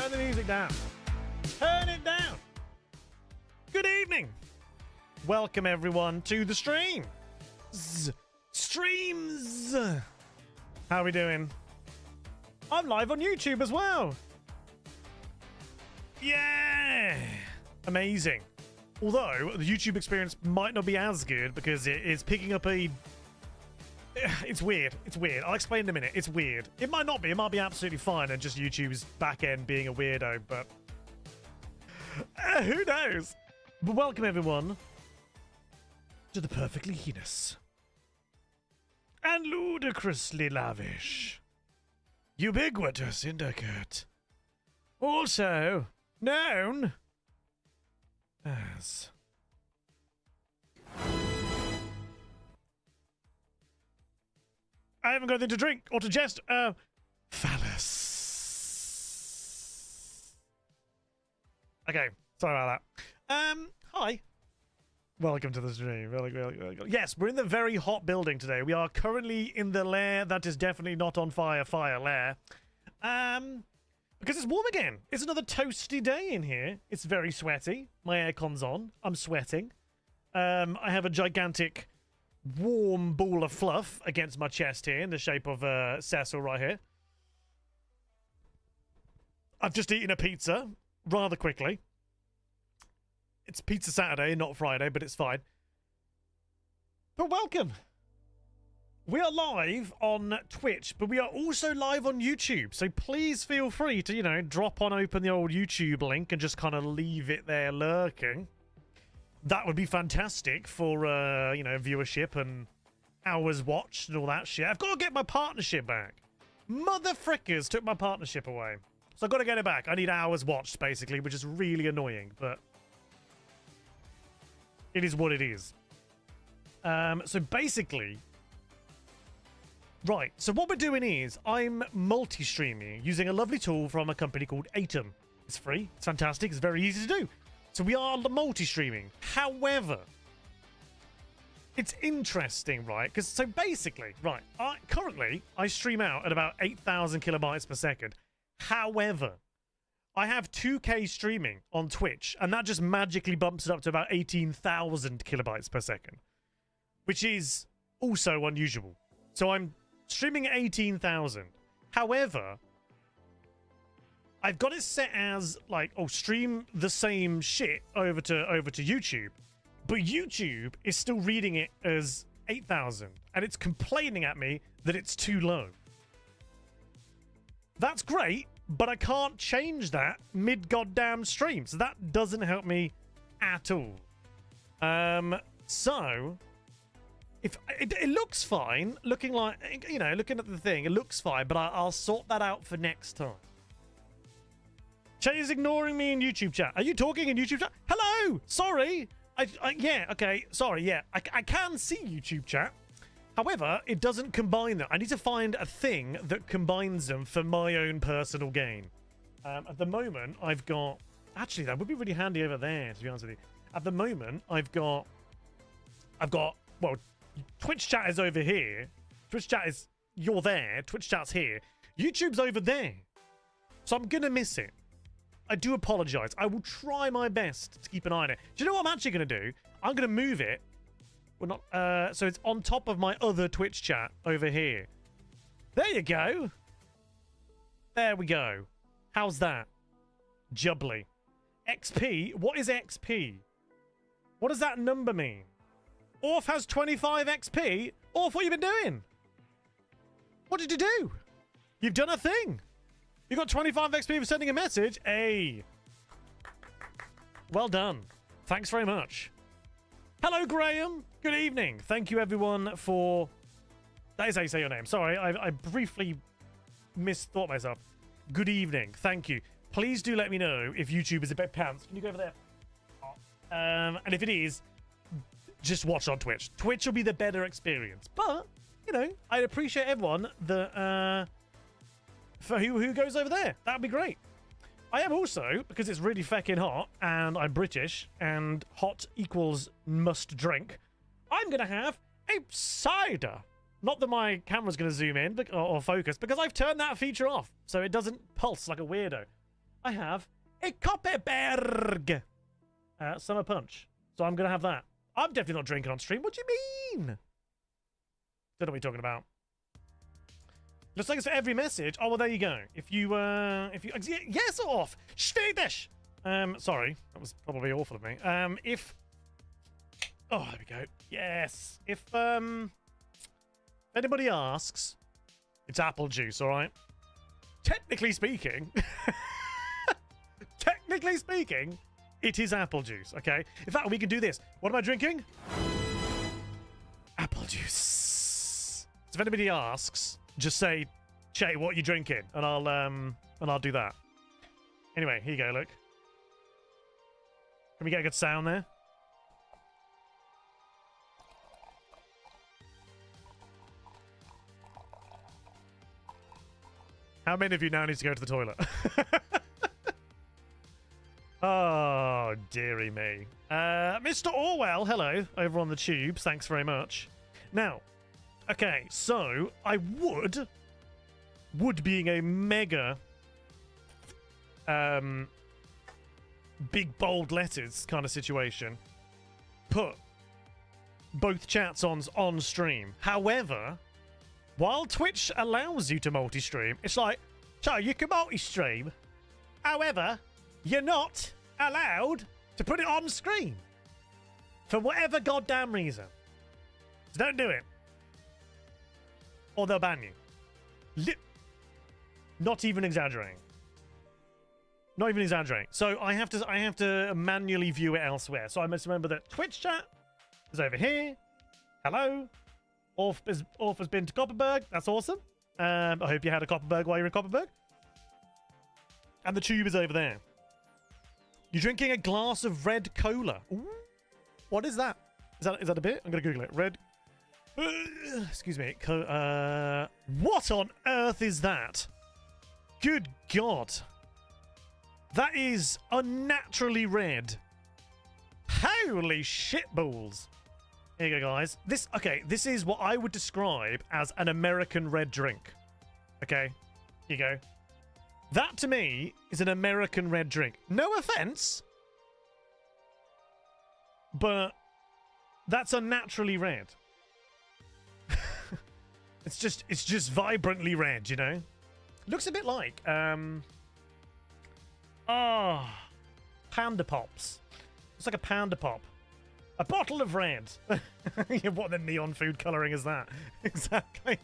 Turn the music down. Turn it down. Good evening. Welcome everyone to the stream. Streams. How are we doing? I'm live on YouTube as well. Yeah. Amazing. Although the YouTube experience might not be as good because it is picking up a... It's weird. It's weird. I'll explain in a minute. It's weird. It might not be. It might be absolutely fine and just YouTube's back end being a weirdo, but who knows? But welcome everyone to the perfectly heinous and ludicrously lavish, ubiquitous syndicate, also known as I haven't got anything to drink or to jest. Phallus. Okay, sorry about that. Hi. Welcome to the stream. Yes, we're in the very hot building today. We are currently in the lair that is definitely not on fire lair. Because it's warm again. It's another toasty day in here. It's very sweaty. My aircon's on. I'm sweating. I have a gigantic warm ball of fluff against my chest here in the shape of Cecil right here. I've just eaten a pizza rather quickly. It's Pizza Saturday, not Friday, but it's fine. But welcome. We are live on Twitch, but we are also live on YouTube. So please feel free to, you know, drop on open the old YouTube link and just kind of leave it there lurking. That would be fantastic for, you know, viewership and hours watched and all that shit. I've got to get my partnership back. Mother frickers took my partnership away. So I've got to get it back. I need hours watched, basically, which is really annoying, but it is what it is. So basically, Right, so what we're doing is I'm multi-streaming using a lovely tool from a company called Atom. It's free, it's fantastic, it's very easy to do. So we are multi-streaming. However, it's interesting, right? Because so basically, right, currently I stream out at about 8,000 kilobytes per second. However, I have 2K streaming on Twitch, and that just magically bumps it up to about 18,000 kilobytes per second, which is also unusual. So I'm streaming at 18,000. However, I've got it set as like, oh, stream the same shit over to YouTube, but YouTube is still reading it as 8,000, and it's complaining at me that it's too low. That's great, but I can't change that mid goddamn stream, so that doesn't help me at all. So if it looks fine, looking like, you know, looking at the thing, it looks fine, but I'll sort that out for next time. Chat is ignoring me in YouTube chat. Are you talking in YouTube chat? Hello! Sorry! Yeah, okay, sorry, yeah. I can see YouTube chat. However, it doesn't combine them. I need to find a thing that combines them for my own personal gain. At the moment, I've got... Actually, that would be really handy over there, to be honest with you. At the moment, I've got... Well, Twitch chat is over here. Twitch chat is... You're there. Twitch chat's here. YouTube's over there. So I'm going to miss it. I do apologize. I will try my best to keep an eye on it. Do you know what I'm actually going to do? I'm going to move it. Well, not, so it's on top of my other Twitch chat over here. There you go. There we go. How's that? Jubbly. XP? What is XP? What does that number mean? Orf has 25 XP? Orf, what have you been doing? What did you do? You've done a thing. You got 25 XP for sending a message? Hey. Well done. Thanks very much. Hello, Graham. Good evening. Thank you, everyone, for... That is how you say your name. Sorry, I briefly misthought myself. Good evening. Thank you. Please do let me know if YouTube is a bit pants. Can you go over there? And if it is, just watch on Twitch. Twitch will be the better experience. But, you know, I'd appreciate everyone that... for who goes over there. That'd be great. I am also, because it's really feckin' hot, and I'm British, and hot equals must drink, I'm going to have a cider. Not that my camera's going to zoom in or focus, because I've turned that feature off, so it doesn't pulse like a weirdo. I have a Koppeberg Summer Punch. So I'm going to have that. I'm definitely not drinking on stream. What do you mean? Don't know what you're talking about. Looks like it's for every message. Oh, well, there you go. If you, yes, off. Swedish. Sorry, that was probably awful of me. Oh, there we go. Yes. If anybody asks, it's apple juice, all right? Technically speaking, it is apple juice, okay? In fact, we can do this. What am I drinking? Apple juice. So if anybody asks, just say, Che, what are you drinking? And I'll do that. Anyway, here you go, look. Can we get a good sound there? How many of you now need to go to the toilet? Oh, dearie me. Mr. Orwell, hello, over on the tubes. Thanks very much. Now, okay, so I would being a mega big bold letters kind of situation, put both chats on stream. However, while Twitch allows you to multi-stream, it's like, so you can multi-stream. However, you're not allowed to put it on screen for whatever goddamn reason. So don't do it. Or they'll ban you. Not even exaggerating. Not even exaggerating. So I have to manually view it elsewhere. So I must remember that Twitch chat is over here. Hello. Orf has been to Kopperberg. That's awesome. I hope you had a Kopperberg while you're in Kopperberg. And the tube is over there. You're drinking a glass of red cola. Ooh. What is that? Is that a bit? I'm gonna Google it. Red Excuse me. What on earth is that? Good God. That is unnaturally red. Holy shitballs. Here you go, guys. This is what I would describe as an American red drink. Okay? Here you go. That, to me, is an American red drink. No offense, but that's unnaturally red. It's just vibrantly red, you know? Looks a bit like, Panda Pops. It's like a Panda Pop. A bottle of red. What the neon food colouring is that? Exactly.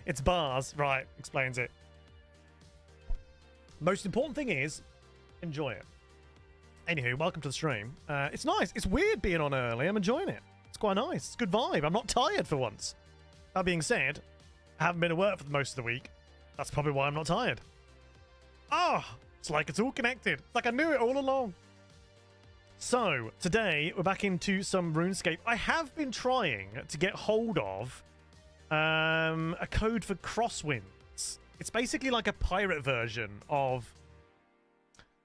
It's bars. Right, explains it. Most important thing is, enjoy it. Anywho, welcome to the stream. It's nice. It's weird being on early. I'm enjoying it. It's quite nice. It's a good vibe. I'm not tired for once. That being said, I haven't been at work for most of the week. That's probably why I'm not tired. It's like it's all connected. It's like I knew it all along. So, today, we're back into some RuneScape. I have been trying to get hold of a code for Crosswinds. It's basically like a pirate version of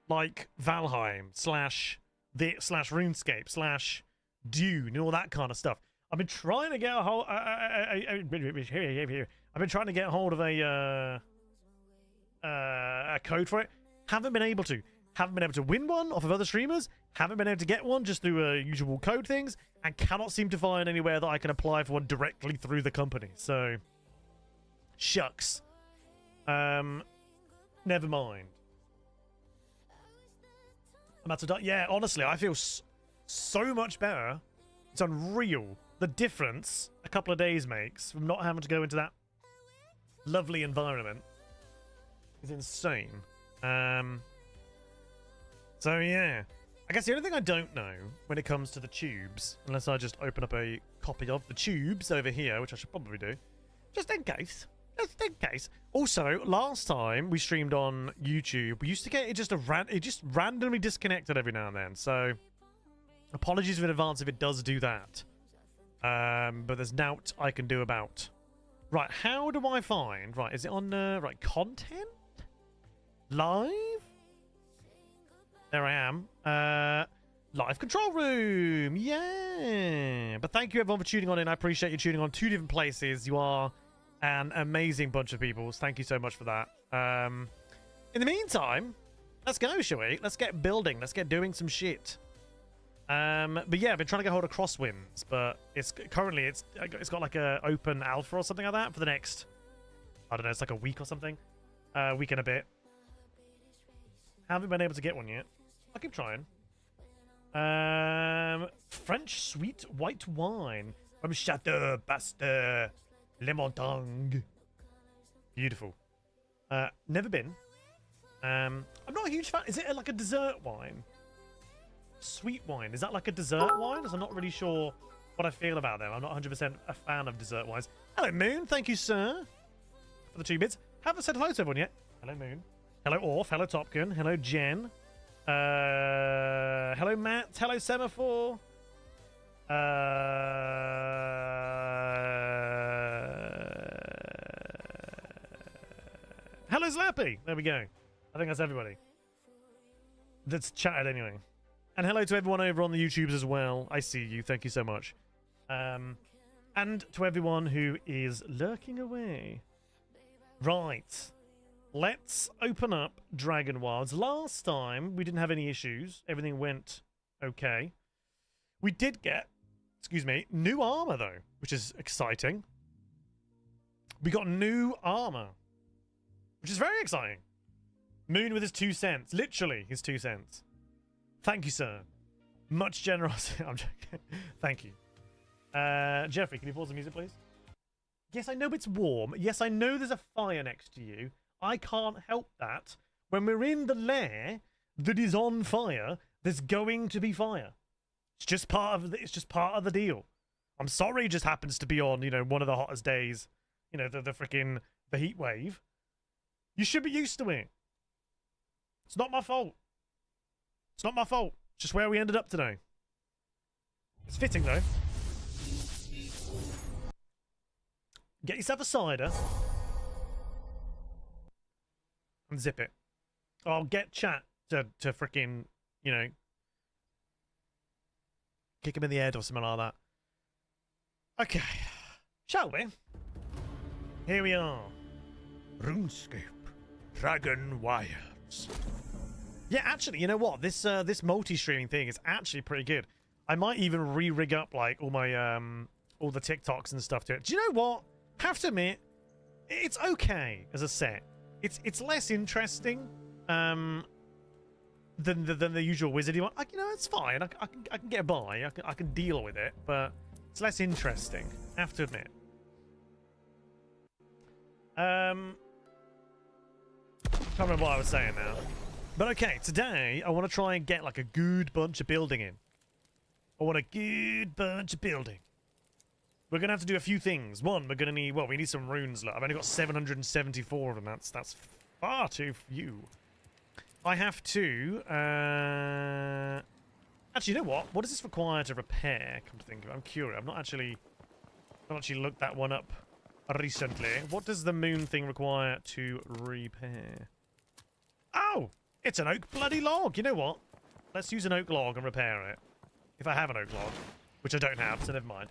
like Valheim slash RuneScape slash Dune and all that kind of stuff. I've been trying to get a hold. I've been trying to get hold of a code for it. Haven't been able to. Haven't been able to win one off of other streamers. Haven't been able to get one just through usual code things, and cannot seem to find anywhere that I can apply for one directly through the company. So, shucks. Never mind. I'm about to die. Yeah, honestly, I feel so much better. It's unreal. The difference a couple of days makes from not having to go into that lovely environment is insane. So yeah, I guess the only thing I don't know when it comes to the tubes, unless I just open up a copy of the tubes over here, which I should probably do, just in case. Just in case. Also, last time we streamed on YouTube, we used to get it just randomly disconnected every now and then. So apologies in advance if it does do that. But there's naught I can do about. Right, how do I find? Right, is it on right, content? Live? There I am. Live control room. Yeah. But thank you everyone for tuning on in. I appreciate you tuning on 2 different places. You are an amazing bunch of people. Thank you so much for that. In the meantime, let's go, shall we? Let's get building. Let's get doing some shit. But yeah, I've been trying to get hold of Crosswinds, but it's got like a open alpha or something like that for the next, I don't know, it's like a week or something. Week and a bit. Haven't been able to get one yet. I'll keep trying. French sweet white wine from Chateau Pasteur Le Montagne. Beautiful. Never been. I'm not a huge fan. Is it like a dessert wine? Sweet wine. Is that like a dessert wine? Because I'm not really sure what I feel about them. I'm not 100% a fan of dessert wines. Hello, Moon. Thank you, sir, for the 2 bits. Haven't said hello to everyone yet. Hello, Moon. Hello, Orf. Hello, Top Gun. Hello, Jen. Hello, Matt. Hello, Semaphore. Hello, Slappy. There we go. I think that's everybody that's chatted anyway. And hello to everyone over on the YouTubes as well. I see you. Thank you so much. And to everyone who is lurking away. Right. Let's open up Dragon Wilds. Last time, we didn't have any issues. Everything went okay. We did get, excuse me, new armor, though, which is exciting. We got new armor, which is very exciting. Moon with his 2 cents. Literally, his 2 cents. Thank you, sir. Much generosity. I'm joking. Thank you. Jeffrey, can you pause the music, please? Yes, I know it's warm. Yes, I know there's a fire next to you. I can't help that. When we're in the lair that is on fire, there's going to be fire. It's just part of the deal. I'm sorry it just happens to be on, you know, one of the hottest days. You know, the heat wave. You should be used to it. It's not my fault. It's not my fault. It's just where we ended up today. It's fitting, though. Get yourself a cider. And zip it. I'll get chat to freaking, you know, kick him in the head or something like that. Okay. Shall we? Here we are. RuneScape. Dragon Wilds. Yeah, actually, you know what? This multi-streaming thing is actually pretty good. I might even re-rig up like all my all the TikToks and stuff to it. Do you know what? Have to admit, it's okay as a set. It's less interesting than the usual wizardy one. You know, it's fine. I can get by. I can deal with it, but it's less interesting. Have to admit. Can't remember what I was saying now. But okay, today I want to try and get like a good bunch of building in. I want a good bunch of building. We're going to have to do a few things. One, we're going to need, well, we need some runes. Look, I've only got 774 of them. That's far too few. I have to, actually, you know what? What does this require to repair? Come to think of it. I'm curious. I've not actually looked that one up recently. What does the moon thing require to repair? Oh, it's an oak bloody log. You know what? Let's use an oak log and repair it. If I have an oak log, which I don't have, so never mind.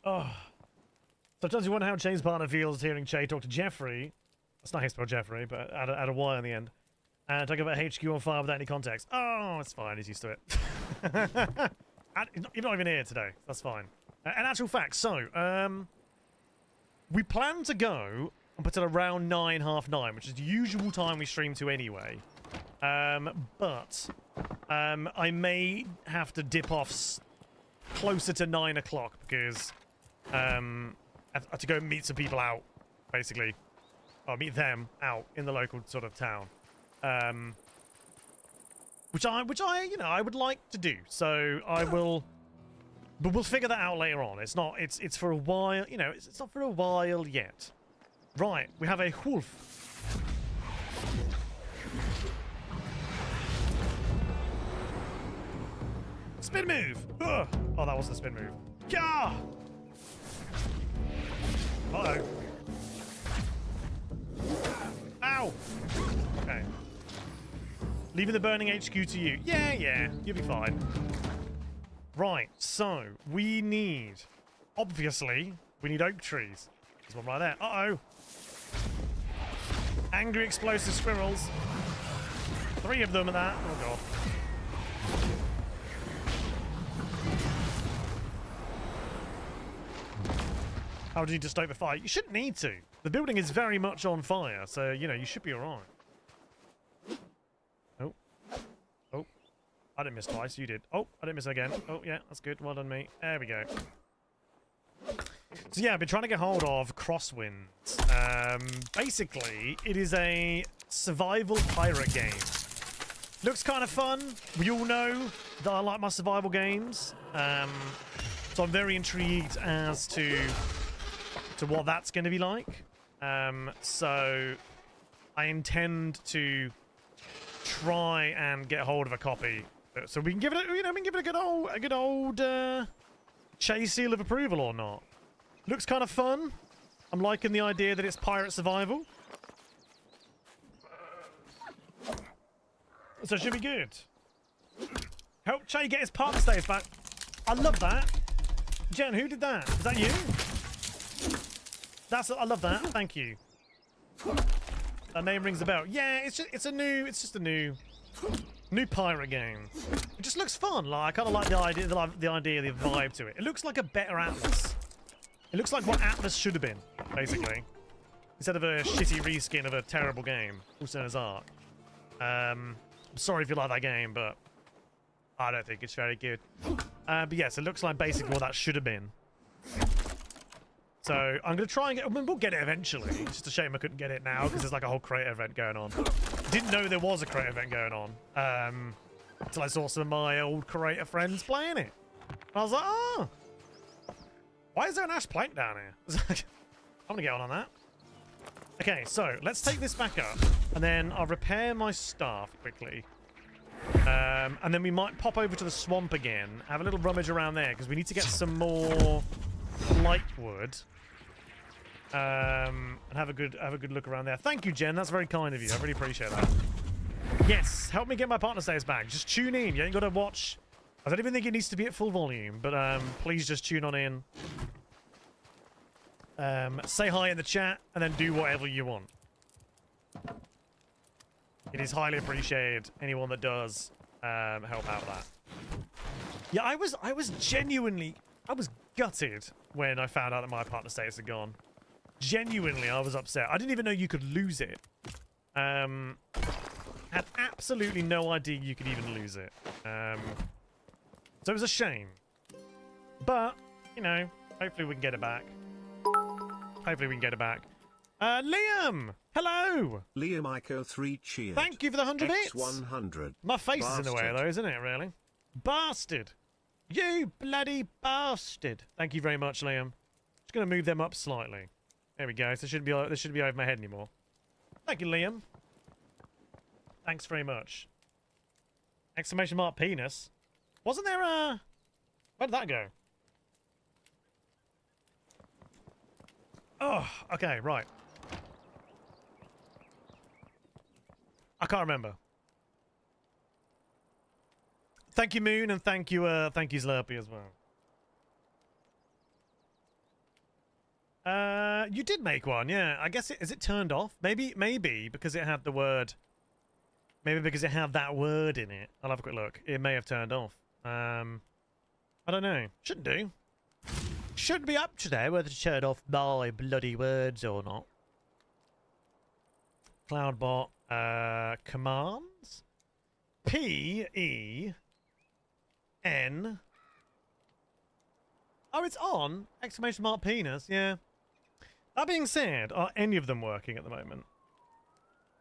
Oh. Sometimes you wonder how James' partner feels hearing Che talk to Jeffrey. That's not how you spell Jeffrey, but add a Y on the end. And talk about HQ on fire without any context. Oh, it's fine. He's used to it. You're not even here today. That's fine. In actual fact, so, we plan to go up until around 9, half 9, which is the usual time we stream to anyway. But I may have to dip off closer to 9 o'clock because I have to go meet some people out, basically. I'll meet them out in the local sort of town, which I you know, I would like to do. So I will, but we'll figure that out later on. It's not. It's for a while. You know, it's not for a while yet. Right, we have a wolf. Spin move! Ugh. Oh, that wasn't a spin move. Gah! Uh-oh. Ow! Okay. Leaving the burning HQ to you. Yeah, you'll be fine. Right, so we need, obviously, we need oak trees. There's one right there. Uh-oh. Angry explosive squirrels. 3 of them at that. Oh, God. How do you need to stoke the fire? You shouldn't need to. The building is very much on fire, so, you know, you should be alright. Oh. Oh. I didn't miss twice, you did. Oh, I didn't miss again. Oh, yeah, that's good. Well done, me. There we go. So, yeah, I've been trying to get hold of Crosswinds. Basically, it is a survival pirate game. Looks kind of fun. We all know that I like my survival games. So I'm very intrigued as to what that's going to be like. So I intend to try and get hold of a copy, so we can give it, you know, we can give it a good old chase seal of approval or not. Looks kind of fun. I'm liking the idea that it's pirate survival, so it should be good. Help Che get his park stays back. I love that. Jen, who did that? Is that you? I love that. Thank you. That name rings a bell. Yeah, it's just a new pirate game. It just looks fun. Like, I kind of like the idea, the vibe to it. It looks like a better Atlas. It looks like what Atlas should have been, basically, instead of a shitty reskin of a terrible game, also known as Ark. I'm sorry if you like that game, but I don't think it's very good. But yes, it looks like basically what that should have been. So I'm going to try and get... I mean, we'll get it eventually. It's just a shame I couldn't get it now because there's like a whole creator event going on. Didn't know there was a creator event going on until I saw some of my old creator friends playing it. And I was like, oh, why is there an ash plank down here? I'm going to get on that. Okay, so let's take this back up and then I'll repair my staff quickly. And then we might pop over to the swamp again, have a little rummage around there because we need to get some more light wood. And have a good look around there. Thank you, Jen. That's very kind of you. I really appreciate that. Yes, help me get my partner status back. Just tune in. You ain't got to watch. I don't even think it needs to be at full volume, but please just tune on in. Say hi in the chat, and then do whatever you want. It is highly appreciated. Anyone that does help out with that. Yeah, I was genuinely, I was gutted when I found out that my partner status had gone. Genuinely, I was upset. I didn't even know you could lose it. Had absolutely no idea you could even lose it. So it was a shame. But, you know, hopefully we can get it back. Hopefully we can get it back. Liam! Hello! Liam Ico 3 cheered. Thank you for the 100 bits. 100. My face Bastard. is in the way though, isn't it, really? Bastard! You bloody bastard! Thank you very much, Liam. Just gonna move them up slightly. There we go. So this shouldn't be over my head anymore. Thank you, Liam. Thanks very much. Exclamation mark penis. Wasn't there a... Where did that go? Oh, okay, right. I can't remember. Thank you, Moon, and thank you Slurpee as well. You did make one, yeah. I guess is it turned off? Maybe because it had the word. Maybe because it had that word in it. I'll have a quick look. It may have turned off. I don't know. Shouldn't do. Shouldn't be up to know whether to turn off my bloody words or not. Cloudbot commands PEN. Oh, it's on! Exclamation mark penis, yeah. That being said, are any of them working at the moment?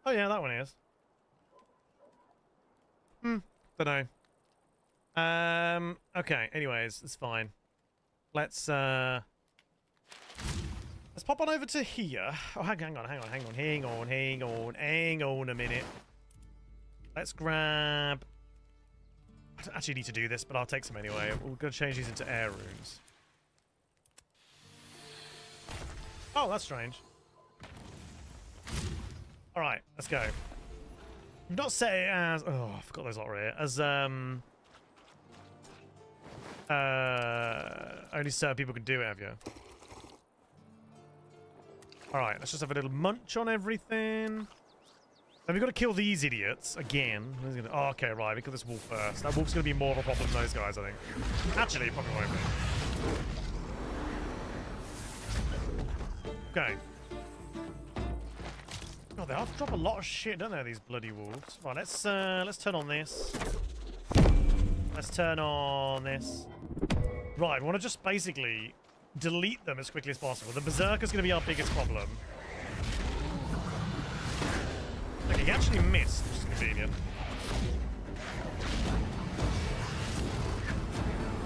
Oh yeah, that one is. Dunno. Okay, anyways, it's fine. Let's pop on over to here. Oh, hang on a minute. Let's grab... I don't actually need to do this, but I'll take some anyway. We're going to change these into air runes. Oh, that's strange. Alright, let's go. You've not set it as... Oh, I forgot those lot right here. As, only certain people can do it, have you? Alright, let's just have a little munch on everything. And we've got to kill these idiots again. Oh, okay, right. We kill this wolf first. That wolf's going to be more of a problem than those guys, I think. Actually, it probably won't be. Okay. God, they have to drop a lot of shit, don't they, these bloody wolves? Right, let's turn on this. Let's turn on this. Right, we want to just basically delete them as quickly as possible. The Berserker's going to be our biggest problem. Okay, he actually missed, which is convenient.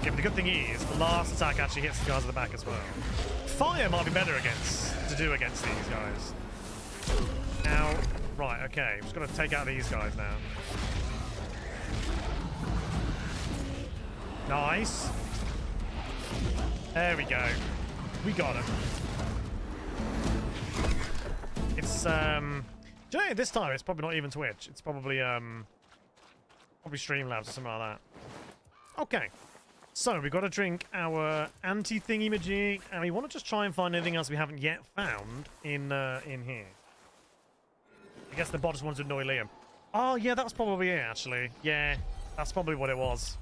Okay, but the good thing is, the last attack actually hits the guys at the back as well. Fire might be better to do against these guys. Now, right, okay, we've just got to take out these guys now. Nice. There we go. We got him. It's, do you know, this time it's probably not even Twitch. It's probably, probably Streamlabs or something like that. Okay. So, we've got to drink our anti-thingy-majig, and we want to just try and find anything else we haven't yet found in here. I guess the bot just wanted to annoy Liam. Oh, yeah, that's probably it, actually. Yeah, that's probably what it was.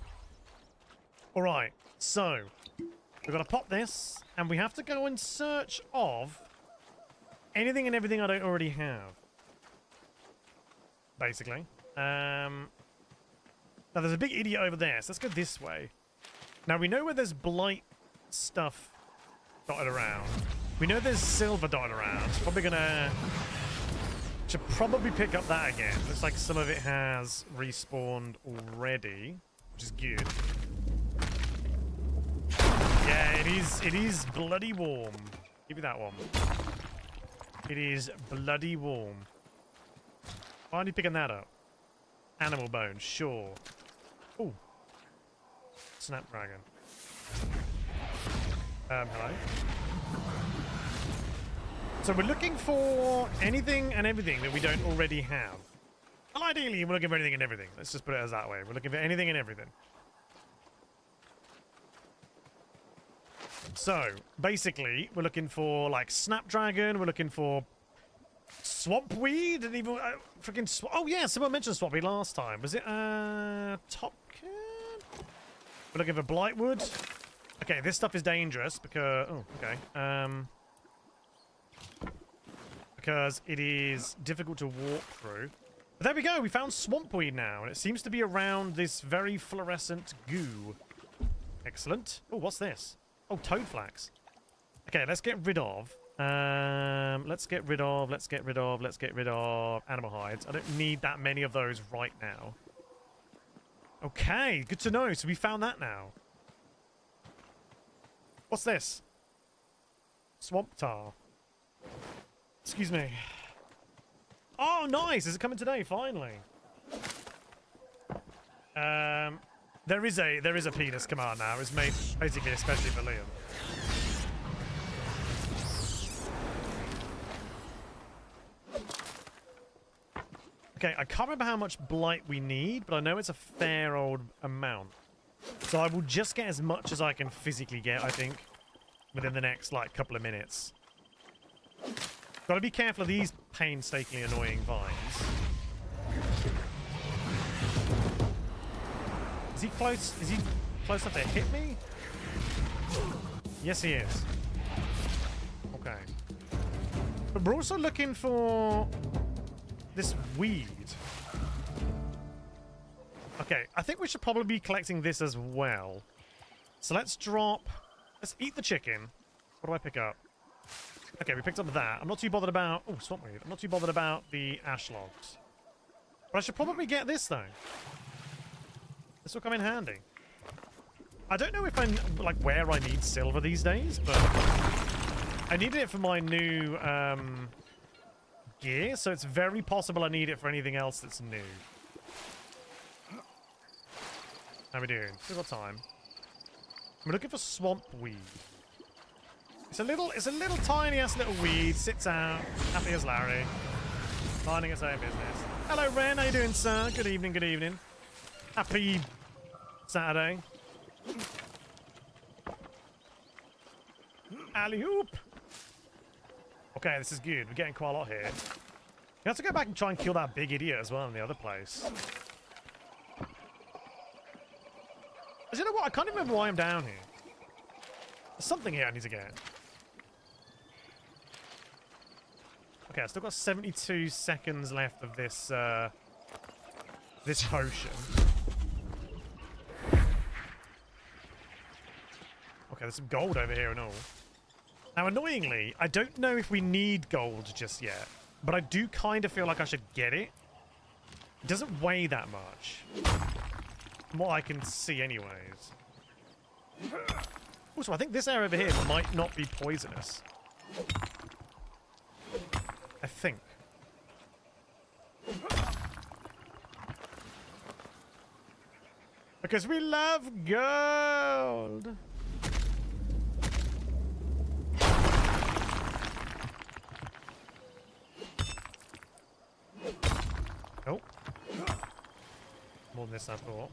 Alright, so, we've got to pop this, and we have to go in search of anything and everything I don't already have. Basically. Now, there's a big idiot over there, so let's go this way. Now, we know where there's blight stuff dotted around. We know there's silver dotted around. It's probably gonna... Should probably pick up that again. Looks like some of it has respawned already, which is good. Yeah, it is bloody warm. Give me that one. It is bloody warm. Why are you picking that up? Animal bone, sure. Ooh. Snapdragon. Hello. So we're looking for anything and everything that we don't already have. Well, ideally, we're looking for anything and everything. Let's just put it as that way. We're looking for anything and everything. So, basically, we're looking for, like, snapdragon. We're looking for swampweed. And even freaking... oh, yeah, someone mentioned swampweed last time. Was it, Topkin? We're looking for blightwood. Okay, this stuff is dangerous because... oh, okay. Because it is difficult to walk through. But there we go. We found swampweed now. And it seems to be around this very fluorescent goo. Excellent. Oh, what's this? Oh, toad flax. Okay, let's get rid of... let's get rid of animal hides. I don't need that many of those right now. Okay, good to know. So we found that now. What's this? Swamp tar. Excuse me. Oh, nice! Is it coming today? Finally. There is a penis command now. It's made basically especially for Liam. Okay, I can't remember how much blight we need, but I know it's a fair old amount. So I will just get as much as I can physically get, I think, within the next, like, couple of minutes. Gotta be careful of these painstakingly annoying vines. Is he close? Is he close enough to hit me? Yes, he is. Okay. But we're also looking for this weed. Okay, I think we should probably be collecting this as well. So let's drop... let's eat the chicken. What do I pick up? Okay, we picked up that. I'm not too bothered about... oh, swampweed. I'm not too bothered about the ash logs. But I should probably get this, though. This will come in handy. I don't know if I'm... like, where I need silver these days, but... I needed it for my new, gear, so it's very possible I need it for anything else that's new. How are we doing? Still got time. We're looking for swampweed. It's a little tiny ass little weed. Sits out, happy as Larry, minding its own business. Hello, Ren. How you doing, sir? Good evening. Good evening. Happy Saturday. Alley-oop. Okay, this is good. We're getting quite a lot here. We have to go back and try and kill that big idiot as well in the other place. You know what? I can't even remember why I'm down here. There's something here I need to get. Okay, I've still got 72 seconds left of this, this potion. Okay, there's some gold over here and all. Now, annoyingly, I don't know if we need gold just yet, but I do kind of feel like I should get it. It doesn't weigh that much. From what I can see anyways. Also, I think this area over here might not be poisonous. I think. Because we love gold! Oh. More than this, I thought.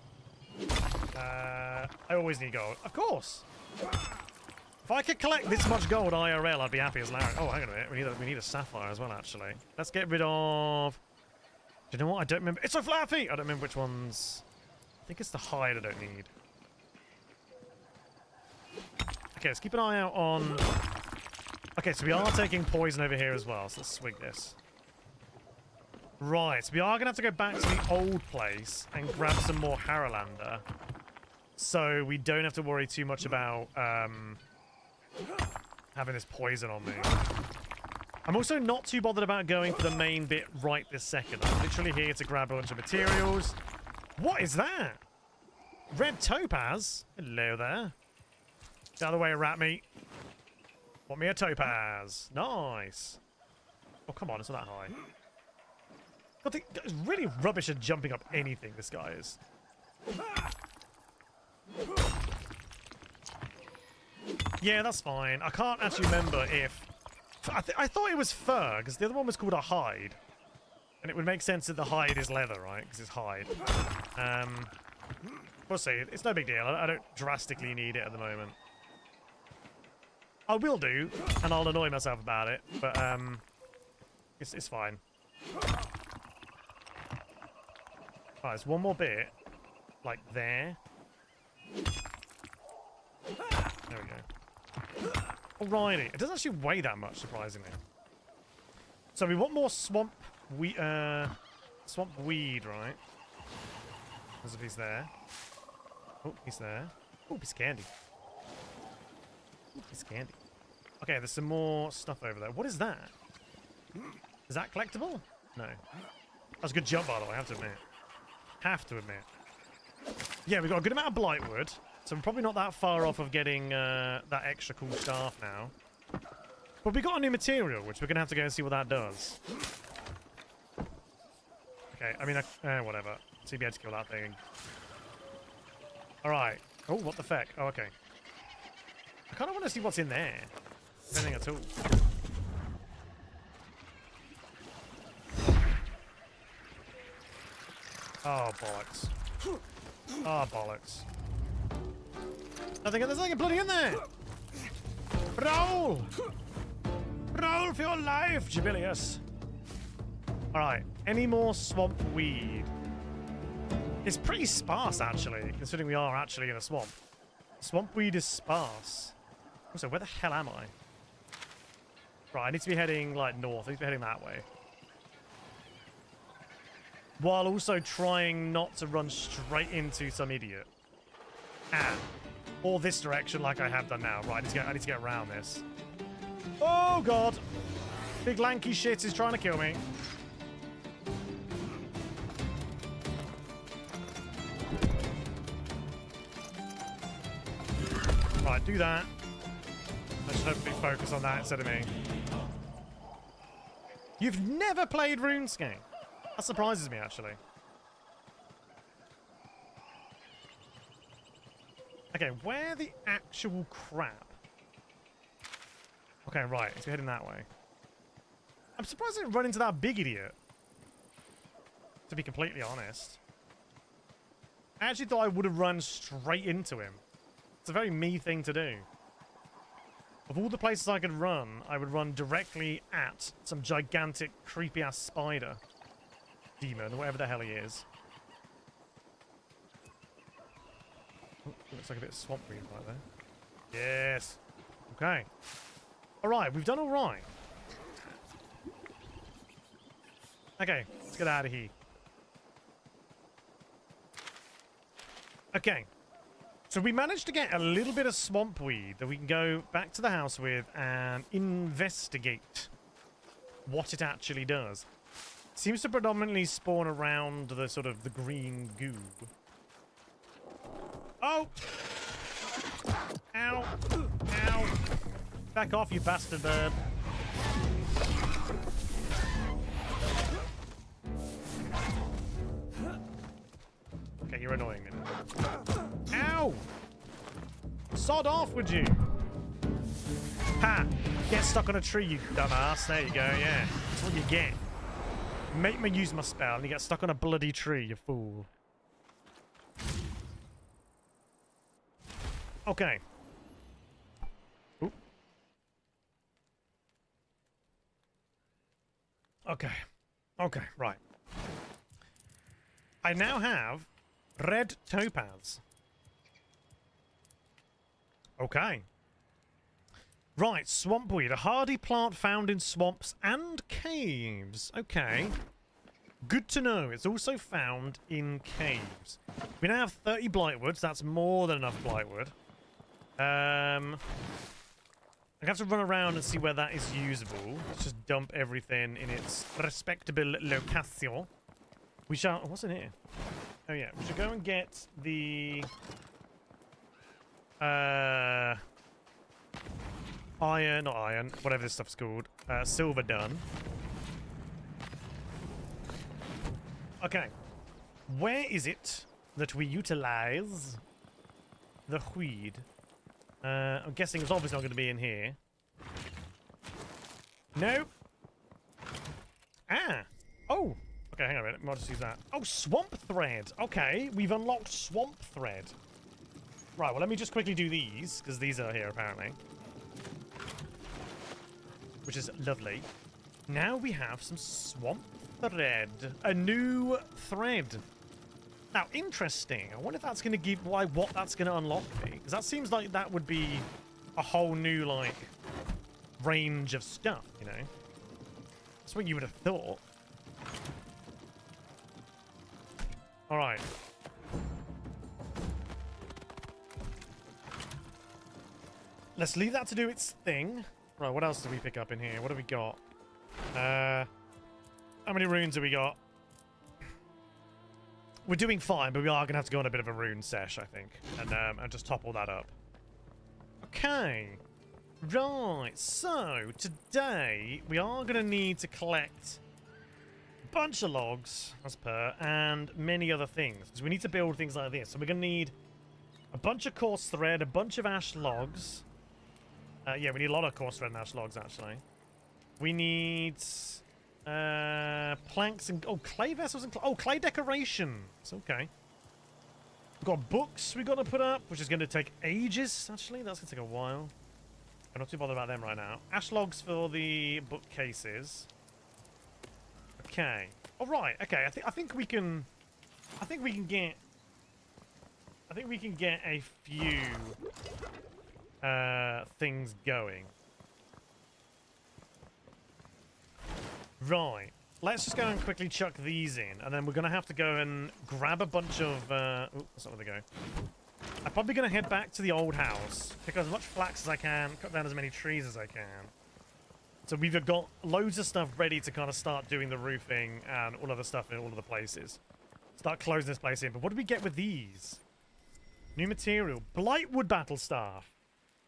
I always need gold. Of course! If I could collect this much gold IRL, I'd be happy as Larry. Oh, hang on a minute. We need a sapphire as well, actually. Let's get rid of... do you know what? I don't remember. It's so fluffy! I don't remember which ones. I think it's the hide I don't need. Okay, let's keep an eye out on... okay, so we are taking poison over here as well, so let's swig this. Right, so we are going to have to go back to the old place and grab some more Haralander. So we don't have to worry too much about having this poison on me. I'm also not too bothered about going for the main bit right this second. I'm literally here to grab a bunch of materials. What is that? Red topaz? Hello there. The other way, rat meat. Want me a topaz? Nice. Oh, come on, it's not that high. God, it's really rubbish at jumping up anything, this guy is. Yeah, that's fine. I can't actually remember if... I thought it was fur, because the other one was called a hide. And it would make sense that the hide is leather, right? Because it's hide. We'll see. It's no big deal. I don't drastically need it at the moment. I will do, and I'll annoy myself about it, but it's fine. Right, there's one more bit, like there. There we go. Alrighty. It doesn't actually weigh that much, surprisingly. So we want more swamp weed, right? There's a piece there. Oh, piece there. Oh, piece of candy. Oh, piece of candy. Okay, there's some more stuff over there. What is that? Is that collectible? No. That's a good jump, by the way, I have to admit. Have to admit. Yeah, we've got a good amount of blightwood, so we're probably not that far off of getting that extra cool staff now. But we got a new material, which we're going to have to go and see what that does. Okay, I mean, whatever. So you'd be able to kill that thing. Alright. Oh, what the feck? Oh, okay. I kind of want to see what's in there. Anything at all. Oh, bollocks. Oh, bollocks. There's nothing bloody in there! Roll! Roll for your life, Jubilius! Alright, any more swamp weed? It's pretty sparse, actually, considering we are actually in a swamp. Swamp weed is sparse. Also, where the hell am I? Right, I need to be heading, like, north. I need to be heading that way. While also trying not to run straight into some idiot. Or this direction like I have done now. Right, I need to get around this. Oh, God! Big lanky shit is trying to kill me. Right, do that. I should hopefully focus on that instead of me. You've never played RuneScape? That surprises me, actually. Okay, where the actual crap? Okay, right, so we're heading that way. I'm surprised I didn't run into that big idiot. To be completely honest. I actually thought I would have run straight into him. It's a very me thing to do. Of all the places I could run, I would run directly at some gigantic, creepy-ass spider. Demon, whatever the hell he is. Oh, looks like a bit of swamp weed right there. Yes. Okay. Alright, we've done alright. Okay, let's get out of here. Okay. So we managed to get a little bit of swamp weed that we can go back to the house with and investigate what it actually does. Seems to predominantly spawn around the sort of the green goo. Oh! Ow! Ow! Back off, you bastard bird. Okay, you're annoying me now. Ow! Sod off, would you? Ha! Get stuck on a tree, you dumbass. There you go, yeah. That's what you get. Make me use my spell and you get stuck on a bloody tree, you fool. Okay. Oop. Okay. Okay, right. I now have red topaz. Okay. Right, swampweed, a hardy plant found in swamps and caves. Okay. Good to know. It's also found in caves. We now have 30 blightwoods. That's more than enough blightwood. I have to run around and see where that is usable. Let's just dump everything in its respectable location. We shall... What's in here? Oh, yeah. We should go and get the... Iron, not iron, whatever this stuff's called. Silver done. Okay. Where is it that we utilize the weed? I'm guessing it's obviously not going to be in here. No. Ah. Oh. Okay, hang on a minute. I'll just use that. Oh, swamp thread. Okay, we've unlocked swamp thread. Right, well, let me just quickly do these, because these are here, apparently. Which is lovely. Now we have some swamp thread. A new thread. Now, interesting. I wonder if that's going to give... what that's going to unlock me. Because that seems like that would be a whole new, like, range of stuff, you know? That's what you would have thought. Alright. Let's leave that to do its thing. Right, what else do we pick up in here? What have we got? How many runes have we got? We're doing fine, but we are going to have to go on a bit of a rune sesh, I think. And just top all that up. Okay. Right, so today we are going to need to collect a bunch of logs, as per, and many other things. Because we need to build things like this. So we're going to need a bunch of coarse thread, a bunch of ash logs. Yeah, we need a lot of coarse thread and ash logs, actually. We need planks and... Oh, clay vessels and... Oh, clay decorations. Okay. We've got books we've got to put up, which is going to take ages, actually. That's going to take a while. I'm not too bothered about them right now. Ash logs for the bookcases. Okay. All right. Okay. I think we can get a few things going. Right. Let's just go and quickly chuck these in, and then we're gonna have to go and grab a bunch of. Oh, that's not where they go. I'm probably going to head back to the old house, pick up as much flax as I can, cut down as many trees as I can. So we've got loads of stuff ready to kind of start doing the roofing and all other stuff in all of the places. Start closing this place in. But what do we get with these? New material. Blightwood battle staff.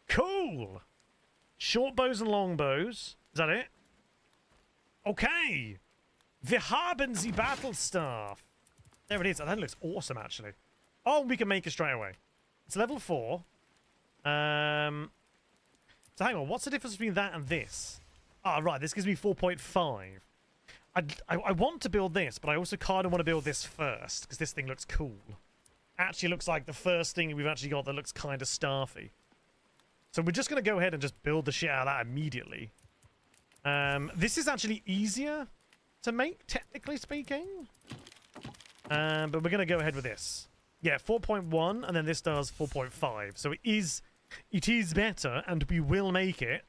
Cool! Short bows and long bows. Is that it? Okay! Wir haben sie battle staff. There it is. Oh, that looks awesome, actually. Oh, we can make it straight away. It's level 4. So hang on, what's the difference between that and this? Ah, right, this gives me 4.5. I want to build this, but I also kind of want to build this first, because this thing looks cool. Actually looks like the first thing we've actually got that looks kind of staffy. So we're just going to go ahead and just build the shit out of that immediately. This is actually easier to make, technically speaking. But we're going to go ahead with this. Yeah, 4.1, and then this does 4.5. So it is better, and we will make it.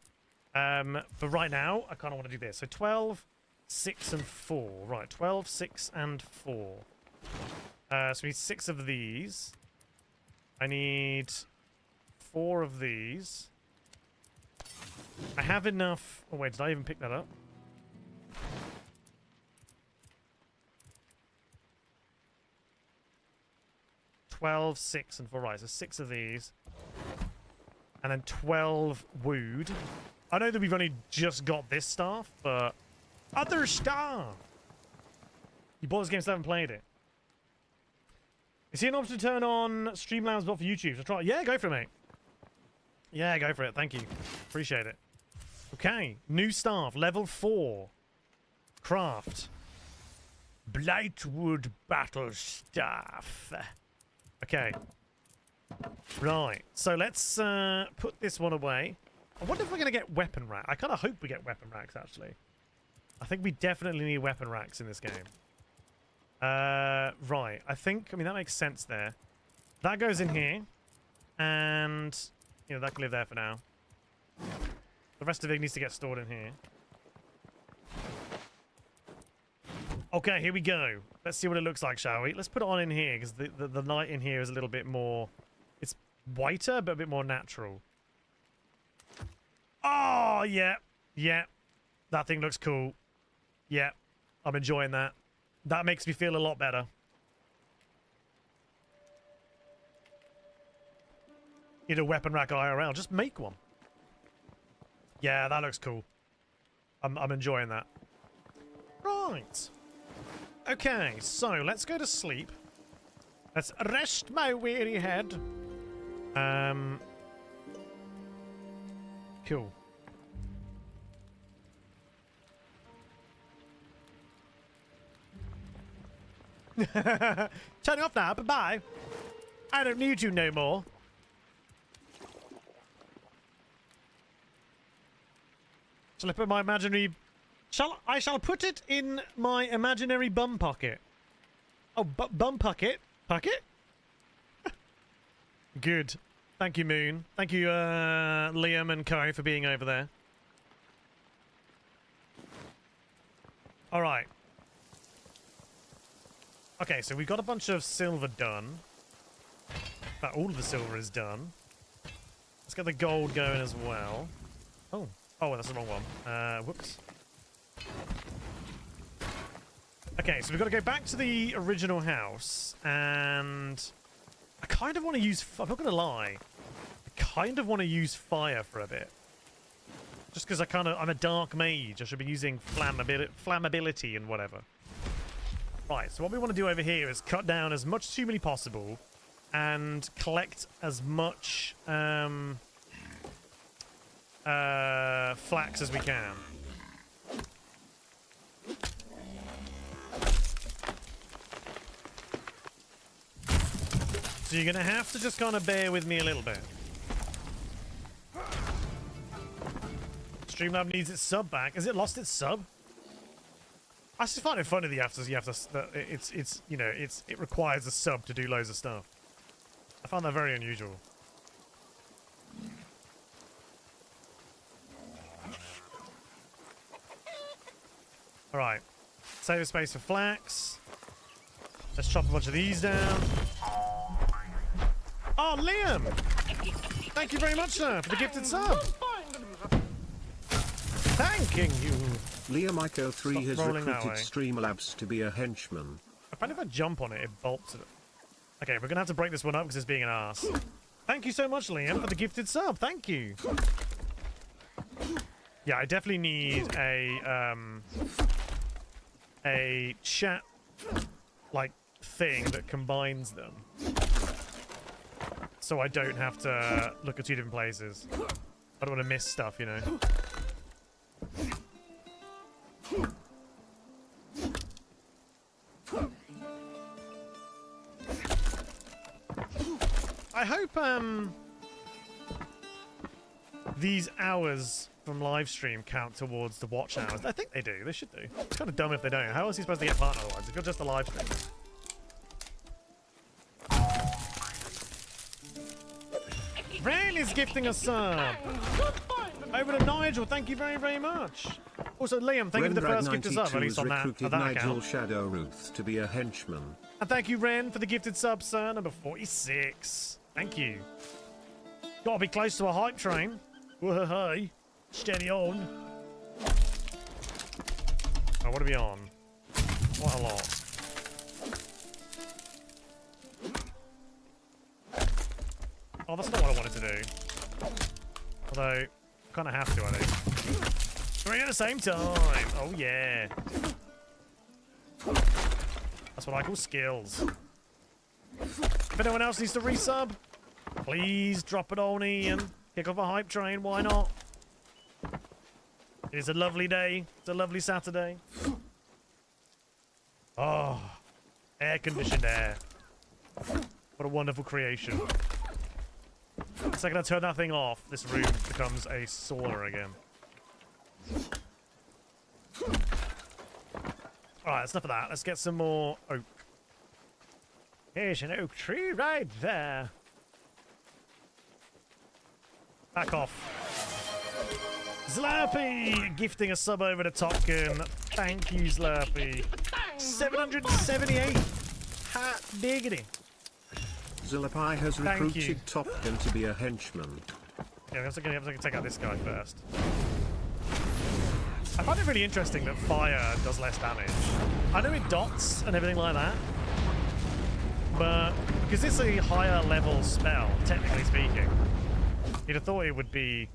But right now, I kind of want to do this. So 12, 6, and 4. Right, 12, 6, and 4. So we need 6 of these. I need 4 of these. I have enough... Oh, wait, did I even pick that up? $12, 6, and 4. Right, so 6 of these. And then 12 wood. I know that we've only just got this staff, but... Other staff! You bought this game, still haven't played it. Is he an option to turn on Streamlabs bot for YouTube? So try... Yeah, go for it, mate. Yeah, go for it. Thank you. Appreciate it. Okay. New staff. Level 4. Craft. Blightwood battle staff. Okay. Right. So let's put this one away. I wonder if we're going to get weapon rack. I kind of hope we get weapon racks, actually. I think we definitely need weapon racks in this game. Right. I think... I mean, that makes sense there. That goes in here. And... You know, that can live there for now. The rest of it needs to get stored in here. Okay, here we go. Let's see what it looks like, shall we? Let's put it on in here, because the light in here is a little bit more... It's whiter, but a bit more natural. Oh, yeah. Yeah. That thing looks cool. Yeah. I'm enjoying that. That makes me feel a lot better. Need a weapon rack IRL. Just make one. Yeah, that looks cool. I'm enjoying that. Right. Okay, so let's go to sleep. Let's rest my weary head. Cool. Turning off now. Bye-bye. I don't need you no more. Shall I put my imaginary... I shall put it in my imaginary bum pocket. Oh, bum pocket? Pocket? Good. Thank you, Moon. Thank you, Liam and Kai, for being over there. Alright. Okay, so we've got a bunch of silver done. In fact, all of the silver is done. Let's get the gold going as well. Oh. Oh, that's the wrong one. Whoops. Okay, so we've got to go back to the original house, and I kind of want to use... I'm not going to lie. I kind of want to use fire for a bit. Just because I'm a dark mage. I should be using flammability and whatever. Right, so what we want to do over here is cut down as much tumuli possible and collect as much flax as we can. So you're going to have to just kind of bear with me a little bit. Streamlab needs its sub back. Has it lost its sub? I just find it funny that it requires a sub to do loads of stuff. I find that very unusual. Alright. Save a space for flax. Let's chop a bunch of these down. Oh, Liam! Thank you very much, sir, for the gifted sub. Thanking you. Liamico3 has recruited Streamlabs to be a henchman. Apparently if I jump on it, it bolts it. Okay, we're going to have to break this one up because it's being an ass. Thank you so much, Liam, for the gifted sub. Thank you. Yeah, I definitely need a chat, like, thing that combines them. So I don't have to look at two different places. I don't want to miss stuff, you know. I hope these hours from live stream count towards the watch hours. I think they do. They should do. It's kind of dumb if they don't. How else are you supposed to get partner otherwise? If you're just a live stream. Rain is gifting a sub. Over to Nigel. Thank you very, very much. Also, Liam, thank you for the first gifted sub, at least on that Nigel account. Shadow Ruth to be a henchman. And thank you, Ren, for the gifted sub, sir. Number 46. Thank you. Gotta be close to a hype train. Whoa-hey. Steady on. Oh, what are we on? Quite a lot. Oh, that's not what I wanted to do. Although, kind of have to, I think. Three at the same time. Oh, yeah. That's what I call skills. If anyone else needs to resub, please drop it on Ian. Kick off a hype train. Why not? It is a lovely day. It's a lovely Saturday. Oh, air-conditioned air. What a wonderful creation. The second I turn that thing off, this room becomes a sauna again. Alright, that's enough of that. Let's get some more oak. Here's an oak tree right there. Back off. Slurpee gifting a sub over to Topkin. Thank you, Slurpee. 778. Hot diggity. Zillapai has recruited Topkin to be a henchman. Yeah, I'm going to take out this guy first. I find it really interesting that fire does less damage. I know it dots and everything like that, but because it's a higher level spell, technically speaking, you'd have thought it would be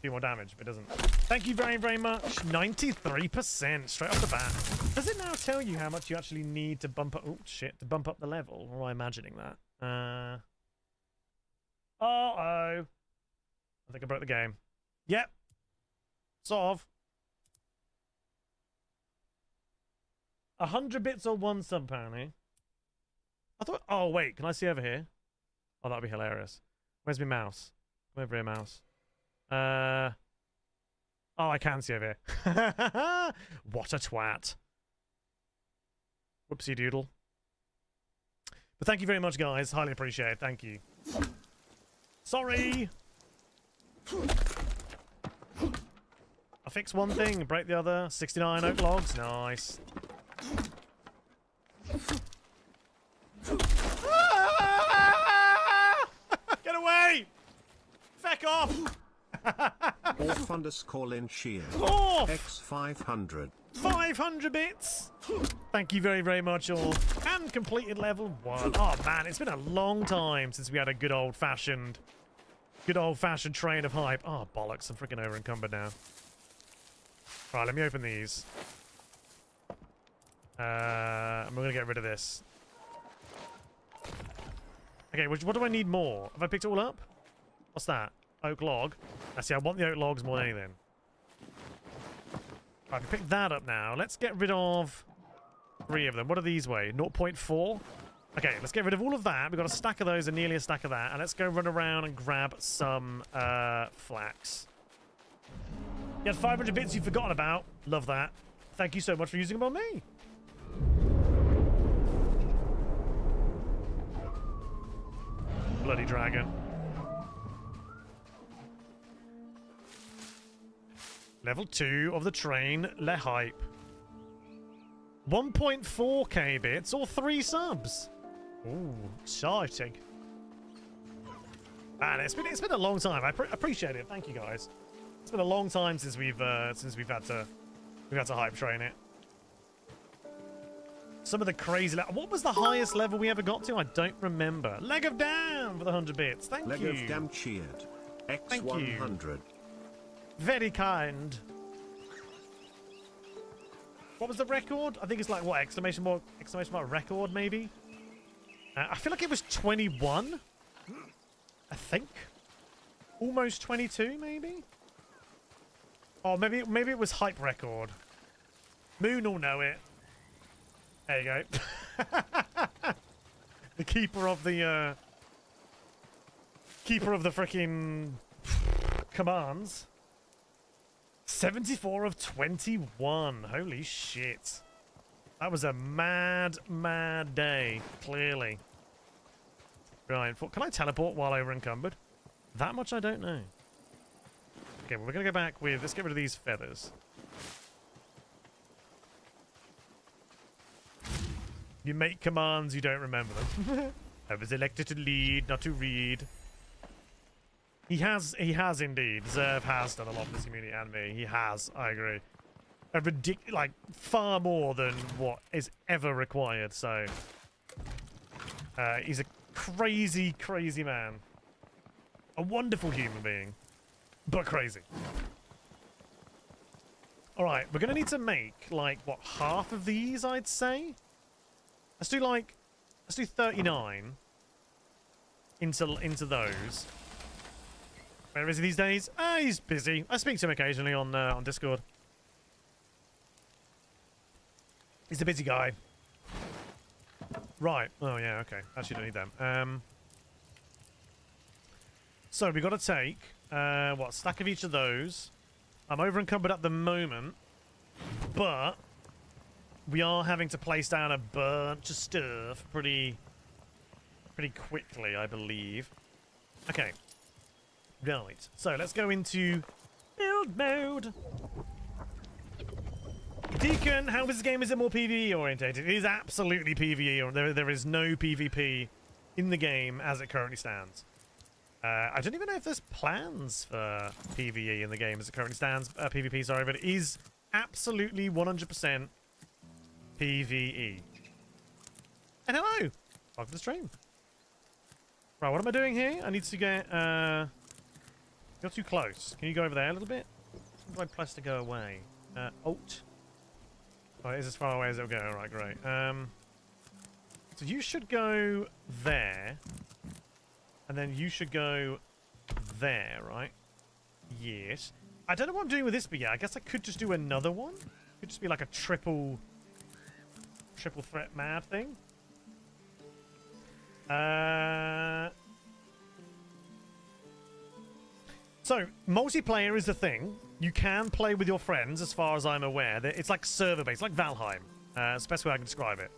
do more damage, but it doesn't. Thank you very, very much. 93% straight off the bat. Does it now tell you how much you actually need to bump up? Oh shit! To bump up the level, or am I imagining that? Uh-oh. I think I broke the game. Yep. Sort of. 100 bits or 1 sub, apparently. I thought... Oh, wait. Can I see over here? Oh, that'd be hilarious. Where's my mouse? Come over here, mouse. Oh, I can see over here. What a twat. Whoopsie doodle. But thank you very much, guys. Highly appreciate it. Thank you. Sorry! I fix one thing, break the other. 69 oak logs. Nice. Get away! Feck off! Off underscore in sheer. Off! X 500. 500 bits! Thank you very, very much, all. And completed level 1. Oh, man, it's been a long time since we had a good old-fashioned train of hype. Oh, bollocks, I'm freaking over-encumbered now. Right, let me open these. And we're going to get rid of this. Okay, what do I need more? Have I picked it all up? What's that? Oak log. See, I want the oak logs more than anything. Right, we picked that up now. Let's get rid of 3 of them. What are these weigh? 0.4? Okay, let's get rid of all of that. We've got a stack of those and nearly a stack of that. And let's go run around and grab some flax. You had 500 bits you've forgotten about. Love that. Thank you so much for using them on me. Bloody dragon. Level 2 of the train, Le Hype. 1.4k bits or 3 subs. Ooh, exciting. Man, it's been a long time. I appreciate it. Thank you, guys. It's been a long time since we've had to hype train it. Some of the crazy... What was the highest level we ever got to? I don't remember. Leg of Damn for the 100 bits. Thank you. Leg of Damn cheered. X 100. Very kind. What was the record? I think it's like, what, exclamation mark record, maybe? I feel like it was 21. I think. Almost 22, maybe? Oh, maybe it was hype record. Moon will know it. There you go. The keeper of the freaking commands. 74 of 21. Holy shit. That was a mad, mad day, clearly. Right, can I teleport while over encumbered? That much I don't know. Okay, well, we're going to go back with... Let's get rid of these feathers. You make commands, you don't remember them. I was elected to lead, not to read. He has indeed. Zerv has done a lot for this community and me. He has, I agree. Like, far more than what is ever required, so... he's a crazy, crazy man. A wonderful human being. But crazy. Alright, we're going to need to make, like, what, half of these, I'd say? Let's do 39 into those. Where is he these days? He's busy. I speak to him occasionally on Discord. He's a busy guy. Right. Oh, yeah, okay. Actually, don't need them. So, we've got to take, what, stack of each of those. I'm over encumbered at the moment, but we are having to place down a bunch of stuff pretty quickly, I believe. Okay. Right. So, let's go into build mode. Deacon, how is this game? Is it more PvE orientated? It is absolutely PvE, or there is no PvP in the game as it currently stands. I don't even know if there's plans for PvE in the game as it currently stands. PvP, sorry, but it is absolutely 100% PvE. And hello! Welcome to the stream. Right, what am I doing here? I need to get... You're too close. Can you go over there a little bit? How do I press to go away? Alt. Oh, it is as far away as it'll go. Alright, great. So you should go there. And then you should go there, right? Yes. I don't know what I'm doing with this, but yeah, I guess I could just do another one. Could just be like a triple threat mad thing. So, multiplayer is the thing. You can play with your friends, as far as I'm aware. It's like server-based, like Valheim. It's the best way I can describe it.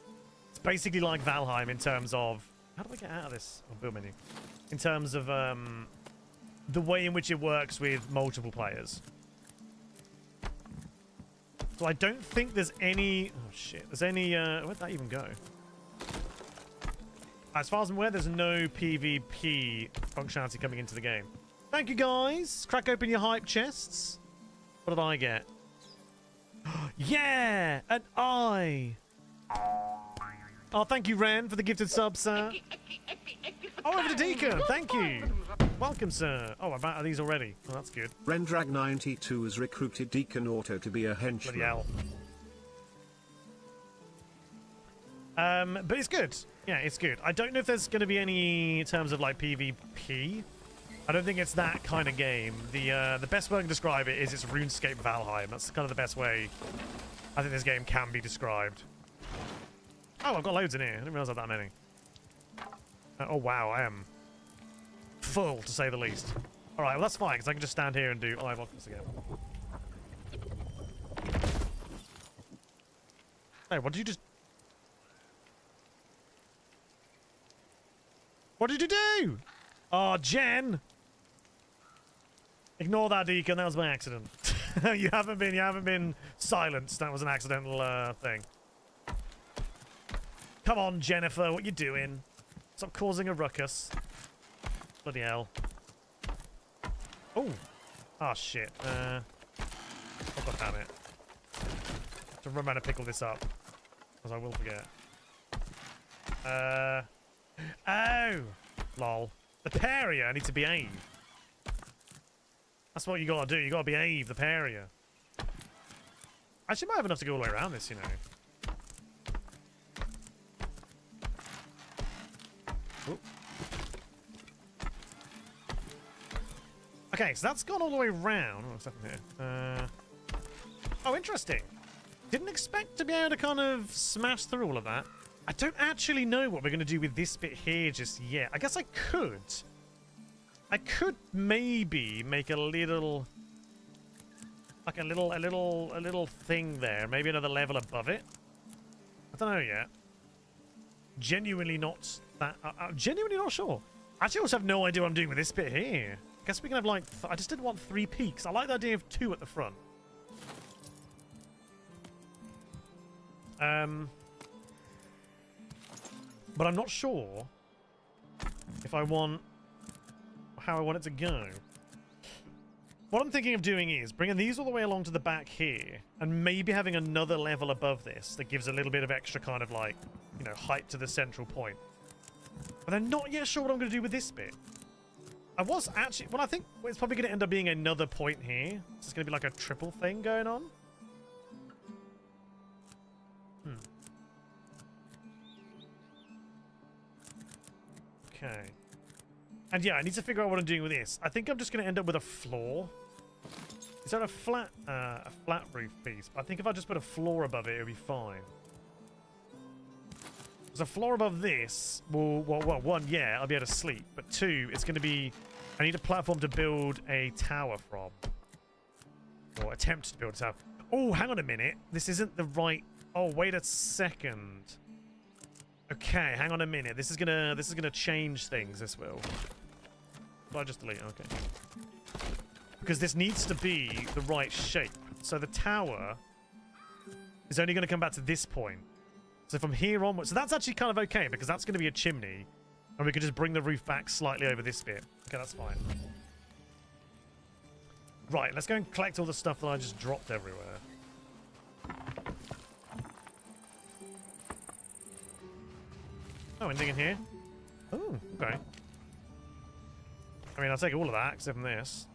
It's basically like Valheim in terms of... How do I get out of this build menu? In terms of the way in which it works with multiple players. So I don't think there's any... Oh, shit. There's any... Where'd that even go? As far as I'm aware, there's no PvP functionality coming into the game. Thank you, guys. Crack open your hype chests. What did I get? Yeah! An eye! Oh, thank you, Ren, for the gifted sub, sir. Oh, over to Deacon. Thank you. Welcome, sir. Oh, I'm out of these already. Oh, that's good. Rendrag92 has recruited Deacon Auto to be a henchman. Bloody hell. But it's good. Yeah, it's good. I don't know if there's going to be any in terms of like PvP. I don't think it's that kind of game. The best way I can describe it is it's RuneScape Valheim. That's kind of the best way I think this game can be described. Oh, I've got loads in here. I didn't realize I had that many. Oh, wow. I am full, to say the least. All right, well, that's fine, because I can just stand here and do... Oh, I've lost this again. Hey, what did you just... What did you do? Oh, Jen! Ignore that, Deacon. That was by accident. you haven't been silenced. That was an accidental thing. Come on, Jennifer. What you doing? Stop causing a ruckus. Bloody hell. Oh. Oh, shit. Oh, god damn it. I have to remember to pickle this up. Because I will forget. Oh! Lol. The Paria need to behave. That's what you gotta do. You gotta behave, the Paria. Actually, might have enough to go all the way around this, you know. Ooh. Okay, so that's gone all the way around. What's happening here? Oh, interesting. Didn't expect to be able to kind of smash through all of that. I don't actually know what we're going to do with this bit here just yet. I guess I could. I could maybe make a little... Like a little thing there. Maybe another level above it. I don't know yet. Genuinely not that... genuinely not sure. Actually, I also have no idea what I'm doing with this bit here. I guess we can have like... I just didn't want 3 peaks. I like the idea of 2 at the front. But I'm not sure if I want... how I want it to go. What I'm thinking of doing is bringing these all the way along to the back here and maybe having another level above this that gives a little bit of extra kind of like, you know, height to the central point. But I'm not yet sure what I'm going to do with this bit. I was actually... Well, I think it's probably going to end up being another point here. It's just going to be like a triple thing going on. Okay. And yeah, I need to figure out what I'm doing with this. I think I'm just going to end up with a floor. Is that a flat roof piece? I think if I just put a floor above it, it'll be fine. Because a floor above this will, well, one, yeah, I'll be able to sleep. But 2, it's going to be, I need a platform to build a tower from. Or attempt to build a tower. Oh, hang on a minute. This isn't the right, oh, wait a second. Okay, hang on a minute. This is gonna change things. This will. Did I just delete? Okay. Because this needs to be the right shape. So the tower is only going to come back to this point. So from here onwards, so that's actually kind of okay because that's going to be a chimney, and we can just bring the roof back slightly over this bit. Okay, that's fine. Right, let's go and collect all the stuff that I just dropped everywhere. Oh, anything in here? Oh, okay. I mean, I'll take all of that, except from this.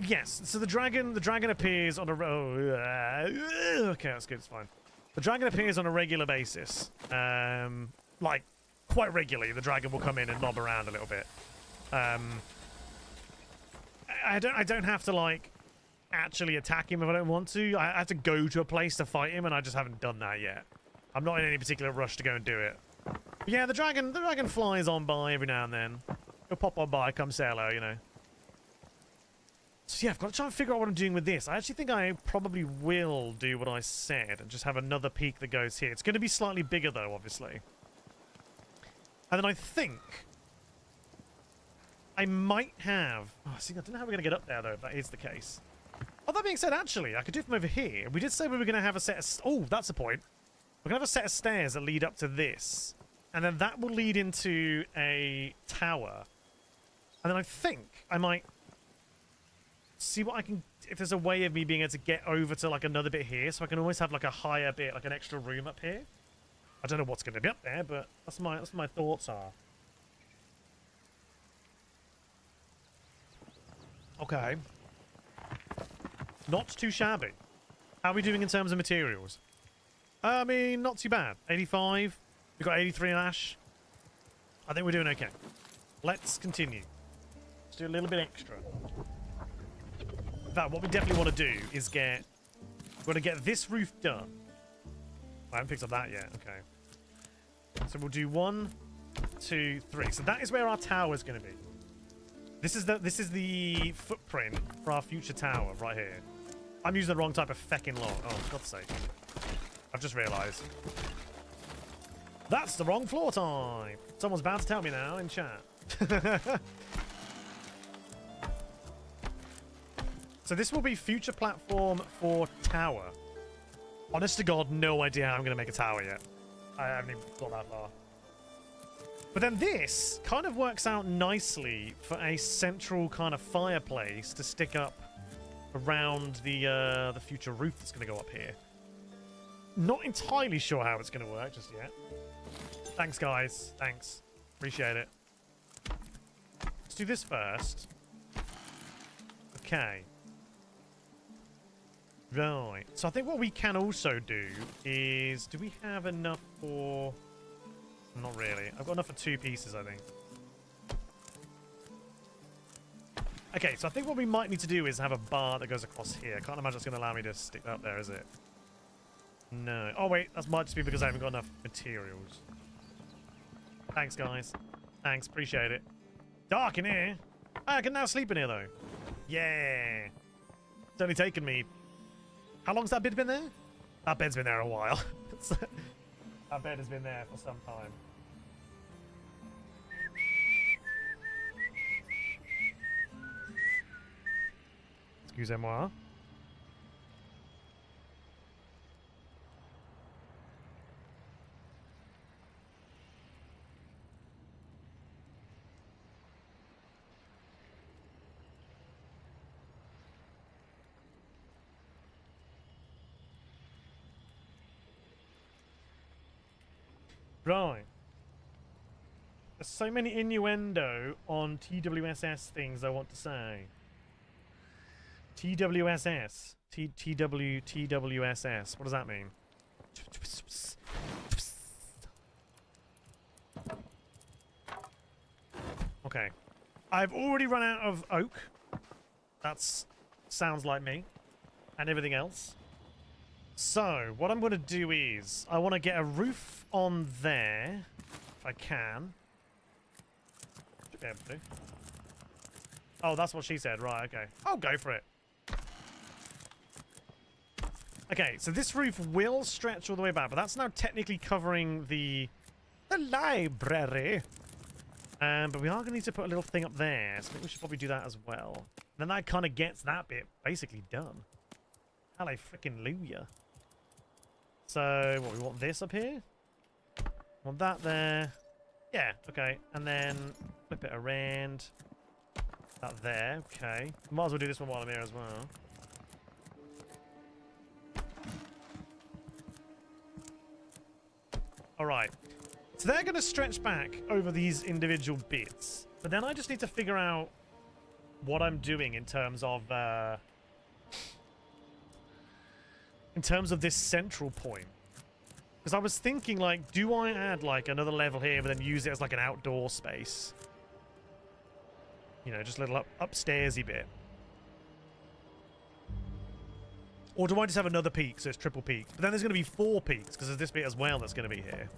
Yes. So the dragon appears on a... okay, that's good, it's fine. The dragon appears on a regular basis. Like, quite regularly, the dragon will come in and mob around a little bit. I don't have to, like, actually attack him if I don't want to. I have to go to a place to fight him, and I just haven't done that yet. I'm not in any particular rush to go and do it. But yeah, the dragon flies on by every now and then. He'll pop on by, come say hello, you know. So yeah, I've got to try and figure out what I'm doing with this. I actually think I probably will do what I said and just have another peak that goes here. It's going to be slightly bigger, though, obviously. And then I think I might have... Oh, see, I don't know how we're going to get up there, though, if that is the case. Oh, that being said, actually, I could do it from over here. We did say we were going to have a set of... Oh, that's the point. We're going to have a set of stairs that lead up to this. And then that will lead into a tower. And then I think I might see what I can... If there's a way of me being able to get over to, like, another bit here. So I can always have, like, a higher bit, like an extra room up here. I don't know what's going to be up there, but that's my thoughts are. Okay. Not too shabby. How are we doing in terms of materials? I mean, not too bad. 85. We've got 83 in ash. I think we're doing okay. Let's continue. Let's do a little bit extra. In fact, what we definitely want to do is get... We're going to get this roof done. I haven't picked up that yet. Okay. So we'll do 1, 2, 3. So that is where our tower is going to be. This is the footprint for our future tower right here. I'm using the wrong type of feckin' log. Oh, for God's sake. I've just realised. That's the wrong floor type. Someone's about to tell me now in chat. So this will be future platform for tower. Honest to God, no idea how I'm going to make a tower yet. I haven't even got that far. But then this kind of works out nicely for a central kind of fireplace to stick up around the future roof that's going to go up here. Not entirely sure how it's going to work just yet. Thanks, guys. Thanks. Appreciate it. Let's do this first. Okay. Right. So I think what we can also do is... Do we have enough for... Not really. I've got enough for 2 pieces, I think. Okay, so I think what we might need to do is have a bar that goes across here. I can't imagine it's going to allow me to stick that up there, is it? No. Oh, wait. That might just be because I haven't got enough materials. Thanks, guys. Thanks. Appreciate it. Dark in here. I can now sleep in here, though. Yeah. It's only taken me... How long's that bed been there? That bed's been there a while. That bed has been there for some time. Excusez-moi. Right. There's so many innuendo on TWSS things I want to say. TWSS. TWSS. What does that mean? Okay. I've already run out of oak. That's sounds like me. And everything else. So, what I'm going to do is, I want to get a roof on there, if I can. Should be able to. Oh, that's what she said. Right, okay. I'll go for it. Okay, so this roof will stretch all the way back, but that's now technically covering the library. But we are going to need to put a little thing up there, so I think we should probably do that as well. And then that kind of gets that bit basically done. Hello, frickin' Luya. So, what, we want this up here? Want that there. Yeah, okay. And then flip it around. That there, okay. Might as well do this one while I'm here as well. Alright. So they're going to stretch back over these individual bits. But then I just need to figure out what I'm doing in terms of this central point. Because I was thinking, like, do I add, like, another level here but then use it as, like, an outdoor space? You know, just a little upstairsy bit. Or do I just have another peak, so it's triple peak? But then there's going to be 4 peaks, because there's this bit as well that's going to be here.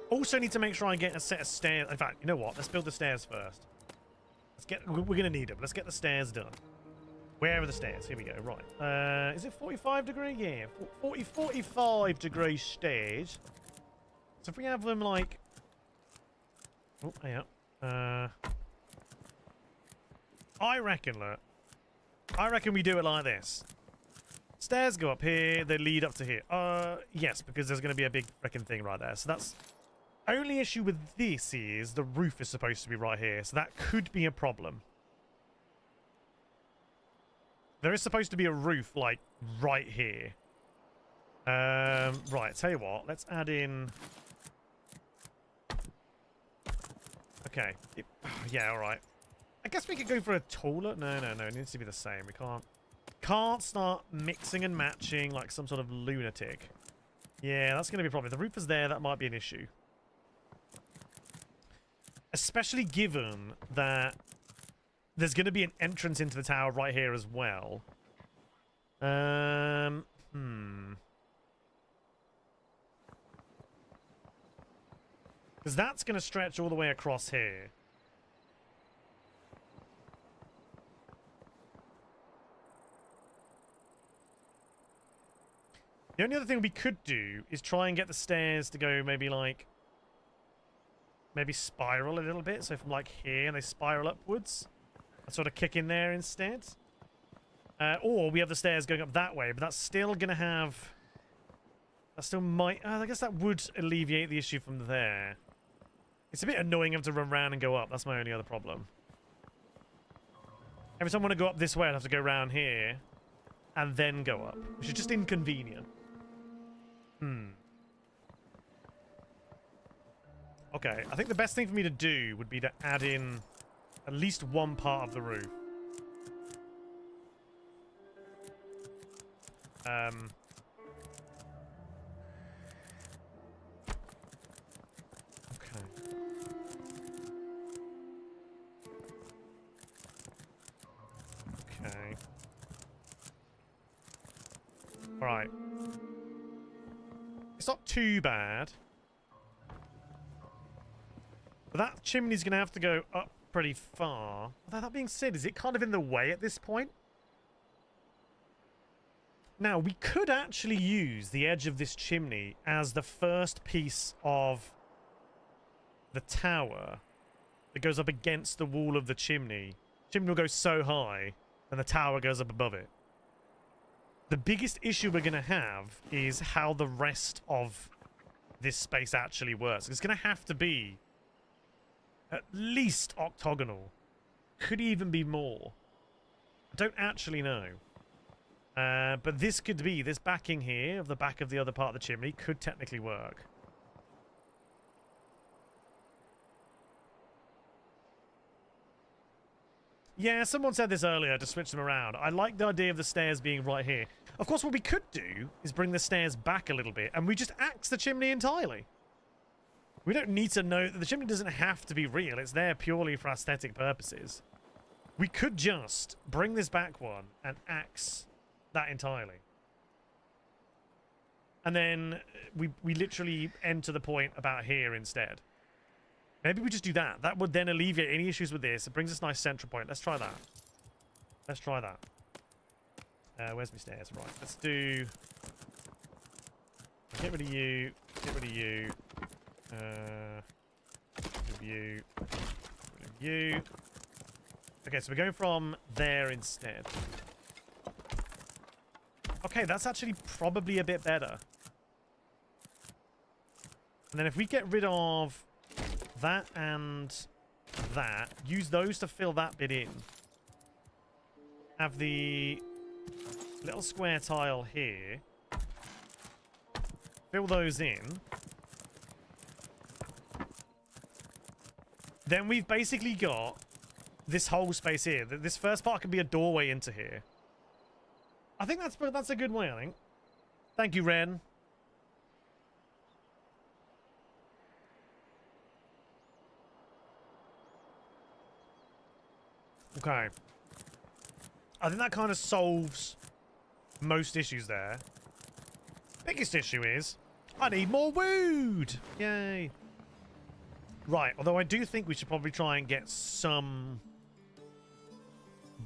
Also need to make sure I get a set of stairs. In fact, you know what? Let's build the stairs first. We're going to need them. Let's get the stairs done. Where are the stairs? Here we go. Right. Is it 45 degree? Yeah. 45 degree stairs. So if we have them like... Oh, yeah. I reckon, look. I reckon we do it like this. Stairs go up here, they lead up to here. Yes, because there's going to be a big freaking thing right there. So that's... Only issue with this is the roof is supposed to be right here. So that could be a problem. There is supposed to be a roof, like, right here. Right, tell you what. Let's add in... Okay. Yeah, alright. I guess we could go for a taller... No, it needs to be the same. We can't start mixing and matching like some sort of lunatic. Yeah, that's going to be a problem. If the roof is there, that might be an issue. Especially given that there's going to be an entrance into the tower right here as well. Because that's going to stretch all the way across here. The only other thing we could do is try and get the stairs to go maybe like... Maybe spiral a little bit. So from like here and they spiral upwards. And sort of kick in there instead. Or we have the stairs going up that way. But that's still going to have... That still might... I guess that would alleviate the issue from there. It's a bit annoying having to run around and go up. That's my only other problem. Every time I want to go up this way, I'd have to go around here. And then go up. Which is just inconvenient. Okay, I think the best thing for me to do would be to add in at least one part of the roof. Okay. Alright. It's not too bad. But that chimney's going to have to go up pretty far. Although that being said, is it kind of in the way at this point? Now, we could actually use the edge of this chimney as the first piece of the tower that goes up against the wall of the chimney. The chimney will go so high, and the tower goes up above it. The biggest issue we're going to have is how the rest of this space actually works. It's going to have to be at least octagonal. Could even be more. I don't actually know. But this could be, this backing here of the back of the other part of the chimney could technically work. Yeah, someone said this earlier to switch them around. I like the idea of the stairs being right here. Of course, what we could do is bring the stairs back a little bit and we just axe the chimney entirely. We don't need to know that the chimney doesn't have to be real. It's there purely for aesthetic purposes. We could just bring this back one and axe that entirely. And then we literally end to the point about here instead. Maybe we just do that. That would then alleviate any issues with this. It brings us a nice central point. Let's try that. Let's try that. Where's my stairs? Right, let's do... Get rid of you. Get rid of you. Get rid of you. Get rid of you. Okay, so we're going from there instead. Okay, that's actually probably a bit better. And then if we get rid of that and that, use those to fill that bit in. Have the little square tile here. Fill those in. Then we've basically got this whole space here. This first part can be a doorway into here. I think that's a good way, I think. Thank you, Ren. Okay. I think that kind of solves most issues there. Biggest issue is I need more wood. Yay. Right, although I do think we should probably try and get some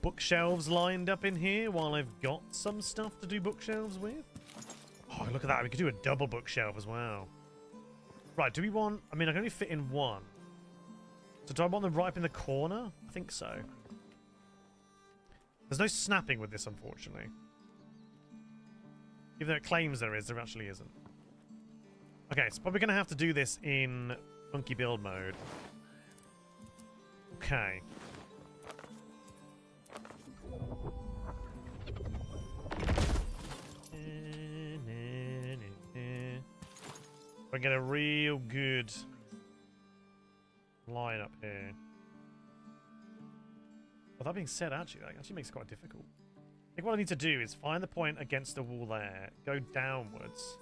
bookshelves lined up in here while I've got some stuff to do bookshelves with. Oh, look at that. We could do a double bookshelf as well. Right, do we want... I mean, I can only fit in one. So do I want them right up in the corner? I think so. There's no snapping with this, unfortunately. Even though it claims there is, there actually isn't. Okay, so probably going to have to do this in funky build mode. Okay. I get a real good line up here. But that being said, actually, that actually makes it quite difficult. I think what I need to do is find the point against the wall there, go downwards.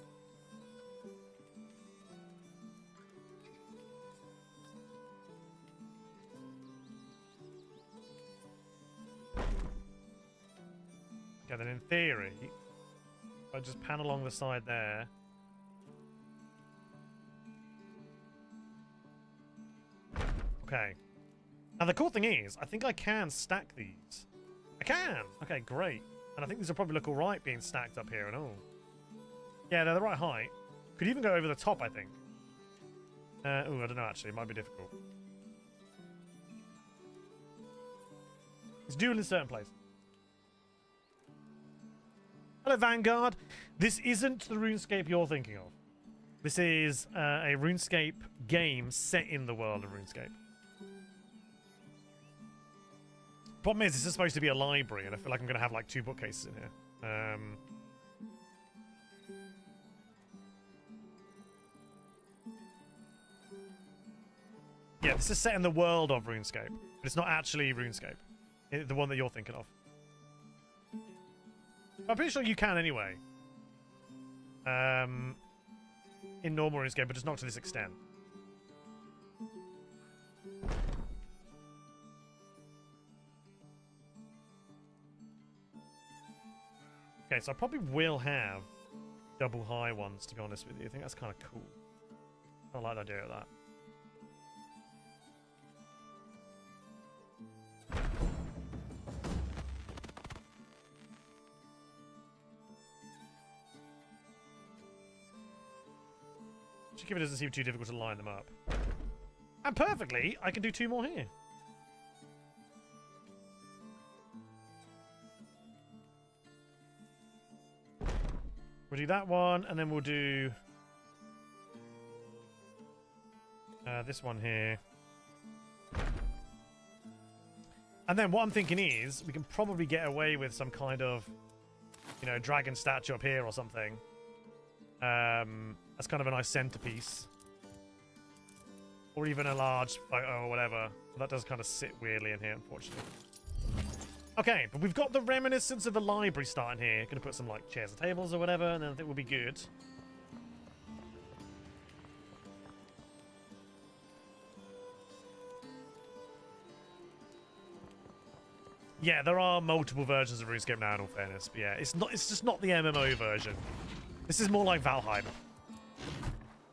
Okay, then in theory, I just pan along the side there. Okay. Now the cool thing is, I think I can stack these. I can! Okay, great. And I think these will probably look alright being stacked up here and all. Yeah, they're the right height. Could even go over the top, I think. Oh, I don't know actually, it might be difficult. It's dual in certain place. Hello, Vanguard. This isn't the RuneScape you're thinking of. This is a RuneScape game set in the world of RuneScape. Problem is, this is supposed to be a library, and I feel like I'm going to have like 2 bookcases in here. Yeah, this is set in the world of RuneScape, but it's not actually RuneScape, the one that you're thinking of. I'm pretty sure you can anyway. In normal RuneScape, but just not to this extent. Okay, so I probably will have double high ones, to be honest with you. I think that's kind of cool. I like the idea of that. Just give it doesn't seem too difficult to line them up. And perfectly, I can do 2 more here. We'll do that one, and then we'll do this one here. And then what I'm thinking is, we can probably get away with some kind of, you know, dragon statue up here or something. That's kind of a nice centerpiece. Or even a large photo or whatever. That does kind of sit weirdly in here, unfortunately. Okay, but we've got the reminiscence of the library starting here. Gonna put some like chairs and tables or whatever, and then I think we'll be good. Yeah, there are multiple versions of RuneScape now, in all fairness. But yeah, it's just not the MMO version. This is more like Valheim.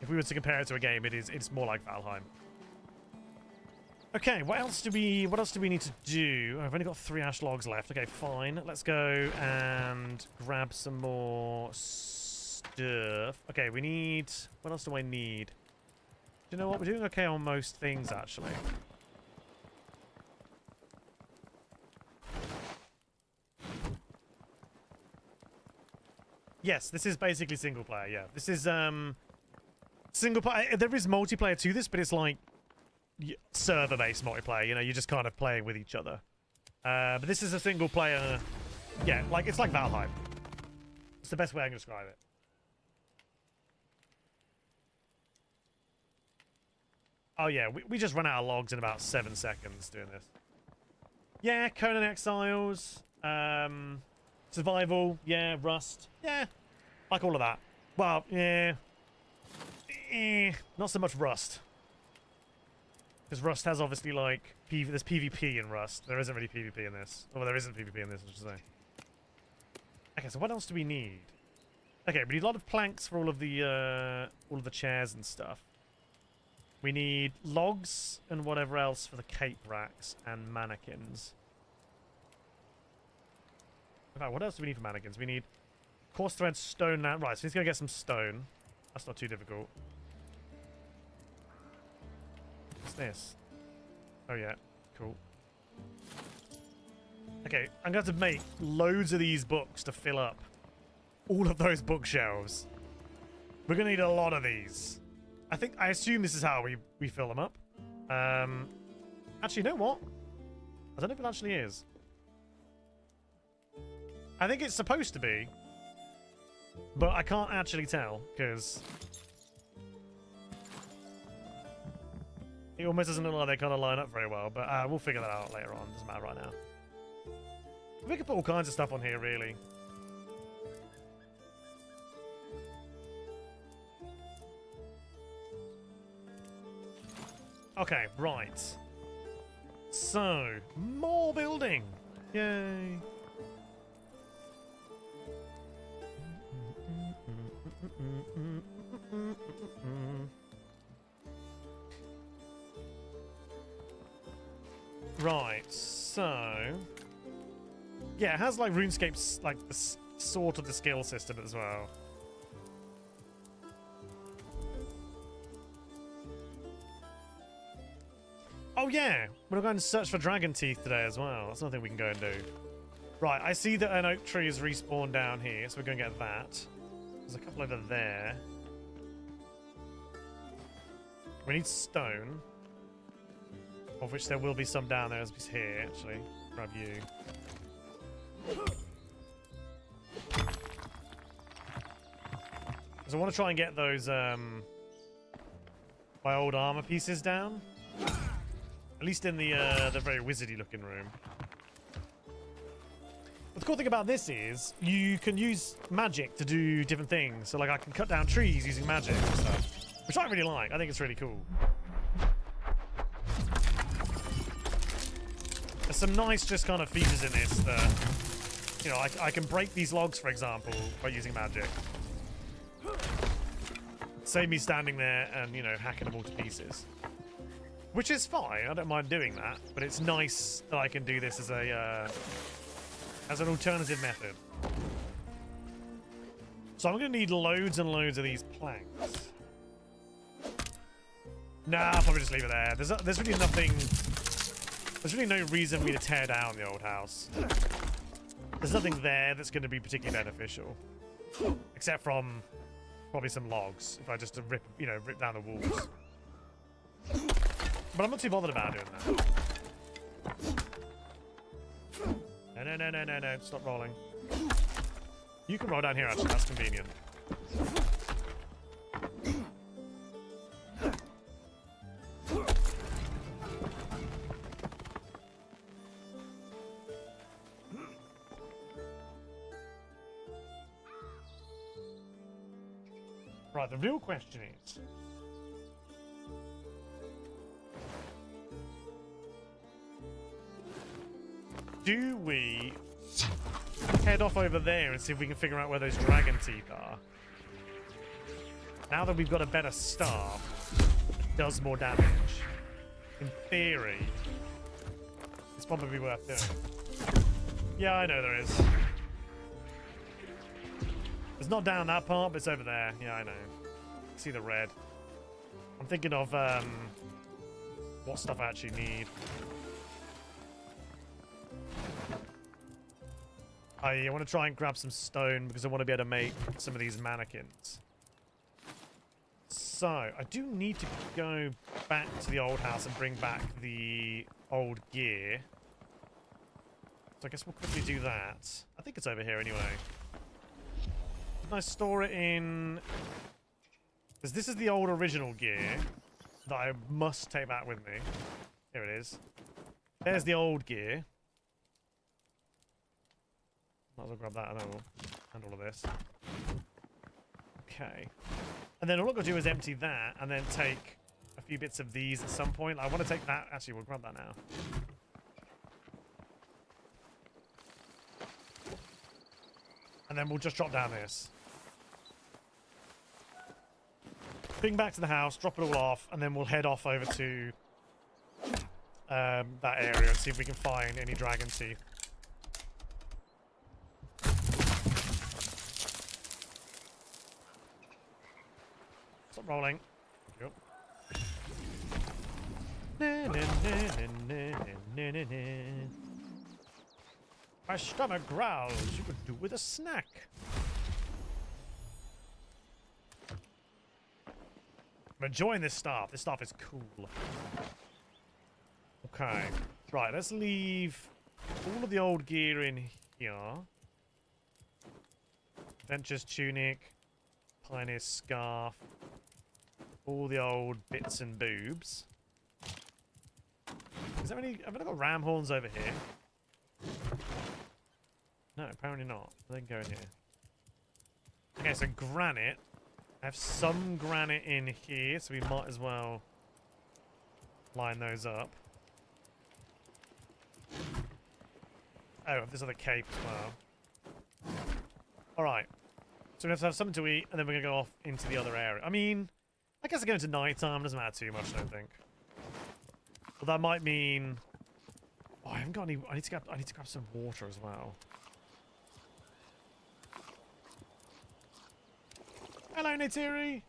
If we were to compare it to a game, it's more like Valheim. Okay, what else do we need to do? I've only got 3 ash logs left. Okay, fine. Let's go and grab some more stuff. Okay, we need... What else do I need? Do you know what? We're doing okay on most things, actually. Yes, this is basically single player, yeah. This is, single player. There is multiplayer to this, but it's like server-based multiplayer. You know, you're just kind of playing with each other. But this is a single player. Yeah, like it's like Valheim. It's the best way I can describe it. Oh yeah, we just run out of logs in about 7 seconds doing this. Yeah, Conan Exiles. Survival. Yeah, Rust. Yeah, like all of that. Well, yeah. Not so much Rust. Because Rust has obviously like there's PvP in Rust. There isn't really PvP in this. Well, there isn't PvP in this, I should say. Okay, so what else do we need? Okay, we need a lot of planks for all of the chairs and stuff. We need logs and whatever else for the cape racks and mannequins. In fact, what else do we need for mannequins? We need coarse thread, stone. Right, so he's gonna get some stone. That's not too difficult. What's this? Oh yeah, cool. Okay, I'm going to have to make loads of these books to fill up all of those bookshelves. We're going to need a lot of these. I assume this is how we fill them up. Actually, you know what? I don't know if it actually is. I think it's supposed to be, but I can't actually tell because it almost doesn't look like they kind of line up very well, but we'll figure that out later on. Doesn't matter right now. We could put all kinds of stuff on here, really. Okay, right. So, more building. Yay. Right, so... yeah, it has like RuneScape's like the sort of the skill system as well. Oh yeah, we're going to search for dragon teeth today as well. That's another thing we can go and do. Right, I see that an oak tree is respawned down here, so we're going to get that. There's a couple over there. We need stone, of which there will be some down there as we here. Actually, grab you. So I want to try and get those my old armor pieces down, at least in the very wizardy looking room. But the cool thing about this is you can use magic to do different things. So like I can cut down trees using magic and stuff, which I really like. I think it's really cool. There's some nice just kind of features in this that, you know, I can break these logs, for example, by using magic. Save me standing there and, you know, hacking them all to pieces. Which is fine, I don't mind doing that, but it's nice that I can do this as a as an alternative method. So I'm going to need loads and loads of these planks. Nah, I'll probably just leave it there. There's really nothing... there's really no reason for me to tear down the old house. There's nothing there that's going to be particularly beneficial. Except from probably some logs, if I just rip down the walls. But I'm not too bothered about doing that. No, stop rolling. You can roll down here, actually, that's convenient. Right, the real question is... do we head off over there and see if we can figure out where those dragon teeth are? Now that we've got a better staff, it does more damage. In theory, it's probably worth doing. Yeah, I know there is. It's not down that part, but it's over there. Yeah, I know. See the red. I'm thinking of what stuff I actually need. I want to try and grab some stone because I want to be able to make some of these mannequins. So, I do need to go back to the old house and bring back the old gear. So I guess we'll quickly do that. I think it's over here anyway. Can I store it in... because this is the old original gear that I must take back with me. Here it is. There's the old gear. Might as well grab that and all of this. Okay. And then all I've got to do is empty that and then take a few bits of these at some point. I want to take that. Actually, we'll grab that now. And then we'll just drop down this. Bring back to the house, drop it all off, and then we'll head off over to that area and see if we can find any dragon teeth. Stop rolling. Yep. My stomach growls. You could do with a snack. I'm enjoying this stuff. This stuff is cool. Okay. Right, let's leave all of the old gear in here. Adventurer's tunic. Pioneer scarf. All the old bits and boobs. Is there any... Have I got ram horns over here? No, apparently not. They can go in here. Okay, so granite. I have some granite in here, so we might as well line those up. Oh, I have this other cape as well. Alright. So we have to have something to eat, and then we're going to go off into the other area. I mean, I guess going to nighttime doesn't matter too much, I don't think. But that might mean... Oh, I haven't got any... I need to grab some water as well. Hello, Neytiri.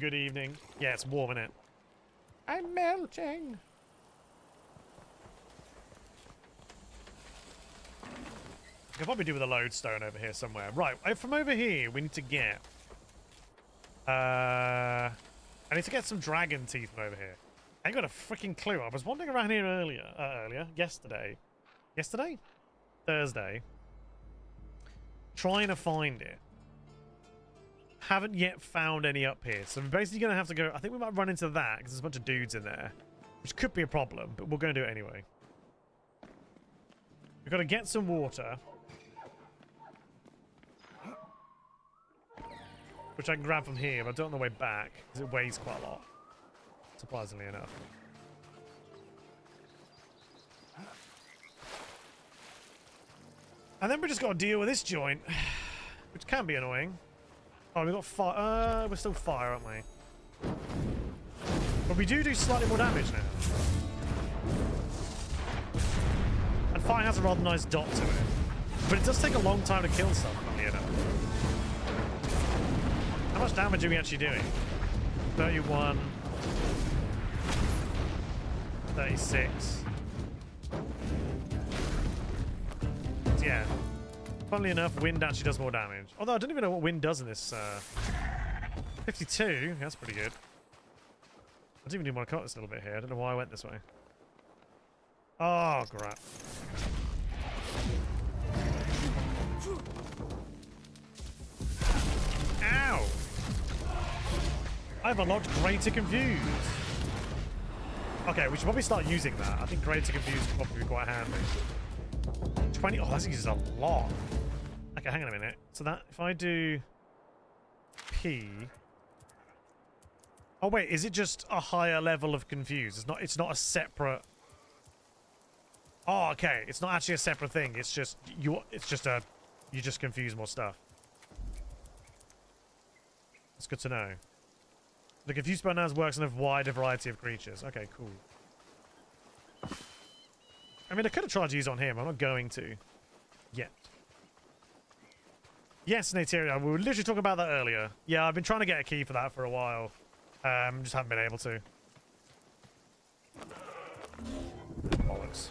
Good evening. Yeah, it's warm, isn't it? I'm melting. I could probably do with a lodestone over here somewhere. Right, from over here, we need to get... I need to get some dragon teeth from over here. I ain't got a freaking clue. I was wandering around here yesterday. Yesterday? Thursday. Trying to find it. Haven't yet found any up here. So we're basically going to have to go... I think we might run into that because there's a bunch of dudes in there. Which could be a problem, but we're going to do it anyway. We've got to get some water. Which I can grab from here, but I don't know the way back because it weighs quite a lot. Surprisingly enough. And then we just got to deal with this joint, which can be annoying. Oh, we've got fire. We're still fire, aren't we? But we do slightly more damage now. And fire has a rather nice dot to it. But it does take a long time to kill something, you know. How much damage are we actually doing? 31. 36. Yeah. Funnily enough, wind actually does more damage. Although I don't even know what wind does in this. 52. That's pretty good. I do even want to cut this a little bit here. I don't know why I went this way. Oh, crap. Ow! I've unlocked Greater Confuse. Okay, we should probably start using that. I think Greater Confuse could probably be quite handy. 20. Oh, that uses a lot. Okay, hang on a minute. So that, if I do P... Oh, wait, is it just a higher level of Confuse? It's not a separate... Oh, okay. It's not actually a separate thing. It's just... You just confuse more stuff. That's good to know. The Confuse spell now works on a wider variety of creatures. Okay, cool. I mean, I could have tried to use it on him. I'm not going to. Yet. Yes, Neytiri, we were literally talking about that earlier. Yeah, I've been trying to get a key for that for a while. Just haven't been able to. Bollocks.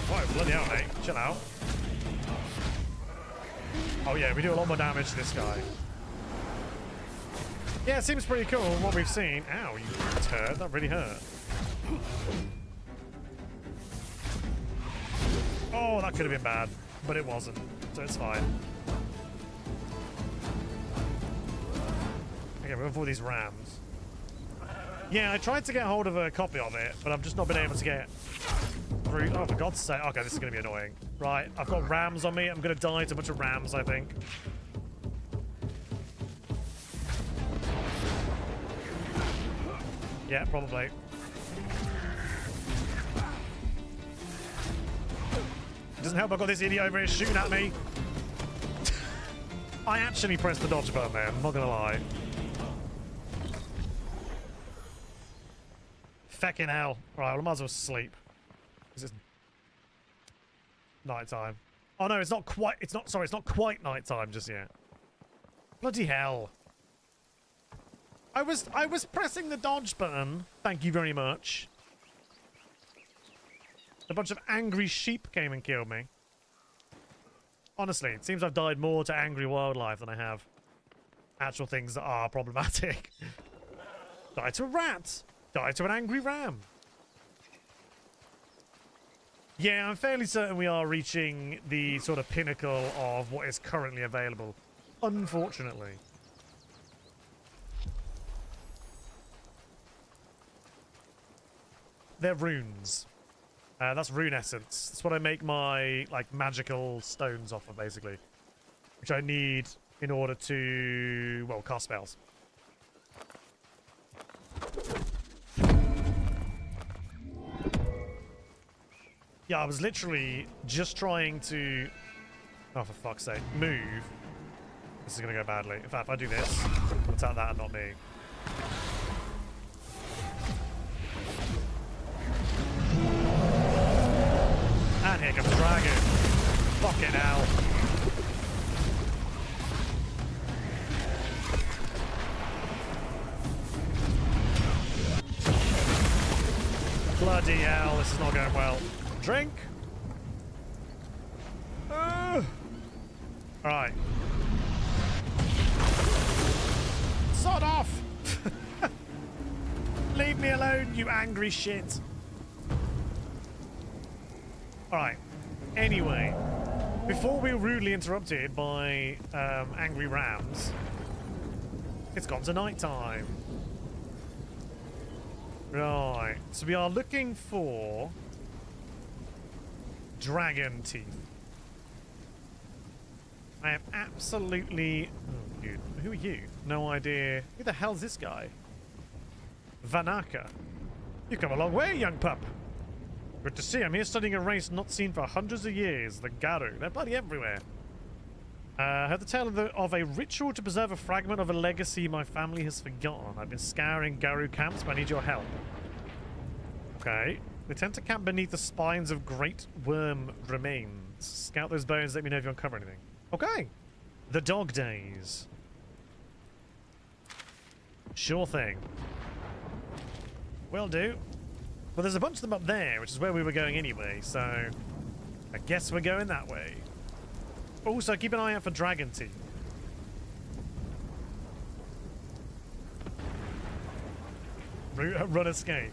Oh, bloody hell, mate. Chill out. Oh yeah, we do a lot more damage to this guy. Yeah, it seems pretty cool what we've seen. Ow, you turd. That really hurt. Oh, that could have been bad, but it wasn't, so it's fine. Okay, we're going for these rams. Yeah, I tried to get hold of a copy of it, but I've just not been able to get through. Oh, for God's sake. Okay, this is going to be annoying. Right, I've got rams on me. I'm going to die to a bunch of rams, I think. Yeah, probably. It doesn't help I've got this idiot over here shooting at me. I actually pressed the dodge button there, I'm not gonna lie. Feckin' hell. Alright, well, I might as well sleep. Is it nighttime? Oh no, it's not quite, it's not quite nighttime just yet. Bloody hell. I was pressing the dodge button. Thank you very much. A bunch of angry sheep came and killed me. Honestly, it seems I've died more to angry wildlife than I have actual things that are problematic. Died to a rat. Died to an angry ram. Yeah, I'm fairly certain we are reaching the sort of pinnacle of what is currently available. Unfortunately. They're runes. That's rune essence. That's what I make my, like, magical stones off of, basically. Which I need in order to, well, cast spells. Yeah, I was literally just trying to, oh, for fuck's sake, move. This is going to go badly. In fact, if I do this, I'll attack that and not me. And here comes the dragon. Fucking hell. Bloody hell, this is not going well. Drink. Alright. Sod off! Leave me alone, you angry shit. Alright. Anyway, before we were rudely interrupted by angry rams, it's gone to night time. Right. So we are looking for dragon teeth. I am absolutely... Oh, dude. Who are you? No idea. Who the hell's this guy? Vanaka. You've come a long way, young pup. Good to see. I'm here studying a race not seen for hundreds of years. The Garu. They're bloody everywhere. Heard the tale of a ritual to preserve a fragment of a legacy my family has forgotten. I've been scouring Garu camps, but I need your help. Okay. They tend to camp beneath the spines of great worm remains. Scout those bones, let me know if you uncover anything. Okay. The dog days. Sure thing. Will do. Well, there's a bunch of them up there, which is where we were going anyway, so I guess we're going that way. Also, keep an eye out for dragon teeth. Run escape.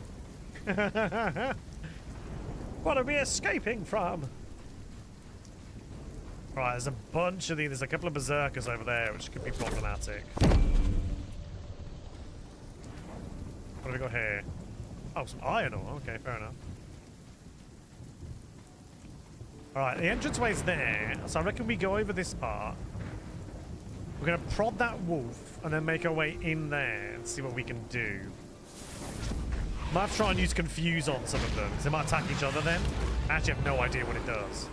What are we escaping from? Right, there's a bunch of these. There's a couple of berserkers over there, which could be problematic. What have we got here? Oh, some iron ore. Okay, fair enough. Alright, the entranceway's there, so I reckon we go over this part. We're going to prod that wolf and then make our way in there and see what we can do. Might have to try and use confuse on some of them, because they might attack each other then. I actually have no idea what it does.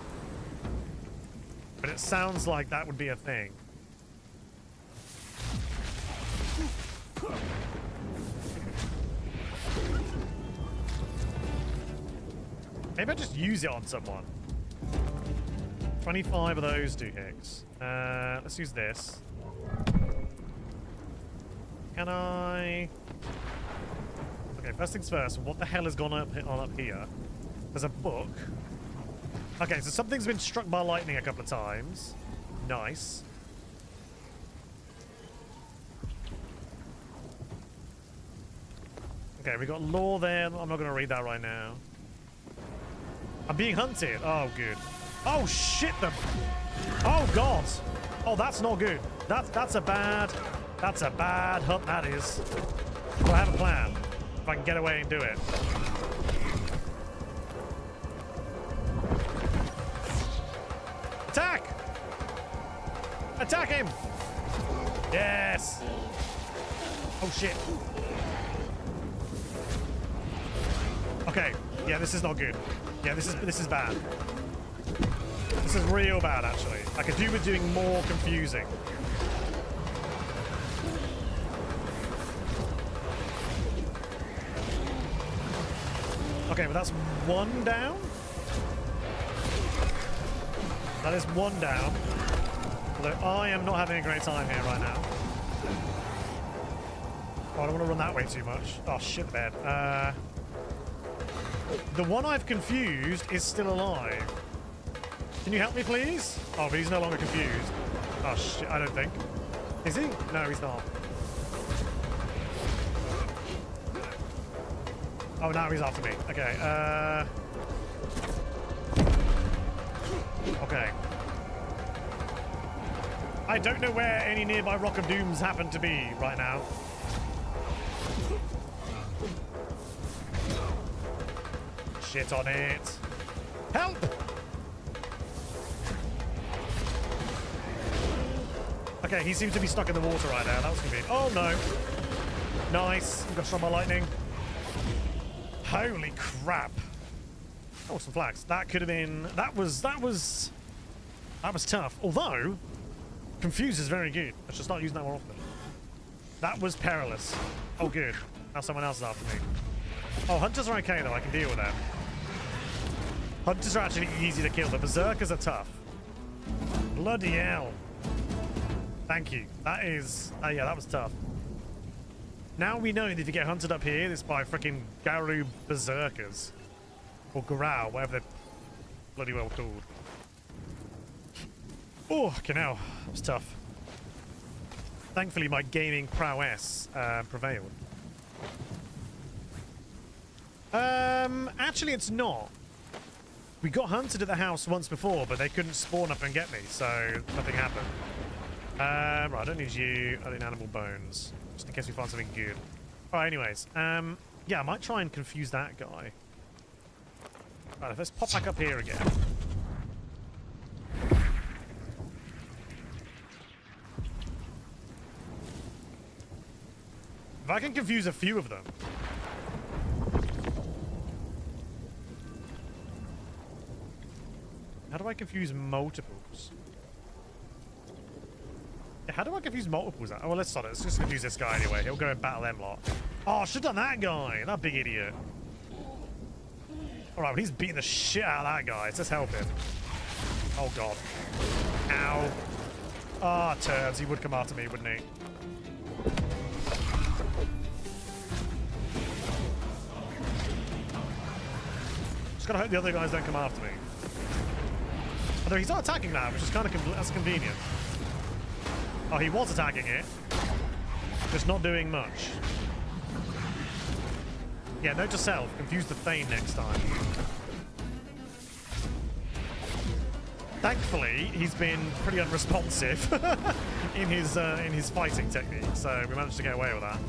But it sounds like that would be a thing. Maybe I just use it on someone. 25 of those do hits. Let's use this. Can I... Okay, first things first. What the hell has gone up here? There's a book. Okay, so something's been struck by lightning a couple of times. Nice. Okay, we got lore there. I'm not going to read that right now. I'm being hunted. Oh, good. Oh, shit. Oh, God. Oh, that's not good. That's a bad hunt, that is. But I have a plan. If I can get away and do it. Attack! Attack him! Yes! Oh, shit. Okay, yeah, this is not good. Yeah, this is bad. This is real bad, actually. I could do with doing more confusing. Okay, but that's one down. That is one down. Although I am not having a great time here right now. Oh, I don't want to run that way too much. Oh, shit, bed. The one I've confused is still alive. Can you help me, please? Oh, but he's no longer confused. Oh, shit, I don't think. Is he? No, he's not. Oh, now he's after me. Okay, okay. I don't know where any nearby Rock of Dooms happen to be right now. Shit on it. Help! Okay, he seems to be stuck in the water right now. That was convenient. Oh, no. Nice. We got struck by lightning. Holy crap. Oh, some flags. That could have been... That was tough. Although, Confuse is very good. I should start using that more often. That was perilous. Oh, good. Now someone else is after me. Oh, Hunters are okay, though. I can deal with that. Hunters are actually easy to kill. The Berserkers are tough. Bloody hell. Thank you. That is... yeah, that was tough. Now we know that if you get hunted up here, it's by freaking Garu Berserkers. Or Garou, whatever they're bloody well called. Oh, okay, now. That was tough. Thankfully, my gaming prowess prevailed. Actually, it's not. We got hunted at the house once before, but they couldn't spawn up and get me, so nothing happened. Right, I don't need you. I need animal bones. Just in case we find something good. Alright, anyways. Yeah, I might try and confuse that guy. Right, let's pop back up here again. If I can confuse a few of them. How do I confuse multiples? How do I confuse multiples? Oh, well, let's start it. Let's just confuse this guy anyway. He'll go and battle them lot. Oh, I should have done that guy. That big idiot. All right, but he's beating the shit out of that guy. Let's just help him. Oh, God. Ow. Ah, turds. He would come after me, wouldn't he? Just gotta hope the other guys don't come after me. Although he's not attacking that, which is kind of that's convenient. Oh, he was attacking it. Just not doing much. Yeah, note to self. Confuse the Thane next time. Thankfully, he's been pretty unresponsive in his fighting technique, so we managed to get away with that.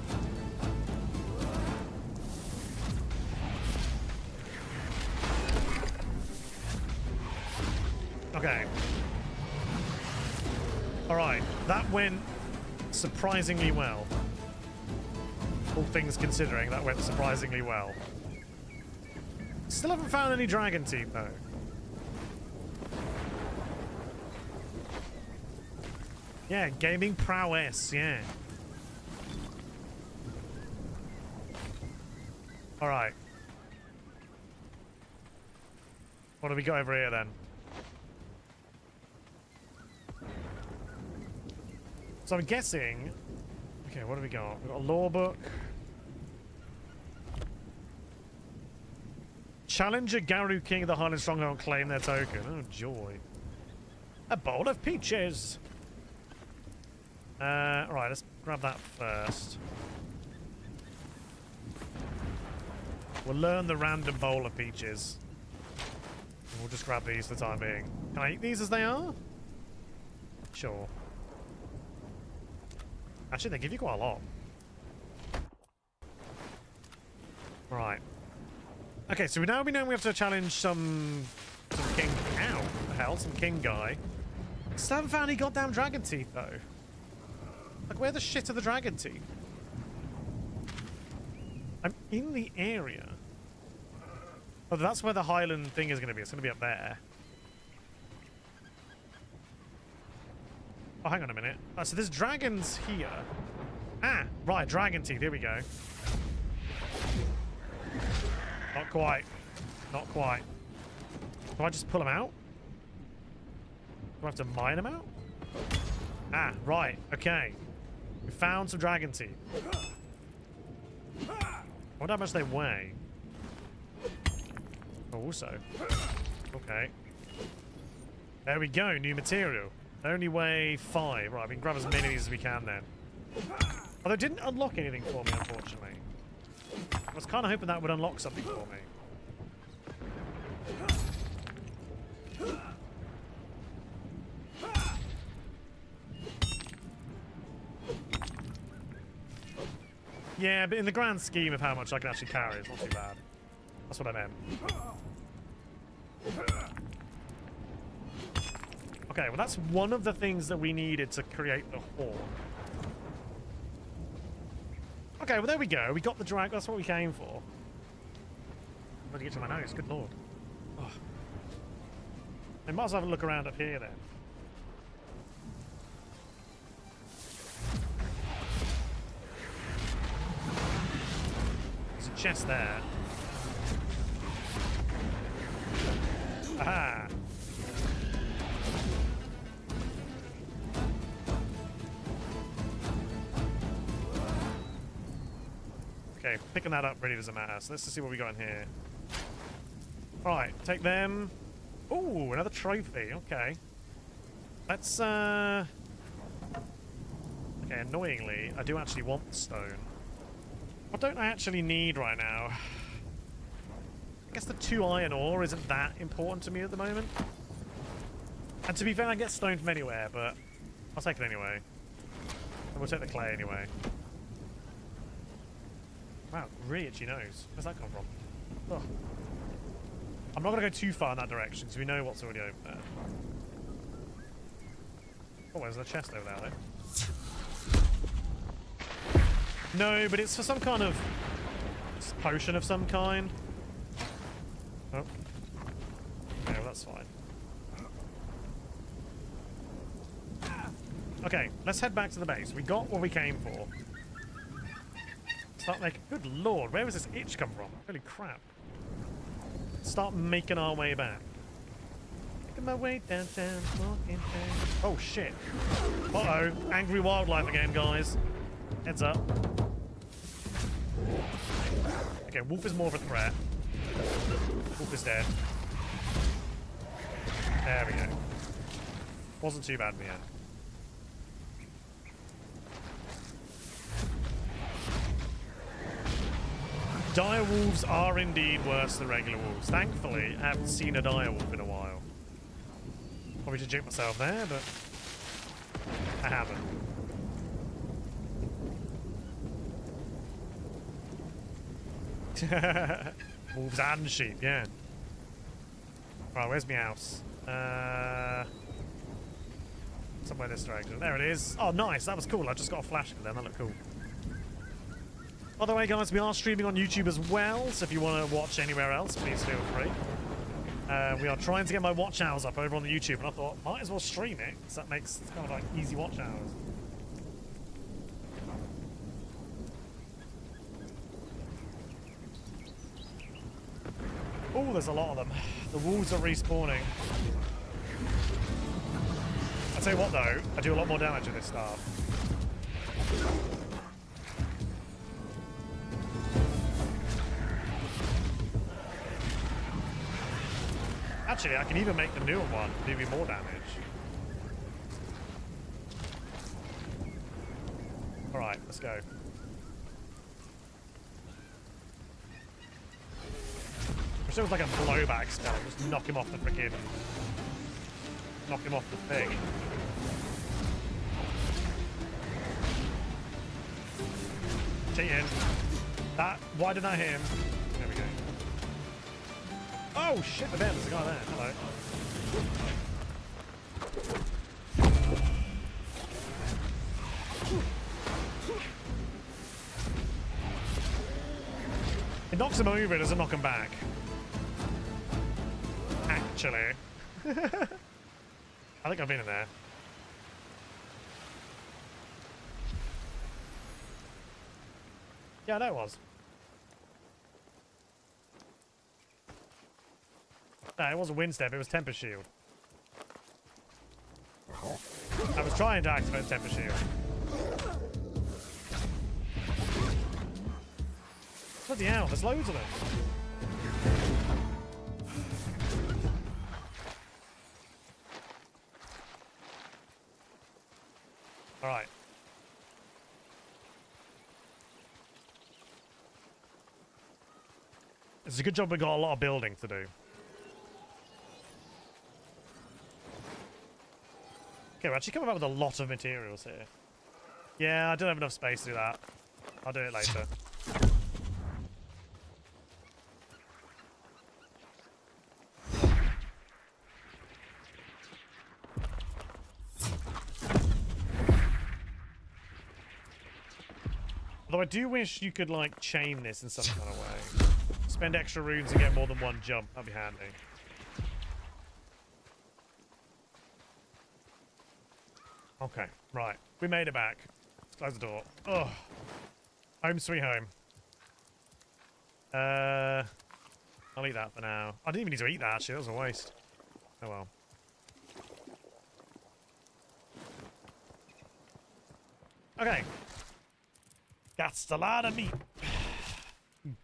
Okay. Alright, that went surprisingly well. All things considering, that went surprisingly well. Still haven't found any dragon teeth, though. Yeah, gaming prowess, yeah. Alright. What do we got over here, then? So I'm guessing... Okay, what do we got? We've got a law book. Challenger Garu King of the Highland Stronghold claim their token. Oh, joy. A bowl of peaches! Alright, let's grab that first. We'll learn the random bowl of peaches. And we'll just grab these for the time being. Can I eat these as they are? Sure. Actually, they give you quite a lot. Right. Okay, so now we know we have to challenge some king... Ow! What the hell? Some king guy. Still haven't found any goddamn dragon teeth, though. Like, where the shit are the dragon teeth? I'm in the area. Oh, that's where the Highland thing is going to be. It's going to be up there. Oh, hang on a minute. Oh, so there's dragons here. Ah, right, dragon teeth. Here we go. Not quite. Not quite. Do I just pull them out? Do I have to mine them out? Ah, right. Okay. We found some dragon teeth. I wonder how much they weigh. Oh, also. Okay. There we go. New material. They only weigh 5. Right, we can grab as many of these as we can then. Although it didn't unlock anything for me, unfortunately. I was kind of hoping that would unlock something for me. Yeah, but in the grand scheme of how much I can actually carry, it's not too bad. That's what I meant. Okay, well that's one of the things that we needed to create the horde. Okay, well there we go. We got the drag. That's what we came for. I'm going to get to my nose. Good lord. Oh. I might as well have a look around up here then. There's a chest there. Aha! Okay, picking that up really doesn't matter. So let's just see what we got in here. Alright, take them. Ooh, another trophy. Okay. Let's, okay, annoyingly, I do actually want the stone. What don't I actually need right now? I guess the 2 iron ore isn't that important to me at the moment. And to be fair, I get stone from anywhere, but I'll take it anyway. And we'll take the clay anyway. Wow, really itchy nose. Where's that come from? Oh. I'm not going to go too far in that direction, because we know what's already over there. Oh, there's a chest over there, though. No, but it's for some kind of potion of some kind. Oh. Okay, well, that's fine. Okay, let's head back to the base. We got what we came for. Start making... Good lord, where was this itch come from? Holy crap. Start making our way back. Making my way downtown, walking down. Oh, shit. Uh-oh. Angry wildlife again, guys. Heads up. Okay, wolf is more of a threat. Wolf is dead. There we go. Wasn't too bad in the end. Dire wolves are indeed worse than regular wolves. Thankfully, I haven't seen a dire wolf in a while. Probably should jinx myself there, but I haven't. Wolves and sheep, yeah. Right, where's my house? Somewhere this direction. There it is. Oh, nice. That was cool. I just got a flash of them. That looked cool. By the way, guys, we are streaming on YouTube as well, so if you want to watch anywhere else, please feel free. We are trying to get my watch hours up over on the YouTube, and I thought, might as well stream it, because that makes it kind of like easy watch hours. Oh, there's a lot of them. The wolves are respawning. I'll tell you what, though, I do a lot more damage with this staff. Actually, I can even make the newer one do me more damage. Alright, let's go. Wish there was like a blowback spell, just knock him off the freaking... knock him off the thing. Cheating. That, why didn't I hit him? There we go. Oh shit, the there's a guy there. Hello. It knocks him over, it doesn't knock him back. actually. I think I've been in there. Yeah, I know it was. No, it wasn't wind step, it was temper shield. I was trying to activate temper shield. Bloody hell, there's loads of them. Alright. It's a good job we got a lot of building to do. Okay, we're actually coming up with a lot of materials here. Yeah, I don't have enough space to do that. I'll do it later. Although I do wish you could, like, chain this in some kind of way. Spend extra runes and get more than one jump. That'd be handy. Okay, right. We made it back. Let's close the door. Ugh. Home sweet home. I'll eat that for now. I didn't even need to eat that, actually. That was a waste. Oh well. Okay. That's a lot of meat.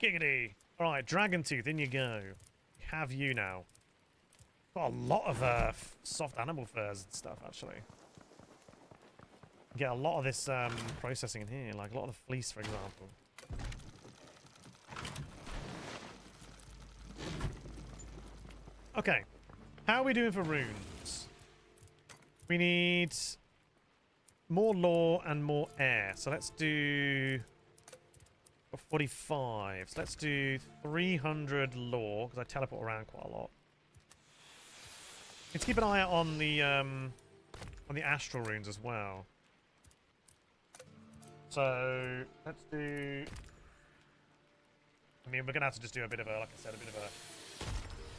Giggity. Alright, Dragon Tooth, in you go. Have you now. Got a lot of soft animal furs and stuff, actually. Get a lot of this processing in here, like a lot of the fleece, for example. Okay. How are we doing for runes? We need more law and more air. So let's do 45. So let's do 300 law, because I teleport around quite a lot. Let's keep an eye out on the astral runes as well. So let's do. I mean, we're gonna have to just do a bit of a, like I said,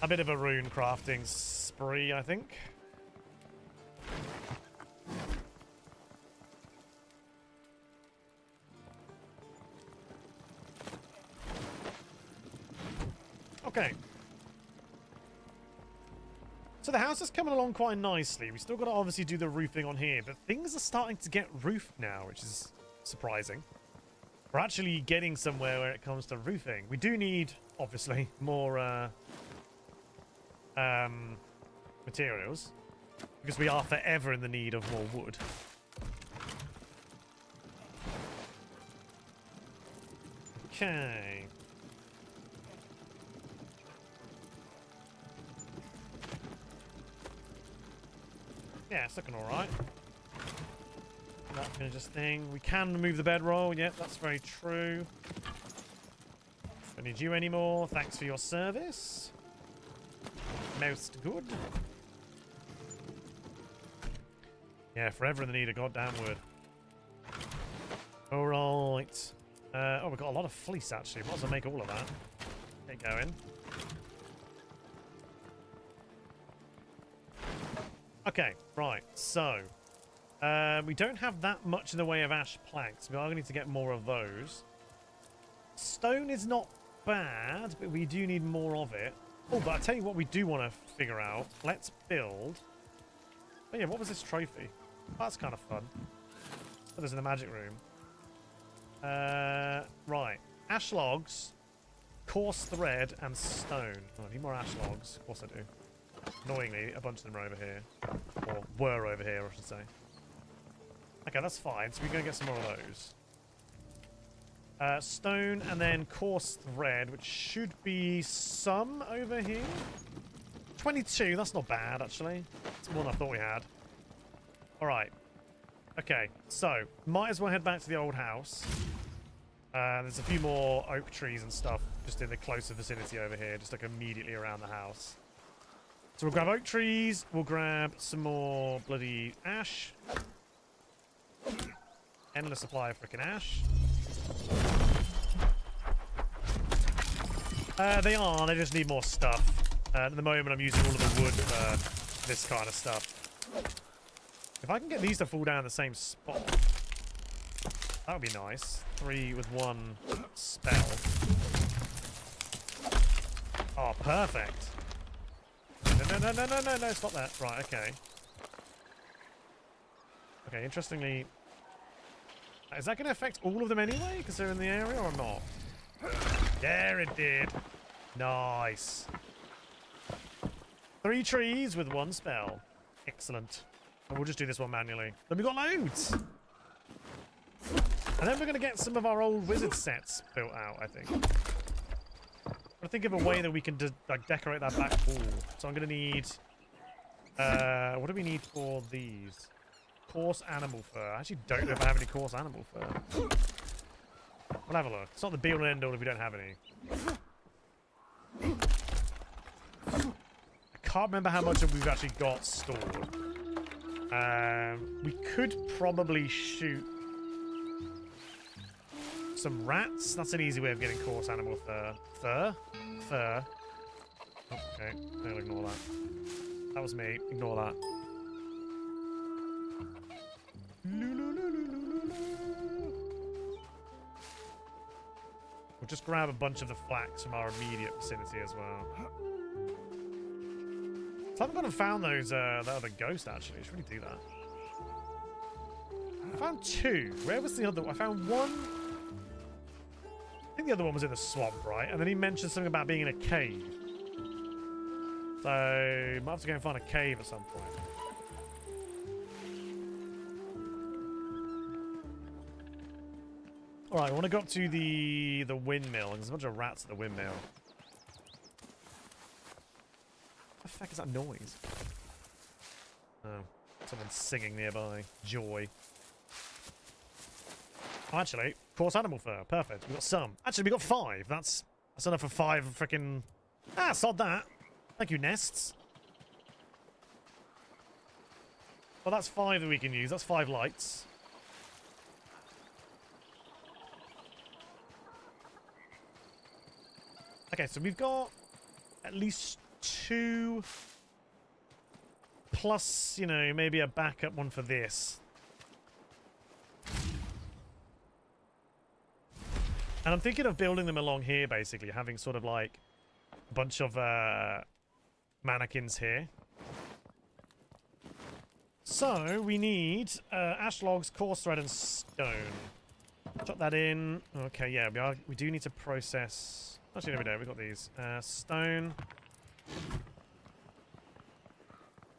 a bit of a rune crafting spree, I think. Okay. So the house is coming along quite nicely. We still got to obviously do the roofing on here, but things are starting to get roofed now, which is surprising. We're actually getting somewhere when it comes to roofing. We do need, obviously, more materials, because we are forever in the need of more wood. Okay. Yeah, it's looking alright. That finishes thing. We can remove the bedroll. Yep, that's very true. Don't need you anymore. Thanks for your service. Most good. Yeah, forever in the need of goddamn wood. Alright. Oh, we've got a lot of fleece, actually. Might as well make all of that. Get going. Okay, right, so we don't have that much in the way of ash planks. We are going to need to get more of those. Stone is not bad, but we do need more of it. Oh, but I'll tell you what we do want to figure out. Let's build. Oh yeah, what was this trophy? Oh, that's kind of fun. Oh, there's in the magic room. Right. Ash logs, coarse thread, and stone. Oh, I need more ash logs. Of course I do. Annoyingly, a bunch of them are over here. Or were over here, I should say. Okay, that's fine. So we're going to get some more of those. Stone and then coarse thread, which should be some over here. 22, that's not bad, actually. It's more than I thought we had. Alright. Okay, so might as well head back to the old house. There's a few more oak trees and stuff just in the closer vicinity over here, just like immediately around the house. So we'll grab oak trees, we'll grab some more bloody ash. Endless supply of frickin' ash. They just need more stuff. At the moment, I'm using all of the wood for this kind of stuff. If I can get these to fall down in the same spot, that would be nice. 3 with 1 spell. Oh, perfect. No, stop that. Right, okay. Okay, interestingly... Is that going to affect all of them anyway, because they're in the area, or not? There it did. Nice. 3 trees with 1 spell. Excellent. And we'll just do this one manually. Then we've got loads! And then we're going to get some of our old wizard sets built out, I think. I think of a way that we can like decorate that back wall. So I'm going to need... what do we need for these? Coarse animal fur. I actually don't know if I have any coarse animal fur. We'll have a look. It's not the be all and end all if we don't have any. I can't remember how much of we've actually got stored. We could probably shoot some rats. That's an easy way of getting coarse animal fur. Fur? Oh, okay, I'll ignore that. That was me. Ignore that. We'll just grab a bunch of the flax from our immediate vicinity as well. So I haven't gone and found those, that other ghost, actually. I should really do that. I found 2. Where was the other one? I found 1. I think the other one was in the swamp, right? And then he mentioned something about being in a cave. So, I might have to go and find a cave at some point. Alright, I want to go up to the windmill. There's a bunch of rats at the windmill. What the fuck is that noise? Oh, someone's singing nearby. Joy. Oh, actually, coarse animal fur. Perfect. We've got some. Actually, we got 5. That's enough for 5 freaking... Ah, sod that. Thank you, nests. Well, that's 5 that we can use. That's 5 lights. Okay, so we've got at least 2 plus, you know, maybe a backup one for this. And I'm thinking of building them along here, basically, having sort of like a bunch of mannequins here. So we need ash logs, coarse thread, and stone. Chop that in. Okay, yeah, we do need to process... Actually, no, we don't. We've got these. Stone.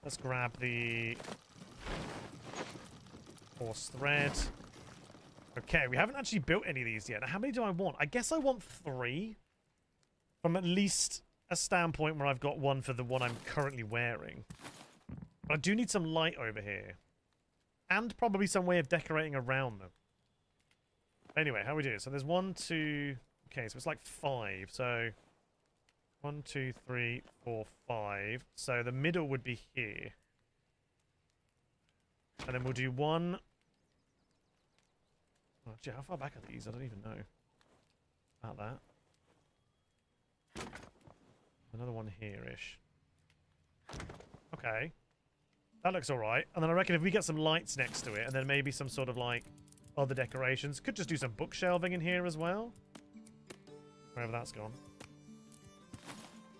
Let's grab the coarse thread. Okay, we haven't actually built any of these yet. Now, how many do I want? I guess I want 3. From at least a standpoint where I've got 1 for the one I'm currently wearing. But I do need some light over here. And probably some way of decorating around them. Anyway, how we do? So there's 1, 2... Okay, so it's like 5. So 1, 2, 3, 4, 5. So the middle would be here. And then we'll do 1. Oh, gee, how far back are these? I don't even know. About that. Another one here-ish. Okay. That looks alright. And then I reckon if we get some lights next to it, and then maybe some sort of like other decorations. Could just do some bookshelving in here as well. Wherever that's gone.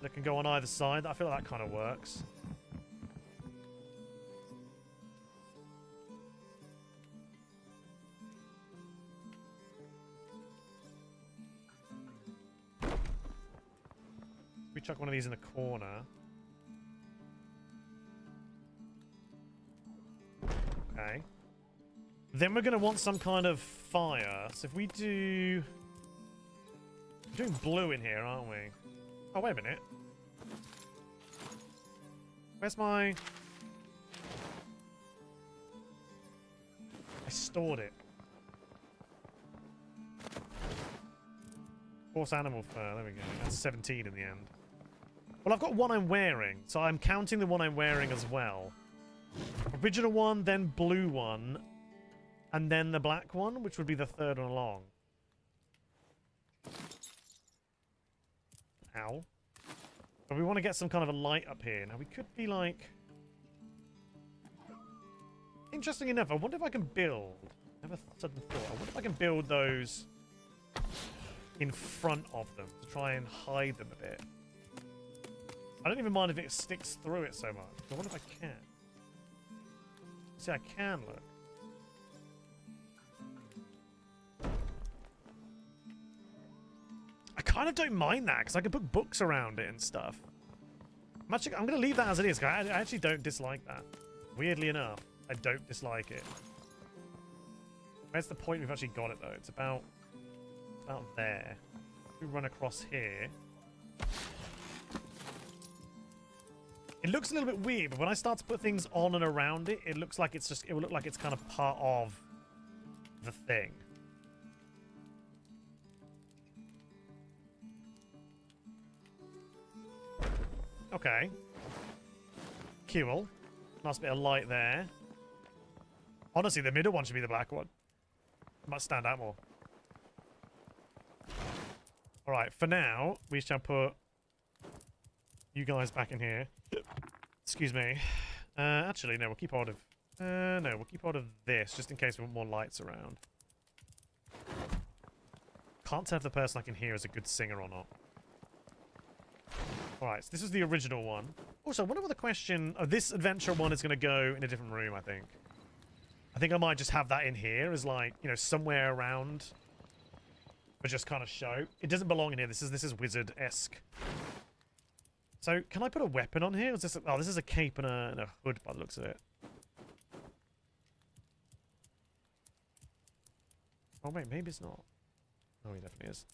That can go on either side. I feel like that kind of works. We chuck one of these in the corner. Okay. Then we're going to want some kind of fire. So if we do... We're doing blue in here, aren't we? Oh, wait a minute. Where's my... I stored it. Coarse animal fur. There we go. That's 17 in the end. Well, I've got one I'm wearing, so I'm counting the one I'm wearing as well. Original one, then blue one, and then the black one, which would be the third one along. Ow. But we want to get some kind of a light up here. Now, we could be like... Interesting enough, I wonder if I can build... I have a sudden thought. I wonder if I can build those in front of them to try and hide them a bit. I don't even mind if it sticks through it so much. I wonder if I can. See, I can, look. I kind of don't mind that, because I can put books around it and stuff. I'm going to leave that as it is, because I actually don't dislike that. Weirdly enough, I don't dislike it. Where's the point we've actually got it, though? It's about there. If we run across here... It looks a little bit weird, but when I start to put things on and around it, it looks like it will look like it's kind of part of the thing. Okay. Cool. Nice bit of light there. Honestly, the middle one should be the black one. It might stand out more. Alright, for now, we shall put you guys back in here. Excuse me. Actually, no, we'll keep hold of... no, we'll keep hold of this, just in case we want more lights around. Can't tell if the person I can hear is a good singer or not. Alright, so this is the original one. Also, I wonder what the question... Oh, this adventure one is going to go in a different room, I think. I think I might just have that in here as, like, you know, somewhere around. But just kind of show. It doesn't belong in here. This is wizard-esque. So, can I put a weapon on here? Is this oh, this is a cape and a hood by the looks of it. Oh, wait, maybe it's not. Oh, he definitely is.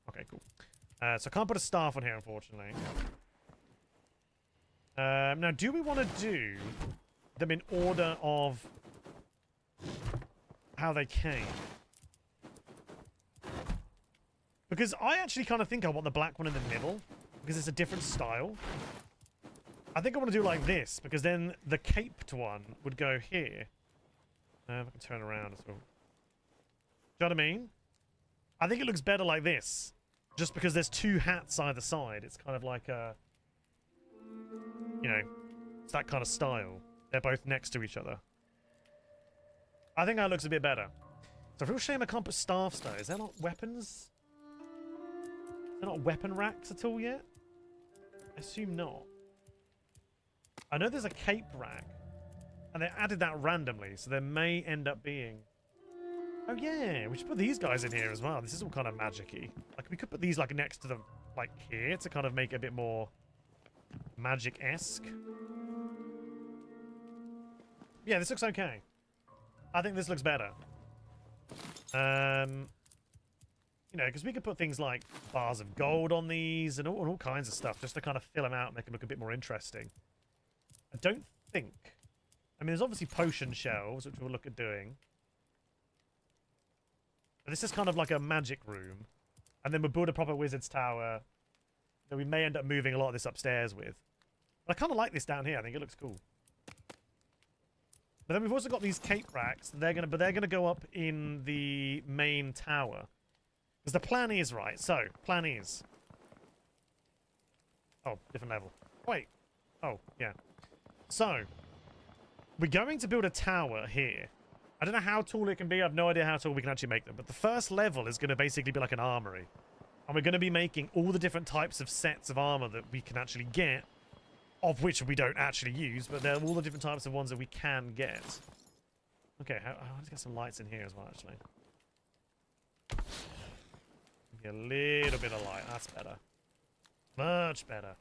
Okay, cool. So I can't put a staff on here, unfortunately. Now, do we want to do them in order of how they came? Because I actually kind of think I want the black one in the middle. Because it's a different style. I think I want to do it like this, because then the caped one would go here. If I can turn around as well. Do you know what I mean? I think it looks better like this. Just because there's two hats either side. It's kind of like a... You know, it's that kind of style. They're both next to each other. I think that looks a bit better. It's a real shame I can't put staffs though. Is there not weapons? They're not weapon racks at all yet? I assume not. I know there's a cape rack. And they added that randomly, so there may end up being... Oh yeah, we should put these guys in here as well. This is all kind of magic-y. Like, we could put these, like, next to them, like, here, to kind of make it a bit more magic-esque. Yeah, this looks okay. I think this looks better. You know, because we could put things like bars of gold on these and all kinds of stuff just to kind of fill them out and make them look a bit more interesting. I don't think... I mean, there's obviously potion shelves, which we'll look at doing. But this is kind of like a magic room. And then we'll build a proper wizard's tower that we may end up moving a lot of this upstairs with. But I kind of like this down here. I think it looks cool. But then we've also got these cape racks. They're gonna go up in the main tower. Because the plan is, right, so, plan is... Oh, different level. Wait. Oh, yeah. So, we're going to build a tower here. I don't know how tall it can be. I have no idea how tall we can actually make them. But the first level is going to basically be like an armory. And we're going to be making all the different types of sets of armor that we can actually get. Of which we don't actually use. But they're all the different types of ones that we can get. Okay, let's get some lights in here as well, actually. A little bit of light. That's better. Much better.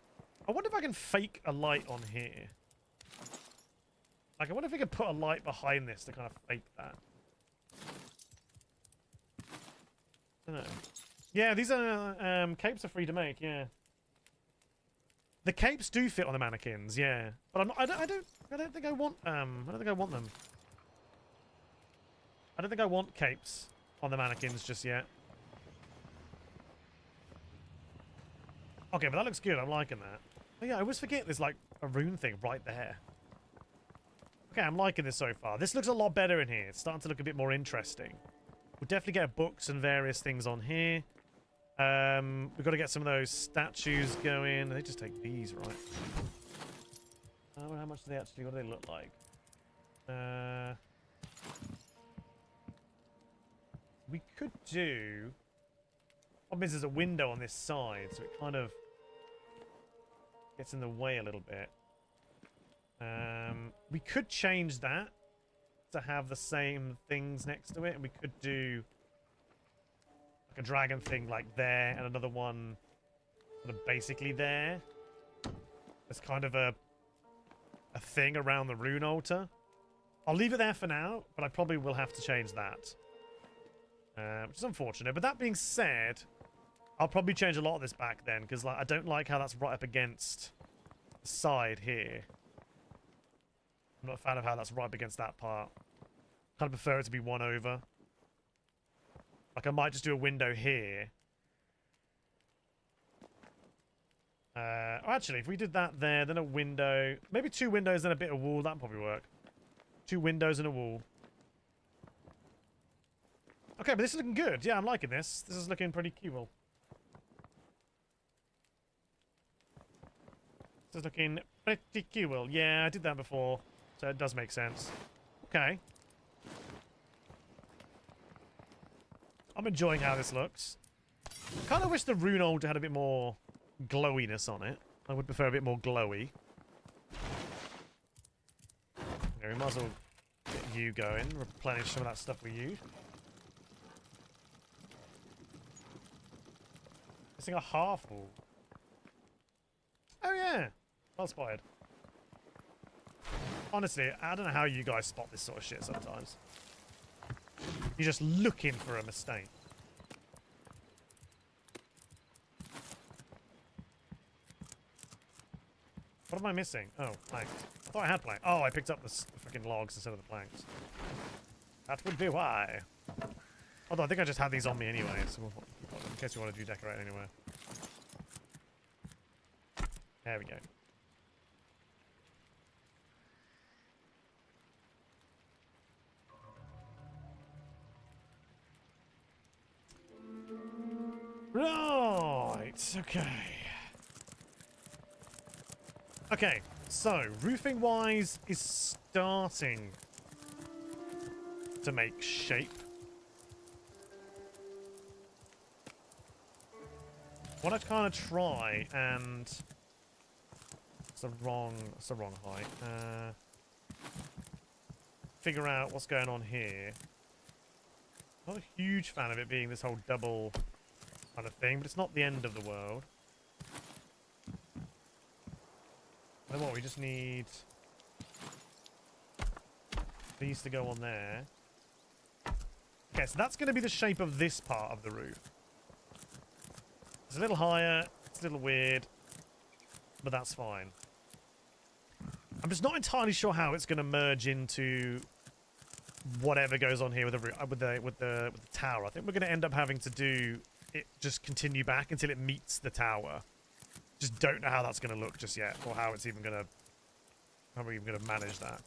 I wonder if I can fake a light on here. Like, I wonder if we could put a light behind this to kind of fake that. I don't know. Yeah, these are capes are free to make. Yeah, the capes do fit on the mannequins. Yeah, but I don't think I want I don't think I want them. I don't think I want capes on the mannequins just yet. Okay, but that looks good. I'm liking that. Oh, yeah, I always forget there's, like, a rune thing right there. Okay, I'm liking this so far. This looks a lot better in here. It's starting to look a bit more interesting. We'll definitely get books and various things on here. We've got to get some of those statues going. They just take these, right? How much do they actually, what do they look like? We could do... Problem is there's a window on this side, so it kind of gets in the way a little bit. We could change that to have the same things next to it, and we could do like a dragon thing like there, and another one sort of basically there. There's kind of a thing around the rune altar. I'll leave it there for now, but I probably will have to change that. Which is unfortunate. But that being said, I'll probably change a lot of this back then, because like I don't like how that's right up against the side here. I'm not a fan of how that's right up against that part. Kind of prefer it to be one over. Like I might just do a window here. Actually, if we did that there, then a window, maybe 2 windows and a bit of wall, that'd probably work. 2 windows and a wall. Okay, but this is looking good. Yeah, I'm liking this. This is looking pretty cool. This is looking pretty cool. Yeah, I did that before, so it does make sense. Okay. I'm enjoying how this looks. Kind of wish the rune altar had a bit more glowiness on it. I would prefer a bit more glowy. Okay, we might as well get you going, replenish some of that stuff we use. Missing a half wall. Oh yeah, well spotted. Honestly, I don't know how you guys spot this sort of shit sometimes. You're just looking for a mistake. What am I missing? Oh, planks. I thought I had planks. Oh, I picked up the freaking logs instead of the planks. That would be why. Although I think I just had these on me anyway, so in case you want to do decorate anywhere. There we go. Right, okay. Okay, so roofing wise is starting to make shape. I want to kind of try and it's the wrong height. Figure out what's going on here. Not a huge fan of it being this whole double kind of thing, but it's not the end of the world. Then what? We just need these to go on there. Okay, so that's going to be the shape of this part of the roof. It's a little higher, it's a little weird, but that's fine. I'm just not entirely sure how it's going to merge into whatever goes on here with the tower. I think we're going to end up having to do it just continue back until it meets the tower. Just don't know how that's going to look just yet, or how it's even going to, how we're even going to manage that.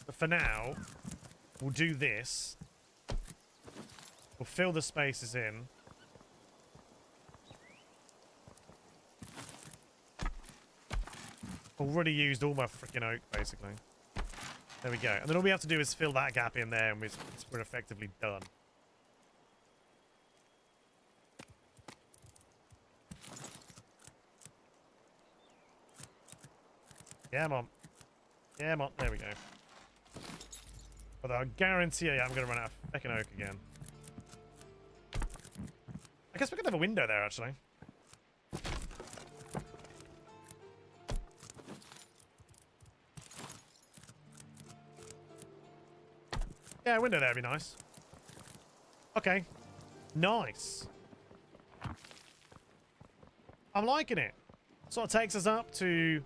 But for now, we'll do this. We'll fill the spaces in. Already used all my freaking oak, basically. There we go. And then all we have to do is fill that gap in there, and we're effectively done. Yeah, Mom. Yeah, Mom. There we go. Although I guarantee you I'm going to run out of fucking oak again. I guess we could have a window there, actually. Yeah, a window there would be nice. Okay. Nice. I'm liking it. Sort of takes us up to...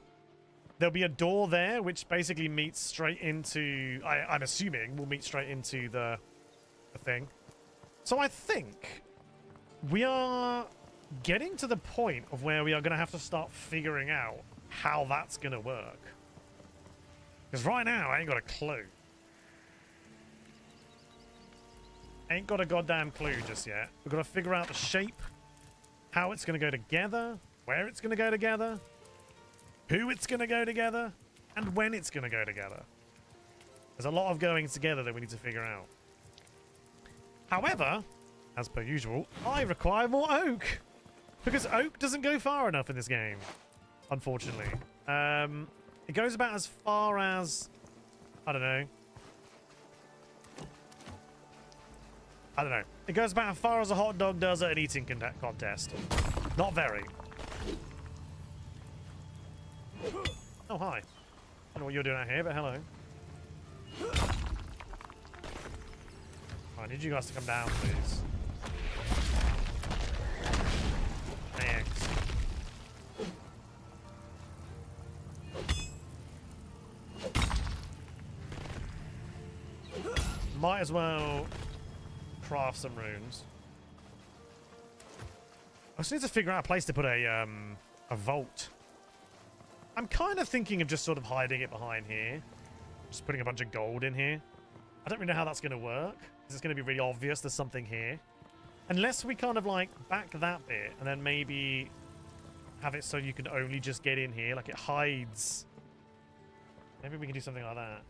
There'll be a door there, which basically meets straight into... I'm assuming will meet straight into the thing. So I think we are getting to the point of where we are going to have to start figuring out how that's going to work. Because right now, I ain't got a clue. Ain't got a goddamn clue just yet. We've got to figure out the shape, how it's going to go together, where it's going to go together, who it's going to go together, and when it's going to go together. There's a lot of going together that we need to figure out. However, as per usual, I require more oak. Because oak doesn't go far enough in this game, unfortunately. It goes about as far as... I don't know. It goes about as far as a hot dog does at an eating contest. Not very. Oh, hi. I don't know what you're doing out here, but hello. I need you guys to come down, please. Thanks. Might as well craft some runes. I just need to figure out a place to put a vault. I'm kind of thinking of just sort of hiding it behind here. Just putting a bunch of gold in here. I don't really know how that's going to work. It's going to be really obvious there's something here. Unless we kind of like back that bit and then maybe have it so you can only just get in here. Like it hides. Maybe we can do something like that.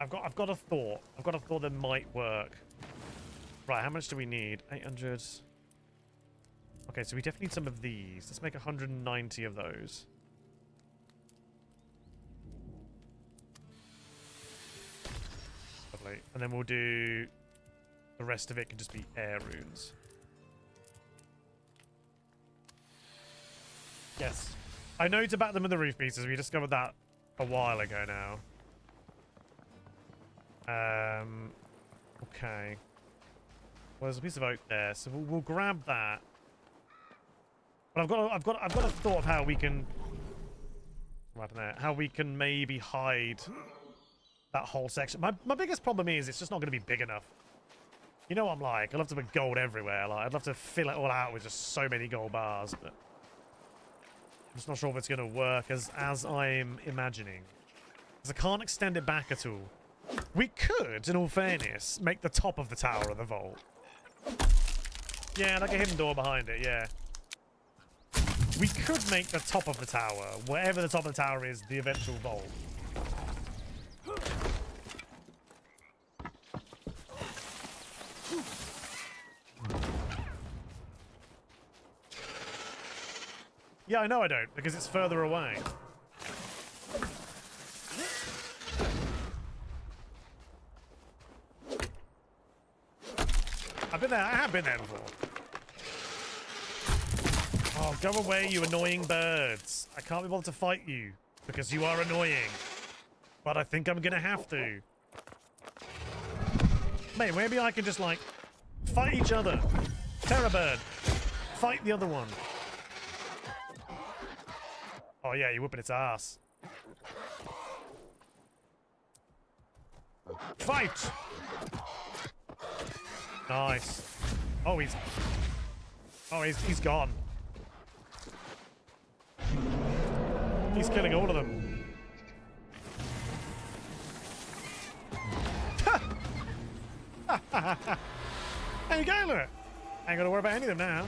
I've got a thought. I've got a thought that might work. Right, how much do we need? 800. Okay, so we definitely need some of these. Let's make 190 of those. Lovely. And then we'll do... The rest of it can just be air runes. Yes. I know to back them with the roof pieces. We discovered that a while ago now. Okay. Well, there's a piece of oak there, so we'll grab that. But I've got a thought of how we can... I don't know, how we can maybe hide that whole section. My biggest problem is it's just not going to be big enough. You know what I'm like? I love to put gold everywhere. Like I'd love to fill it all out with just so many gold bars, but I'm just not sure if it's going to work as I'm imagining. Because I can't extend it back at all. We could, in all fairness, make the top of the tower of the vault. Yeah, like a hidden door behind it, yeah. We could make the top of the tower, wherever the top of the tower is, the eventual vault. Yeah, I know I don't, because it's further away. I've been there. I have been there before. Oh, go away, you annoying birds. I can't be bothered to fight you because you are annoying. But I think I'm going to have to. Mate, maybe I can just, like, fight each other. Terror bird. Fight the other one. Oh, yeah, you're whooping its ass. Fight! Nice. Oh, he's gone. He's killing all of them. There you go, look. Ain't gonna worry about any of them now.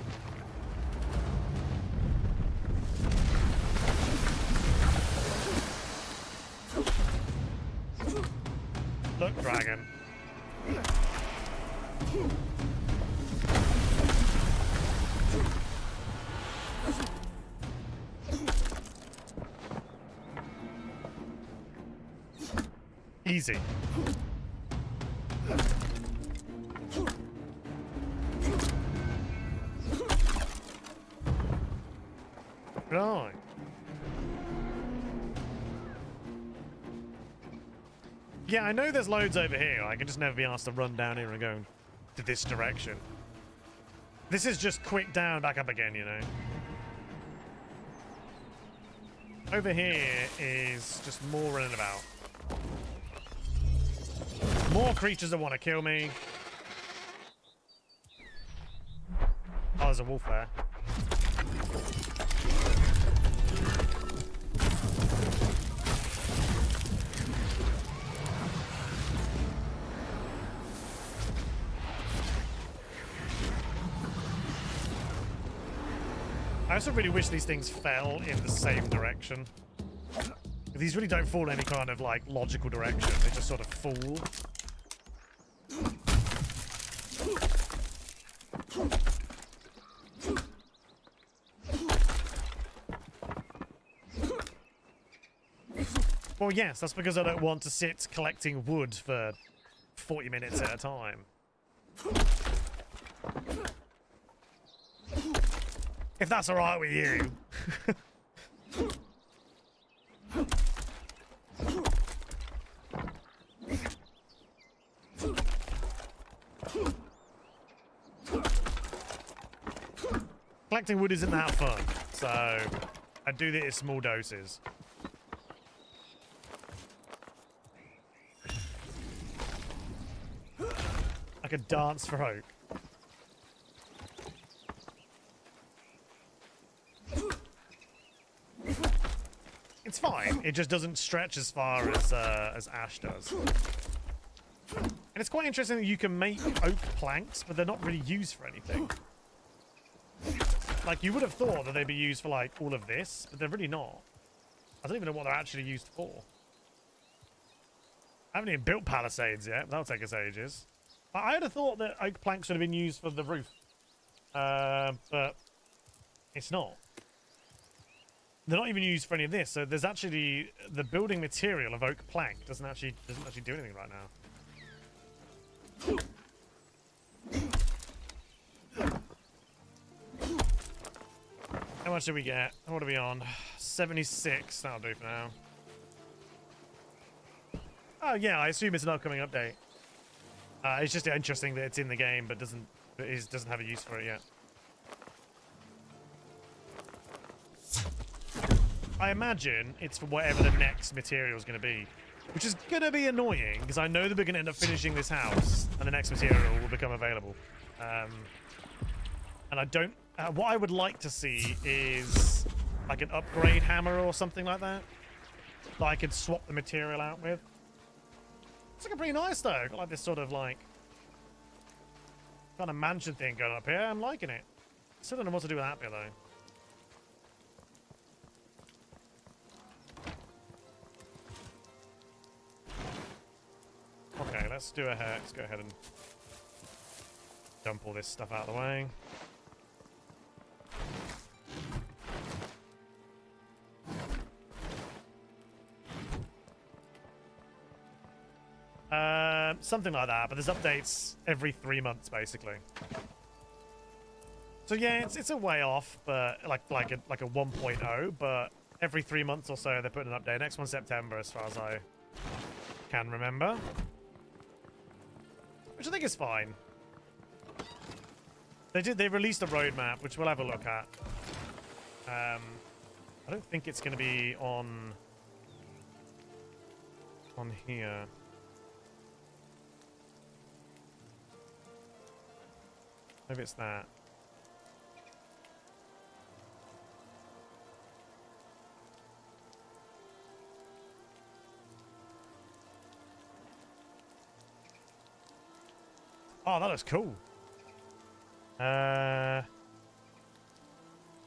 Look, dragon. Easy. Right. Yeah, I know there's loads over here. I can just never be asked to run down here and go to this direction. This is just quick down, back up again, you know. Over here is just more running about. More creatures that want to kill me. Oh, there's a wolf there. I also really wish these things fell in the same direction. These really don't fall in any kind of, like, logical direction. They just sort of fall. Well, yes, that's because I don't want to sit collecting wood for 40 minutes at a time. If that's alright with you. Collecting wood isn't that fun, so I do this in small doses. I could dance for hope. It's fine. It just doesn't stretch as far as ash does. And it's quite interesting that you can make oak planks, but they're not really used for anything. Like, you would have thought that they'd be used for, like, all of this, but they're really not. I don't even know what they're actually used for. I haven't even built palisades yet, but that'll take us ages. I would have thought that oak planks would have been used for the roof. But it's not. They're not even used for any of this, so there's actually the building material of oak plank doesn't actually do anything right now. How much did we get? What are we on? 76. That'll do for now. Oh yeah, I assume it's an upcoming update. It's just interesting that it's in the game, but doesn't have a use for it yet. I imagine it's for whatever the next material is going to be, which is going to be annoying because I know that we're going to end up finishing this house, and the next material will become available. And I don't. What I would like to see is like an upgrade hammer or something like that I could swap the material out with. It's looking pretty nice though. Got like this sort of like kind of mansion thing going up here. I'm liking it. Still don't know what to do with that bit though. Okay, let's go ahead and dump all this stuff out of the way. Something like that, but there's updates every 3 months basically. So yeah, it's a way off, but like a 1.0, but every 3 months or so they're putting an update. Next one's September as far as I can remember. Which I think is fine. They released a roadmap, which we'll have a look at. I don't think it's gonna be on here. Maybe it's that. Oh, that looks cool. Hang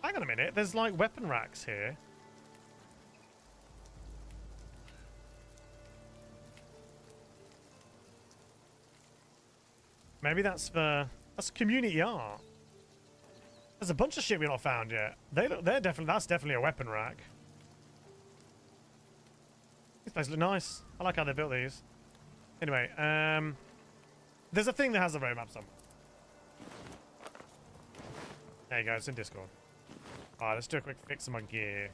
on a minute. There's like weapon racks here. Maybe that's community art. There's a bunch of shit we've not found yet. That's definitely a weapon rack. These places look nice. I like how they built these. Anyway, there's a thing that has a roadmap somewhere. There you go, it's in Discord. Alright, let's do a quick fix of my gear.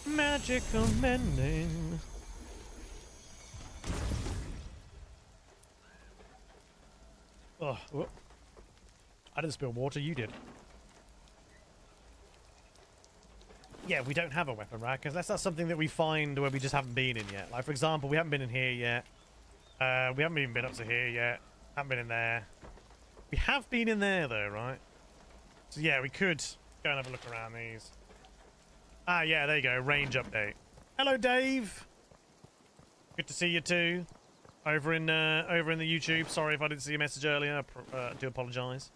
Magical mending. Oh, whoop. I didn't spill water, you did. Yeah, we don't have a weapon rack, unless that's something that we find where we just haven't been in yet. Like, for example, we haven't been in here yet. We haven't even been up to here yet. Haven't been in there. We have been in there, though, right? So, yeah, we could go and have a look around these. Ah, yeah, there you go. Range update. Hello, Dave. Good to see you too. Over in the YouTube. Sorry if I didn't see your message earlier. I do apologise.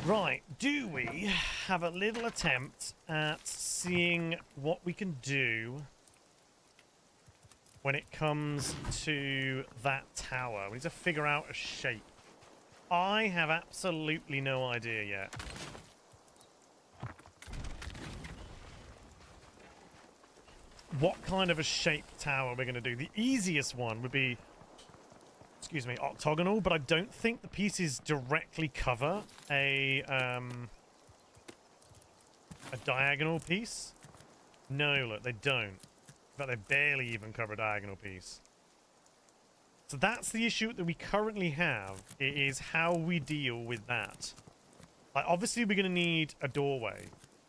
Right, do we have a little attempt at seeing what we can do when it comes to that tower? We need to figure out a shape. I have absolutely no idea yet. What kind of a shaped tower we're going to do. The easiest one would be, excuse me, octagonal, but I don't think the pieces directly cover a diagonal piece. No, look, they don't. In fact, they barely even cover a diagonal piece. So that's the issue that we currently have. It is how we deal with that. Like, obviously, we're going to need a doorway,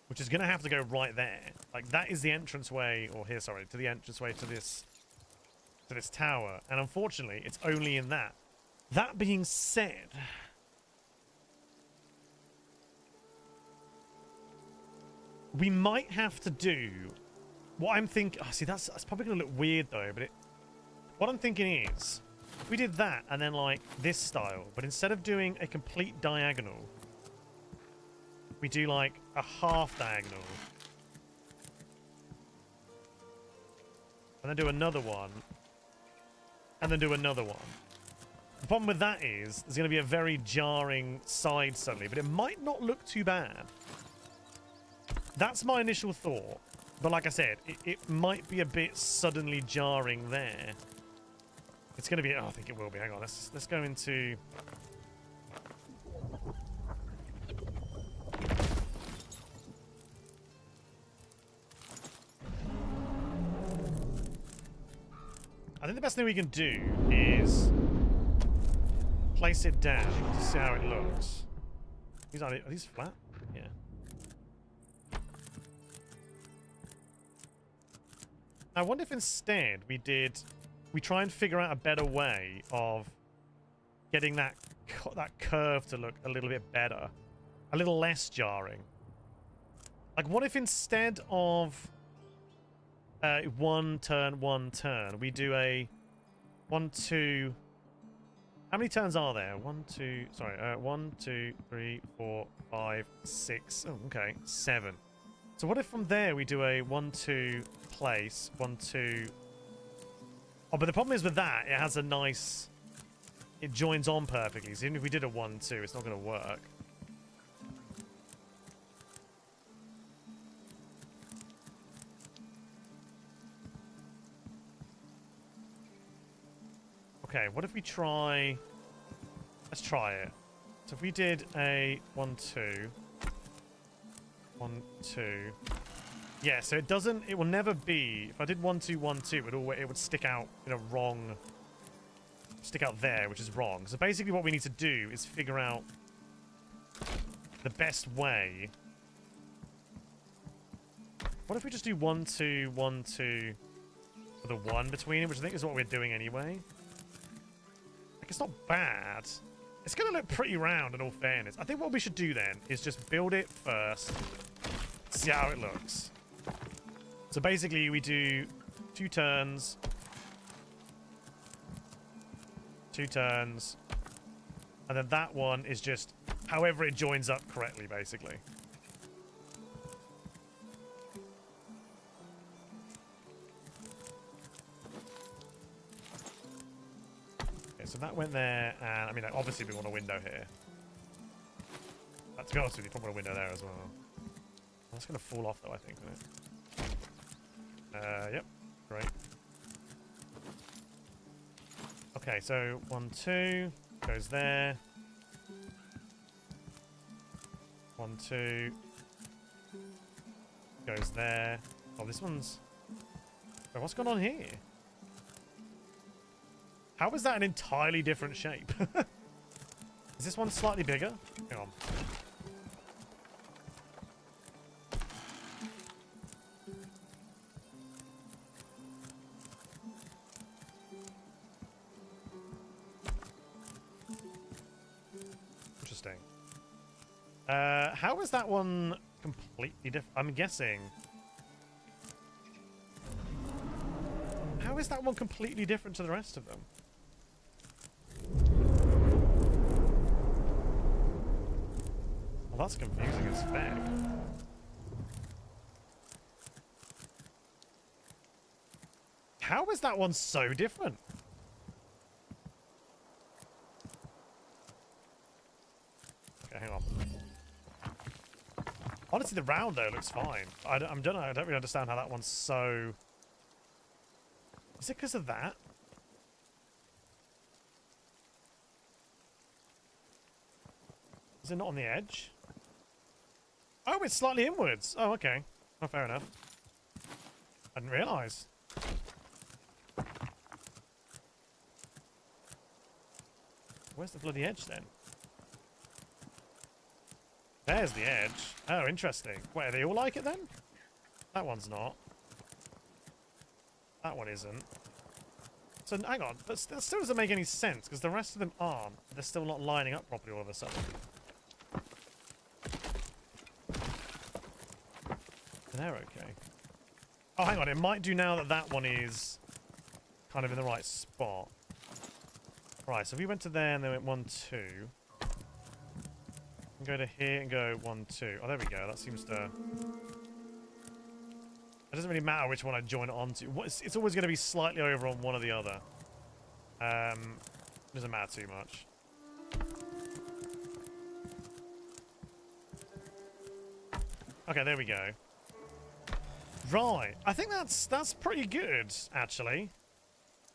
which is going to have to go right there. Like, that is the entranceway, or here, sorry, to the entranceway to this tower. And unfortunately, it's only in that. That being said, we might have to do what I'm thinking. Oh, see, that's probably going to look weird, though, but what I'm thinking is, we did that and then, like, this style, but instead of doing a complete diagonal, we do, like, a half diagonal. And then do another one. And then do another one. The problem with that is, there's going to be a very jarring side suddenly, but it might not look too bad. That's my initial thought. But like I said, it might be a bit suddenly jarring there. It's going to be... Oh, I think it will be. Hang on. Let's go into... I think the best thing we can do is place it down to see how it looks. Are these flat? Yeah. I wonder if instead we try and figure out a better way of getting that curve to look a little bit better, a little less jarring. Like, what if instead of one turn, we do a 1, 2. How many turns are there? 1, 2. Sorry, 1, 2, 3, 4, 5, 6. Oh, okay, 7. So what if from there we do a 1, 2 place, 1, 2. Oh, but the problem is with that, it has a nice. It joins on perfectly. So even if we did a 1, 2, it's not going to work. Okay, what if we try... Let's try it. So if we did a 1, 2... 1, 2... Yeah, so it doesn't... It will never be... If I did 1, 2, 1, 2, it would stick out in a wrong... Stick out there, which is wrong. So basically what we need to do is figure out the best way. What if we just do 1, 2, 1, 2... with a 1 between it, which I think is what we're doing anyway. It's not bad. It's going to look pretty round in all fairness. I think what we should do then is just build it first. See how it looks. So basically we do 2 turns. 2 turns. And then that one is just however it joins up correctly, basically. So that went there, and I mean, obviously we want a window here. To be honest with you, probably want a window there as well. That's going to fall off though, I think, isn't it? Yep, great. Okay, so 1, 2 goes there. 1, 2 goes there. Oh, this one's... Wait, what's going on here? How is that an entirely different shape? Is this one slightly bigger? Hang on. Interesting. How is that one completely different? I'm guessing. How is that one completely different to the rest of them? Well, that's confusing as feck. How is that one so different? Okay, hang on. Honestly, the round though looks fine. I don't really understand how that one's so... Is it because of that? Is it not on the edge? Oh, it's slightly inwards. Oh, okay. Oh, fair enough. I didn't realise. Where's the bloody edge then? There's the edge. Oh, interesting. Wait, are they all like it then? That one's not. That one isn't. So, hang on. That still doesn't make any sense, because the rest of them aren't. They're still not lining up properly all of a sudden. They're okay. Oh, hang on. It might do now that that one is kind of in the right spot. Right, so we went to there and then went 1, 2. And go to here and go 1, 2. Oh, there we go. That seems to... It doesn't really matter which one I join it onto. It's always going to be slightly over on one or the other. Doesn't matter too much. Okay, there we go. Right. I think that's pretty good, actually.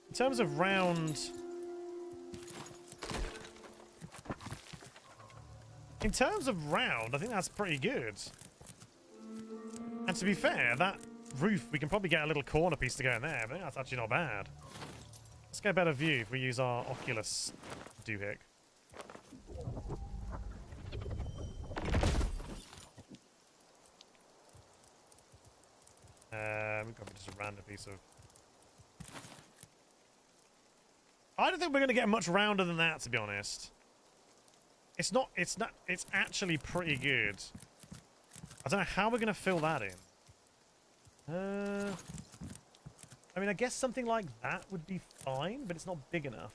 In terms of round... In terms of round, I think that's pretty good. And to be fair, that roof, we can probably get a little corner piece to go in there. I think that's actually not bad. Let's get a better view if we use our Oculus doohick. We've got just a random piece of... I don't think we're going to get much rounder than that, to be honest. It's actually pretty good. I don't know how we're going to fill that in. I mean, I guess something like that would be fine, but it's not big enough.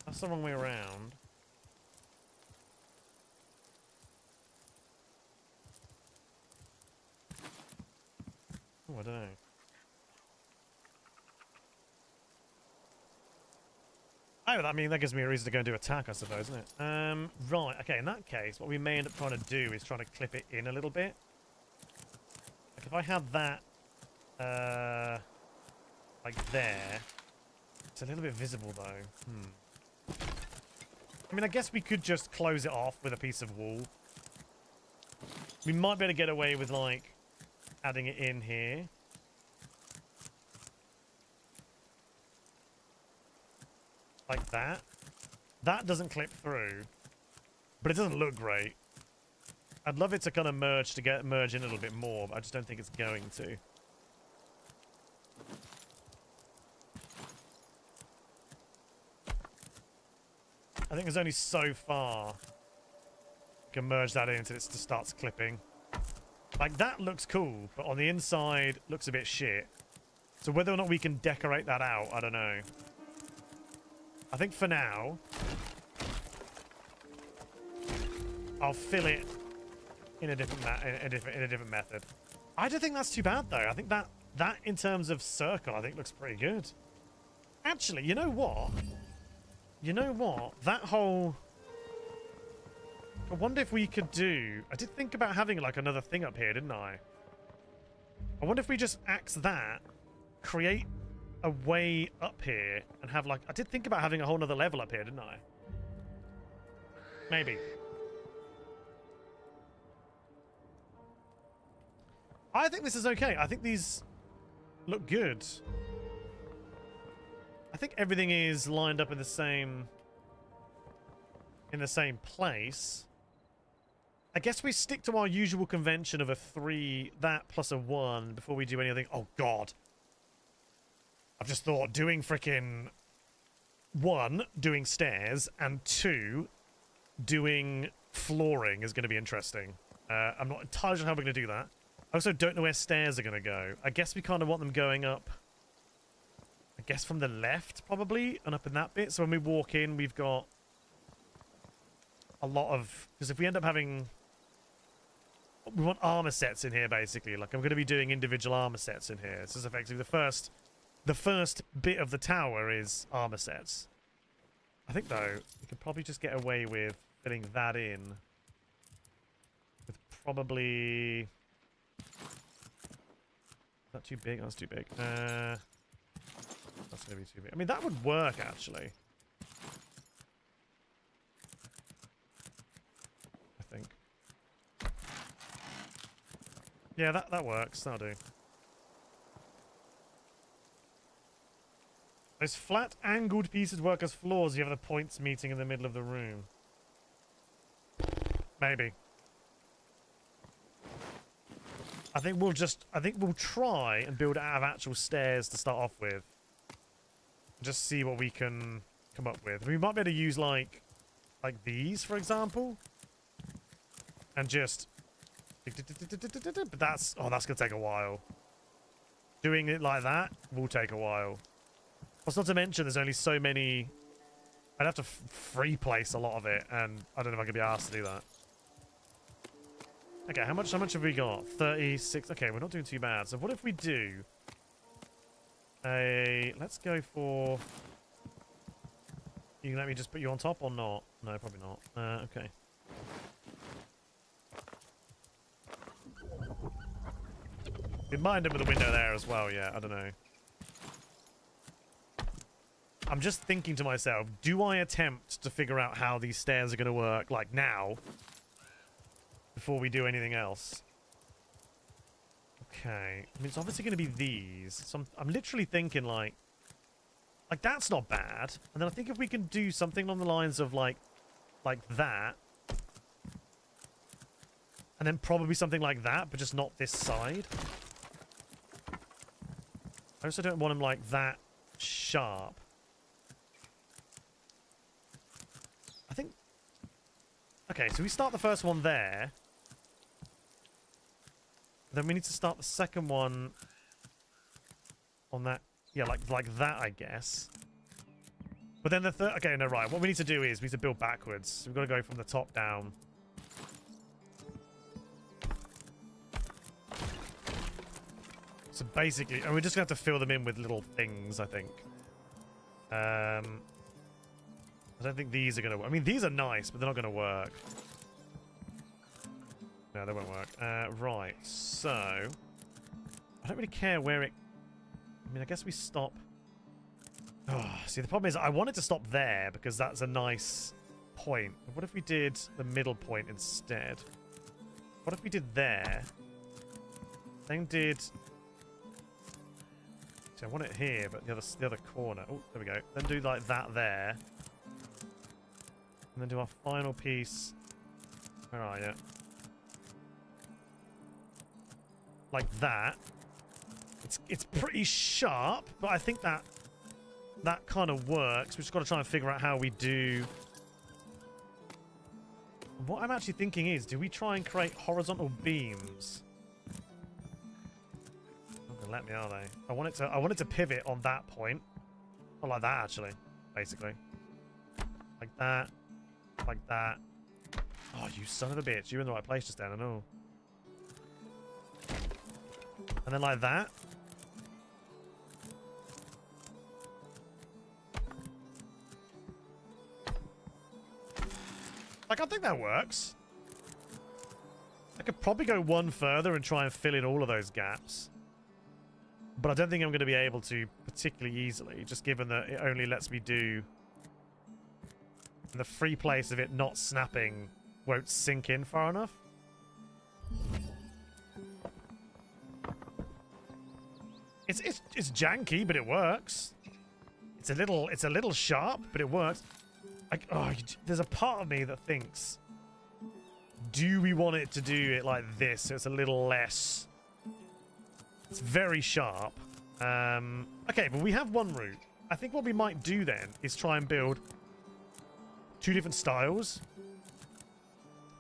That's the wrong way around. Oh, I don't know. Oh, I mean, that gives me a reason to go and do attack, I suppose, isn't it? Right, okay, in that case, what we may end up trying to do is trying to clip it in a little bit. Like, if I had that, like there, it's a little bit visible, though. I mean, I guess we could just close it off with a piece of wool. We might be able to get away with, like, adding it in here. Like that. That doesn't clip through, but it doesn't look great. I'd love it to kind of merge in a little bit more, but I just don't think it's going to. I think there's only so far you can merge that in until it just starts clipping. Like, that looks cool, but on the inside looks a bit shit. So whether or not we can decorate that out, I don't know. I think for now, I'll fill it in a different method. I don't think that's too bad though. I think that in terms of circle, I think looks pretty good. Actually, you know what? You know what? That whole... I wonder if we could do... I did think about having like another thing up here, didn't I? I wonder if we just axe that, create a way up here and have like... I did think about having a whole nother level up here, didn't I? Maybe. I think this is okay. I think these look good. I think everything is lined up in the same place. I guess we stick to our usual convention of a 3, that plus a 1 before we do anything. Oh god. I've just thought doing frickin' 1, doing stairs, and 2, doing flooring is going to be interesting. I'm not entirely sure how we're going to do that. I also don't know where stairs are going to go. I guess we kind of want them going up, I guess from the left, probably, and up in that bit. So when we walk in, we've got a lot of... Because if we end up having... We want armor sets in here, basically. Like, I'm going to be doing individual armor sets in here. This is effectively the first bit of the tower is armor sets. I think, though, we could probably just get away with filling that in with probably... Is that too big? Oh, that's too big. That's going to be too big. I mean, that would work, actually. I think. Yeah, that works. That'll do. Those flat, angled pieces work as floors. You have the points meeting in the middle of the room. Maybe. I think we'll try and build out of actual stairs to start off with. Just see what we can come up with. We might be able to use like these, for example. And just... But that's gonna take a while. Doing it like that will take a while. Plus, not to mention, there's only so many... I'd have to free place a lot of it, and I don't know if I could be asked to do that. Okay, how much have we got? 36. Okay, we're not doing too bad. So what if we do let's go for... You can let me just put you on top or not? No, probably not. Okay. We mind him with the window there as well, yeah, I don't know. I'm just thinking to myself, do I attempt to figure out how these stairs are going to work, like now, before we do anything else? Okay. I mean, it's obviously going to be these. So I'm literally thinking, like, that's not bad. And then I think if we can do something along the lines of, like that. And then probably something like that, but just not this side. I also don't want them, like, that sharp. I think... Okay, so we start the first one there. Then we need to start the second one on that. Yeah, like that, I guess. But then the third... Okay, no, right. What we need to do is we need to build backwards. We've got to go from the top down. So basically... And we're just going to have to fill them in with little things, I think. I don't think these are going to work. I mean, these are nice, but they're not going to work. No, they won't work. Right, so... I don't really care where it... I mean, I guess we stop... Oh, see, the problem is I wanted to stop there because that's a nice point. But what if we did the middle point instead? What if we did there? Then did... See, I want it here, but the other corner. Oh, there we go. Then do like that there. And then do our final piece. Where are you? Like that. It's pretty sharp, but I think that kind of works. We've just got to try and figure out how we do. What I'm actually thinking is, do we try and create horizontal beams? Not gonna let me, are they? I want it to pivot on that point. Not like that, actually. Basically, like that, like that. Oh, you son of a bitch! You're in the right place just then. I know. And then like that. Like, I think that works. I could probably go one further and try and fill in all of those gaps. But I don't think I'm going to be able to particularly easily, just given that it only lets me do... And the free place of it not snapping won't sink in far enough. It's janky, but it works. It's a little sharp, but it works. There's a part of me that thinks, do we want it to do it like this? So it's a little less. It's very sharp. Okay, but we have one route. I think what we might do then is try and build two different styles.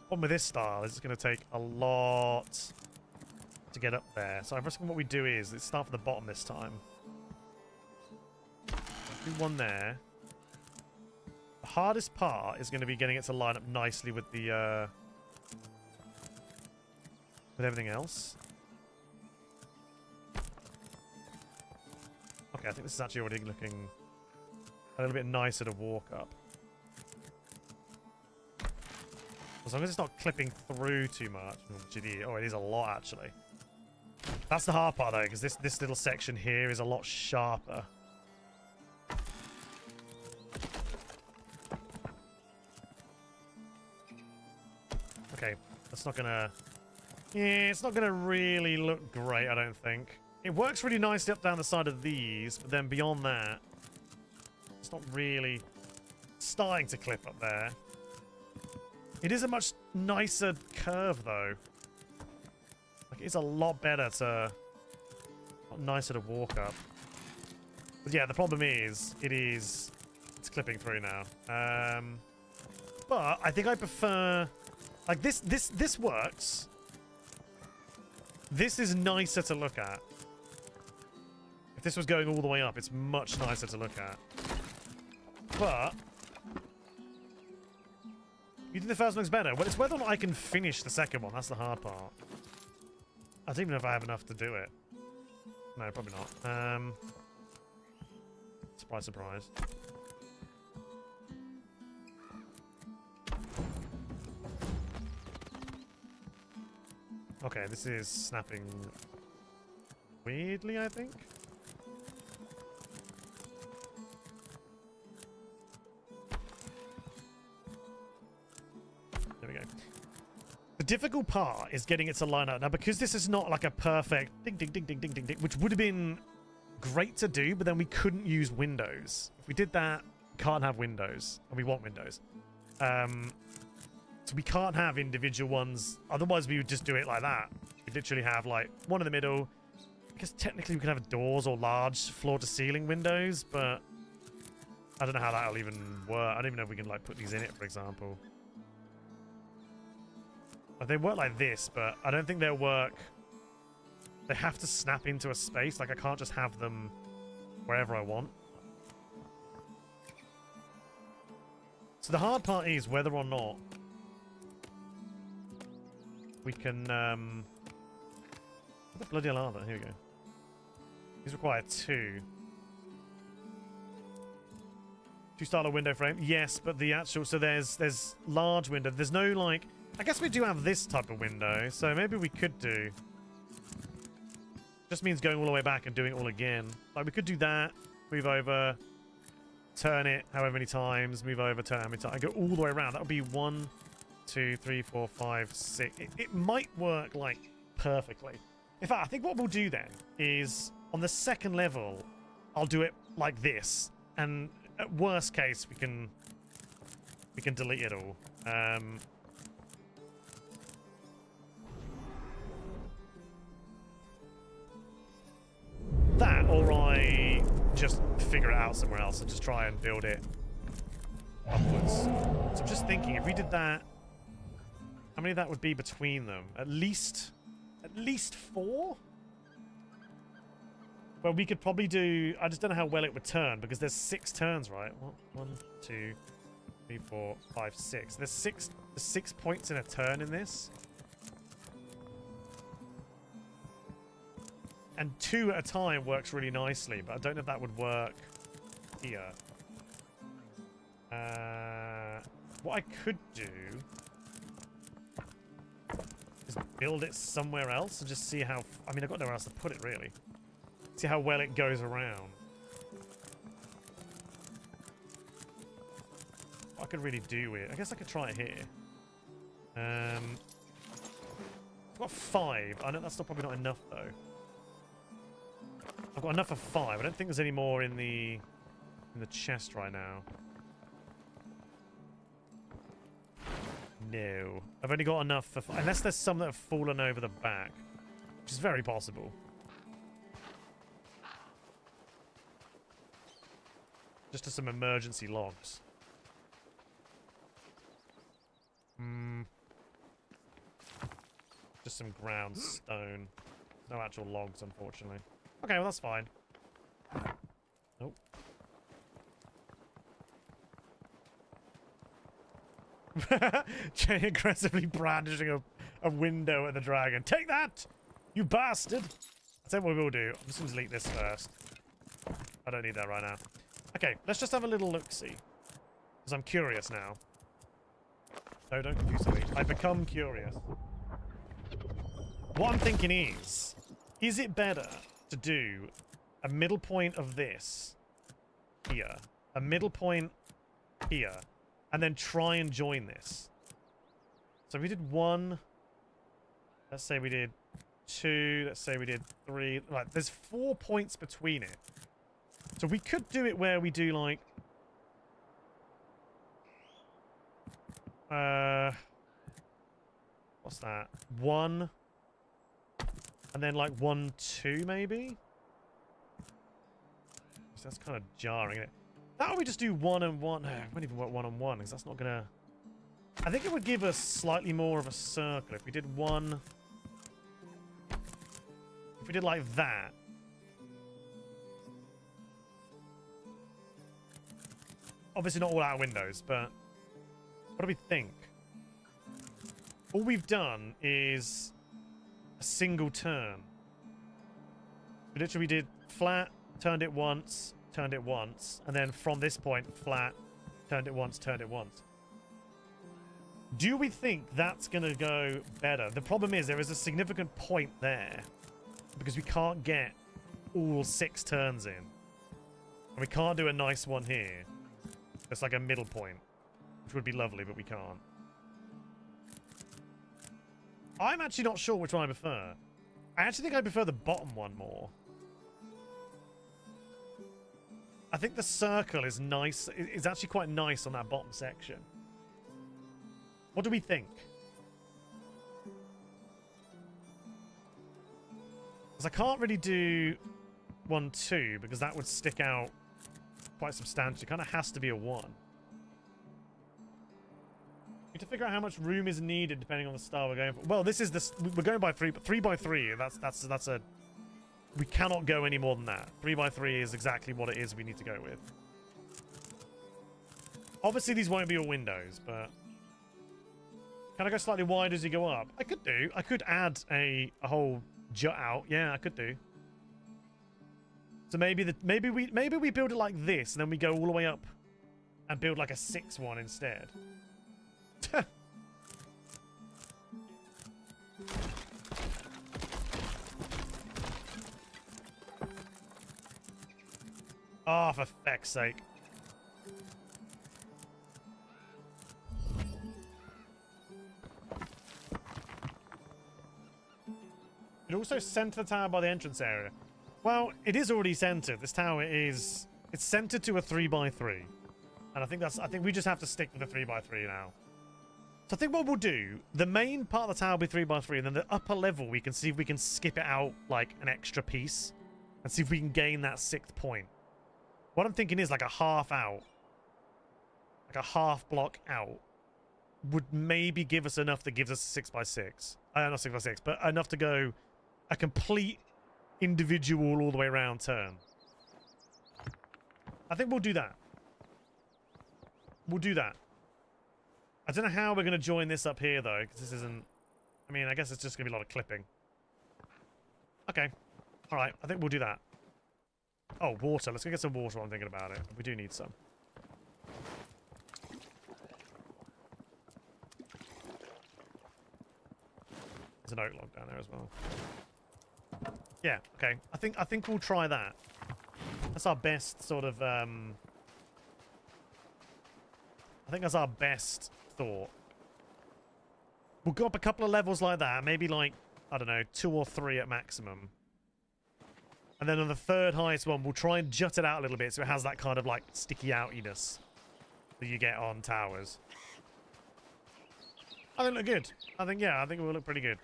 One with this style is going to take a lot to get up there. So I reckon what we do is let's start from the bottom this time. Do one there. The hardest part is going to be getting it to line up nicely with the with everything else. Okay, I think this is actually already looking a little bit nicer to walk up. As long as it's not clipping through too much. Oh, it is a lot, actually. That's the hard part, though, because this little section here is a lot sharper. Okay, that's not gonna... Yeah, it's not gonna really look great, I don't think. It works really nicely up down the side of these, but then beyond that, it's not really starting to clip up there. It is a much nicer curve, though. Like, it's a lot better to... lot nicer to walk up. But yeah, the problem is, it's clipping through now. But I think I prefer... Like, this works. This is nicer to look at. If this was going all the way up, it's much nicer to look at. But... You think the first one looks better? Well, it's whether or not I can finish the second one. That's the hard part. I don't even know if I have enough to do it. No, probably not. Surprise, surprise. Okay, this is snapping weirdly, I think. There we go. The difficult part is getting it to line up. Now, because this is not like a perfect ding, ding, ding, ding, ding, ding, ding, which would have been great to do, but then we couldn't use windows. If we did that, we can't have windows, and we want windows. So we can't have individual ones. Otherwise, we would just do it like that. We'd literally have, like, one in the middle. I guess technically we could have doors or large floor-to-ceiling windows, but I don't know how that'll even work. I don't even know if we can, like, put these in it, for example. They work like this, but I don't think they'll work. They have to snap into a space. Like, I can't just have them wherever I want. So the hard part is whether or not we can... what the bloody hell are they? Here we go. These require two. Two-styler window frame. Yes, but the actual... So there's large window. There's no, like... I guess we do have this type of window, so maybe we could do... Just means going all the way back and doing it all again. Like, we could do that, move over, turn it however many times, move over, turn how many times, and go all the way around. That would be 1, 2, 3, 4, 5, 6. It might work, like, perfectly. In fact, I think what we'll do then is, on the second level, I'll do it like this, and at worst case, we can delete it all. That, or I just figure it out somewhere else and just try and build it upwards. So I'm just thinking, if we did that, how many of that would be between them? At least 4? Well, we could probably do... I just don't know how well it would turn, because there's 6 turns, right? 1, 2, 3, 4, 5, 6. There's 6 points in a turn in this. And 2 at a time works really nicely, but I don't know if that would work here. What I could do is build it somewhere else and just see how... I mean, I've got nowhere else to put it, really. See how well it goes around. What I could really do with it... I guess I could try it here. I've got 5. I know that's still probably not enough, though. I've got enough for 5. I don't think there's any more in the chest right now. No. I've only got enough for... Unless there's some that have fallen over the back. Which is very possible. Just to some emergency logs. Just some ground stone. No actual logs, unfortunately. Okay, well, that's fine. Nope. Jay aggressively brandishing a window at the dragon. Take that, you bastard! I'll tell you what we'll do. I'm just going to delete this first. I don't need that right now. Okay, let's just have a little look-see. Because I'm curious now. No, don't confuse me. I become curious. What I'm thinking is it better to do a middle point of this here, a middle point here, and then try and join this? So we did 1, let's say we did 2, let's say we did 3. Right, there's 4 points between it. So we could do it where we do like what's that? 1 and then like 1, 2 maybe? So that's kind of jarring, isn't it? That would we just do 1 and 1. It won't even work 1 on 1 because that's not gonna. I think it would give us slightly more of a circle if we did 1. If we did like that. Obviously not all out of windows, but what do we think? All we've done is a single turn. We literally did flat, turned it once, and then from this point, flat, turned it once, turned it once. Do we think that's going to go better? The problem is there is a significant point there because we can't get all 6 turns in. And we can't do a nice one here. It's like a middle point, which would be lovely, but we can't. I'm actually not sure which one I prefer. I actually think I prefer the bottom one more. I think the circle is nice. It's actually quite nice on that bottom section. What do we think? Because I can't really do 1, 2 because that would stick out quite substantially. It kind of has to be a 1. Need to figure out how much room is needed depending on the style we're going for. Well, this is this. We're going by 3, but 3 by 3. That's a. We cannot go any more than that. 3 by 3 is exactly what it is we need to go with. Obviously, these won't be all windows, but can I go slightly wide as you go up? I could do. I could add a whole jut out. Yeah, I could do. So maybe we build it like this, and then we go all the way up and build like a 6 one instead. Oh, for feck's sake. It also center the tower by the entrance area. Well, it is already centered. This tower is... It's centered to a 3 by 3. And I think we just have to stick with the 3 by 3 now. So I think what we'll do, the main part of the tower will be 3 by 3, and then the upper level we can see if we can skip it out like an extra piece and see if we can gain that 6th point. What I'm thinking is like a half out, like a half block out, would maybe give us enough that gives us a 6 by 6. Not 6 by 6, but enough to go a complete individual all the way around turn. I think we'll do that. We'll do that. I don't know how we're going to join this up here, though, because this isn't... I mean, I guess it's just going to be a lot of clipping. Okay. All right. I think we'll do that. Oh, water. Let's go get some water while I'm thinking about it. We do need some. There's an oak log down there as well. Yeah, okay. I think we'll try that. That's our best sort of... I think that's our best thought. We'll go up a couple of levels like that. Maybe like, I don't know, 2 or 3 at maximum. And then on the 3rd highest one, we'll try and jut it out a little bit so it has that kind of like sticky outiness that you get on towers. I think it'll look good. I think it will look pretty good.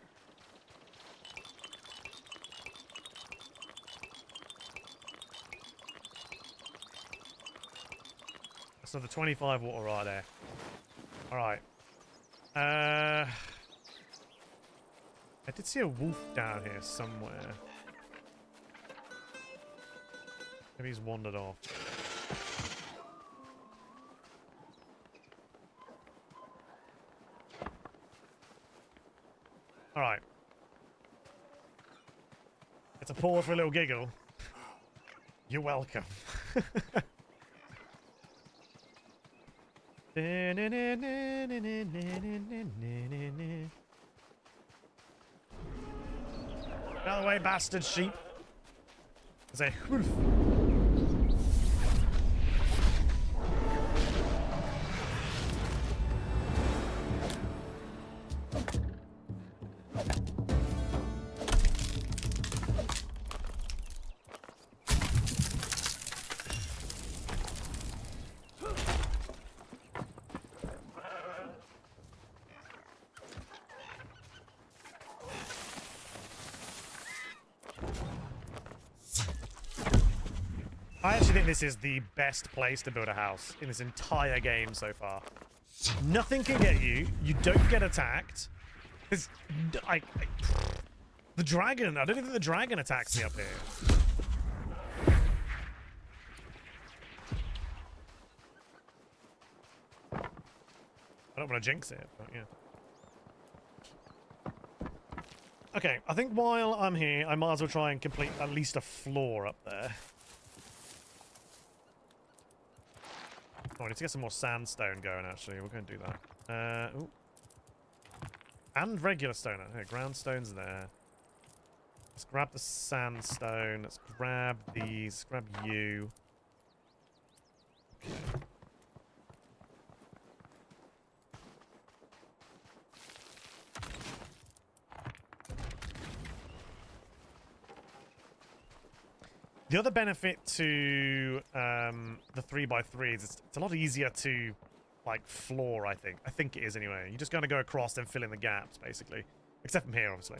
So the 25 water right there. All right. I did see a wolf down here somewhere. Maybe he's wandered off. Alright. It's a pause for a little giggle. You're welcome. Out of the way, bastard sheep. There's a wolf. I actually think this is the best place to build a house in this entire game so far. Nothing can get you. You don't get attacked. The dragon. I don't even think the dragon attacks me up here. I don't want to jinx it, but yeah. Okay, I think while I'm here, I might as well try and complete at least a floor up there. Oh, I need to get some more sandstone going, actually. We're going to do that. Ooh. And regular stone. Okay, ground stone's there. Let's grab the sandstone. Let's grab these. Grab you. Okay. The other benefit to the 3x3 is it's a lot easier to, like, floor, I think. I think it is, anyway. You just kind of go across and fill in the gaps, basically. Except from here, obviously.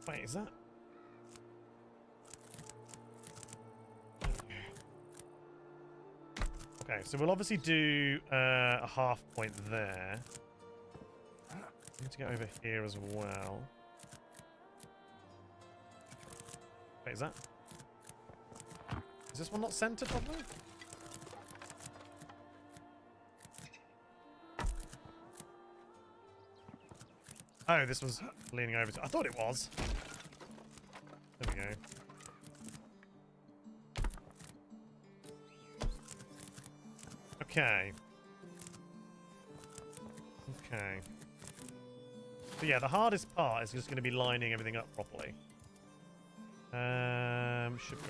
Wait, is that... Okay, so we'll obviously do a half point there. I need to get over here as well. Wait, is that... Is this one not centered properly? Oh, this was leaning over. I thought it was. There we go. Okay. Okay. So yeah, the hardest part is just going to be lining everything up properly. Should be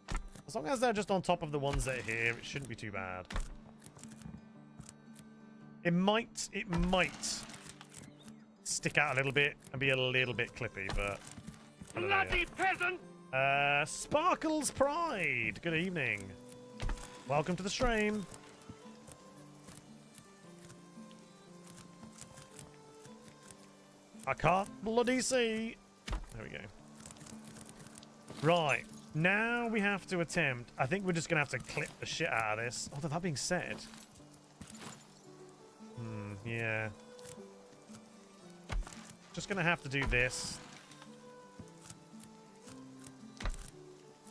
right. As long as they're just on top of the ones that are here, it shouldn't be too bad. It might stick out a little bit and be a little bit clippy, but... Bloody peasant! Sparkle's Pride! Good evening. Welcome to the stream. I can't bloody see. There we go. Right. Now we have to attempt... I think we're just going to have to clip the shit out of this. Although that being said... yeah. Just going to have to do this.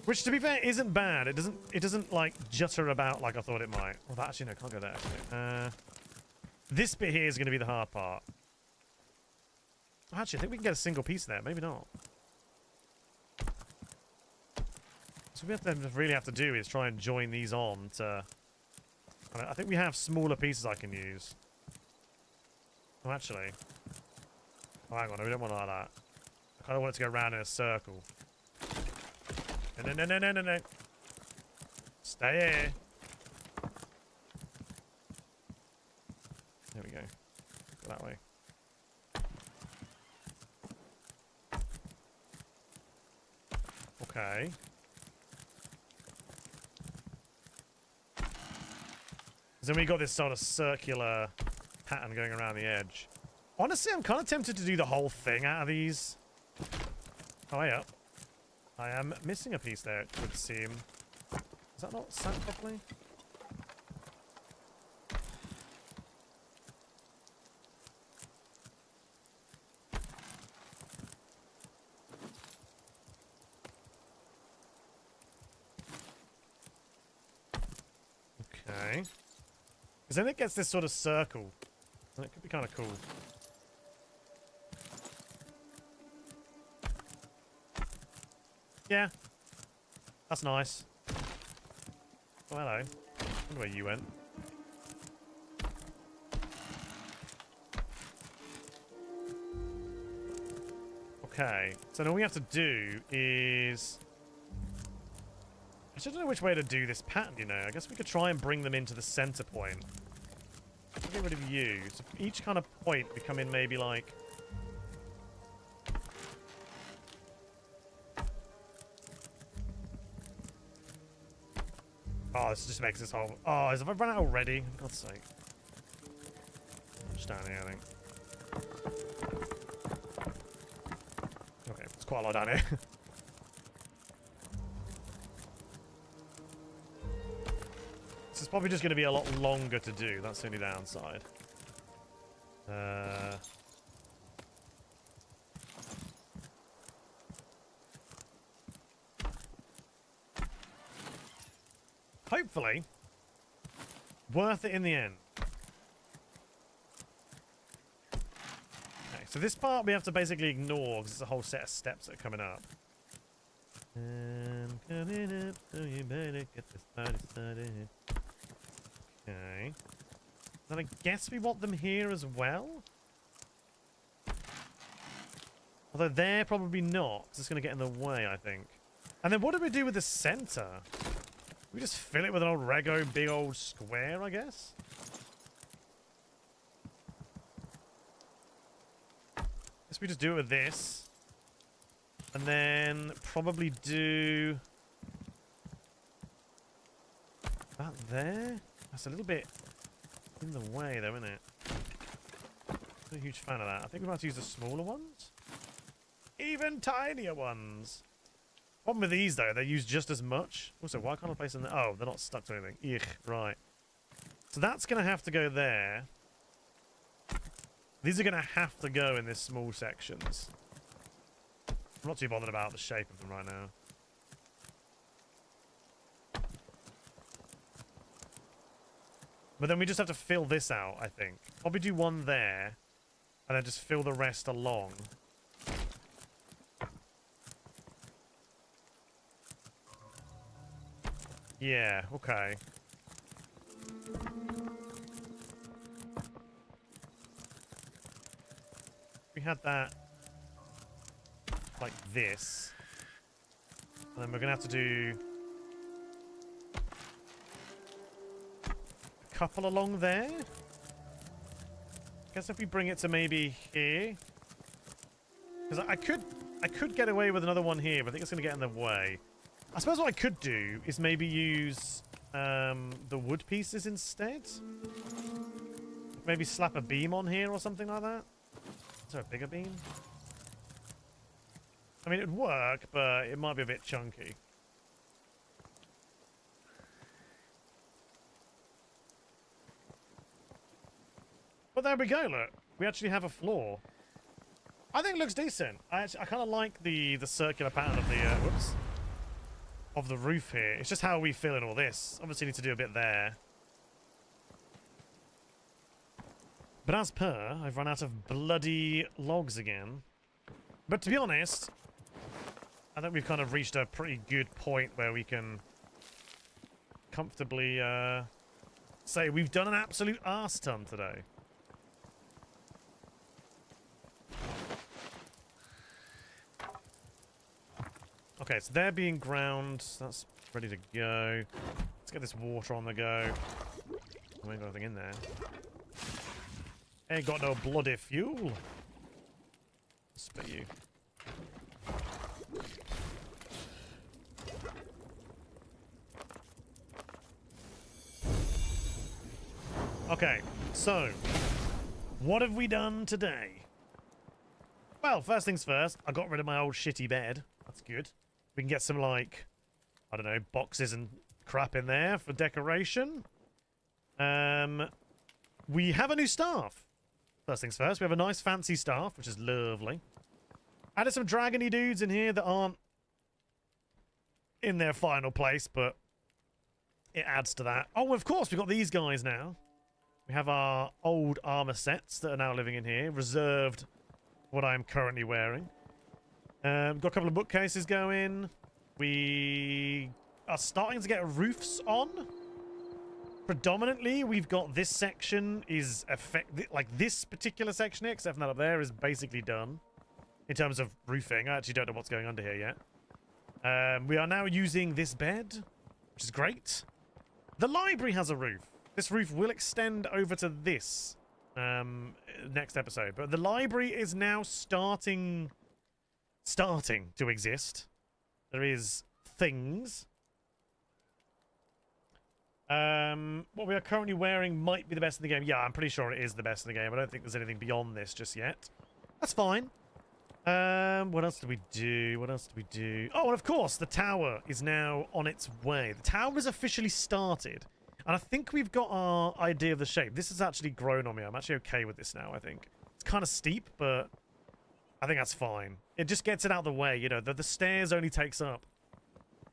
Which, to be fair, isn't bad. It doesn't like jutter about like I thought it might. Well, that actually no, can't go there. Actually. This bit here is going to be the hard part. Actually, I think we can get a single piece there. Maybe not. So we really have to do is try and join these on to. I think we have smaller pieces I can use. Oh, actually. Oh, hang on. We don't want it like that. I kind of want it to go around in a circle. No. Stay here. There we go. Go that way. Okay. So then we got this sort of circular pattern going around the edge. Honestly, I'm kind of tempted to do the whole thing out of these. Oh, hey up. I am missing a piece there, it would seem. Is that not sat properly? Okay. Because then it gets this sort of circle. And it could be kind of cool. Yeah. That's nice. Oh, hello. I wonder where you went. Okay. So now all we have to do is... I just don't know which way to do this pattern, you know. I guess we could try and bring them into the center point. I'll get rid of you. So for each kind of point, we come in maybe like... Oh, this just makes this whole... Oh, have I run out already? For God's sake. I'm just down here, I think. Okay, it's quite a lot down here. This is probably just going to be a lot longer to do. That's the only downside. Hopefully, worth it in the end. Okay, so this part we have to basically ignore because it's a whole set of steps that are coming up. I'm coming up, so you better get this party started. Okay. Then I guess we want them here as well? Although they're probably not, because it's going to get in the way, I think. And then what do we do with the center? We just fill it with an old Rego big old square, I guess? Guess we just do it with this. And then probably do... that there? That's a little bit in the way though, isn't it? Not a huge fan of that. I think we're about to use the smaller ones. Even tinier ones. Problem with these though, they use just as much. Also, why can't I place them there? Oh, they're not stuck to anything. Eek, right. So that's going to have to go there. These are going to have to go in this small sections. I'm not too bothered about the shape of them right now. But then we just have to fill this out, I think. Probably do one there, and then just fill the rest along. Yeah, okay. We had that like this. And then we're going to have to do a couple along there. I guess if we bring it to maybe here. Because I could get away with another one here, but I think it's going to get in the way. I suppose what I could do is maybe use the wood pieces instead. Maybe slap a beam on here or something like that. Is there a bigger beam? I mean, it would work, but it might be a bit chunky. But there we go, look. We actually have a floor. I think it looks decent. I kind of like the circular pattern of the whoops, of the roof here. It's just how we fill in all this. Obviously need to do a bit there. But as per, I've run out of bloody logs again. But to be honest, I think we've kind of reached a pretty good point where we can comfortably say we've done an absolute arse ton today. Okay, so they're being ground. That's ready to go. Let's get this water on the go. I ain't got anything in there. Ain't got no bloody fuel. Spit you. Okay, so what have we done today? Well, first things first, I got rid of my old shitty bed. That's good. We can get some, like, I don't know, boxes and crap in there for decoration. We have a new staff. First things first, we have a nice fancy staff, which is lovely. Added some dragony dudes in here that aren't in their final place, but it adds to that. Oh, of course, we've got these guys now. We have our old armor sets that are now living in here, reserved what I'm currently wearing. Got a couple of bookcases going. We are starting to get roofs on. Predominantly, we've got this section is like this particular section here, except for that up there, is basically done in terms of roofing. I actually don't know what's going under here yet. We are now using this bed, which is great. The library has a roof. This roof will extend over to this next episode, but the library is now starting to exist. There is things. What we are currently wearing might be the best in the game. Yeah, I'm pretty sure it is the best in the game. I don't think there's anything beyond this just yet. That's fine. What else do we do? What else do we do? Oh, and of course, the tower is now on its way. The tower is officially started. And I think we've got our idea of the shape. This has actually grown on me. I'm actually okay with this now, I think. It's kind of steep, but I think that's fine. It just gets it out of the way. You know, the stairs only takes up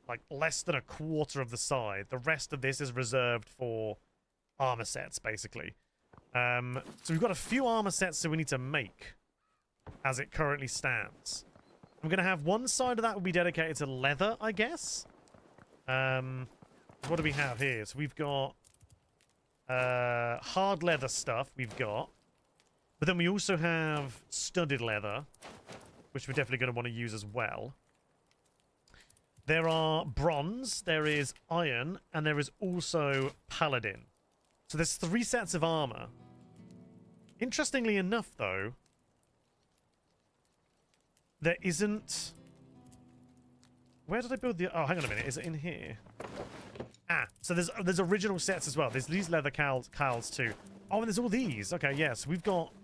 like less than a quarter of the side. The rest of this is reserved for armor sets, basically. So we've got a few armor sets that we need to make as it currently stands. I'm going to have one side of that will be dedicated to leather, I guess. What do we have here? So we've got hard leather stuff we've got. But then we also have studded leather, which we're definitely going to want to use as well. There are bronze, there is iron, and there is also paladin. So there's 3 sets of armor. Interestingly enough, though, there isn't... Where did I build the... Oh, hang on a minute. Is it in here? Ah, so there's original sets as well. There's these leather cowls too. Oh, and there's all these. Okay, yes. We've got...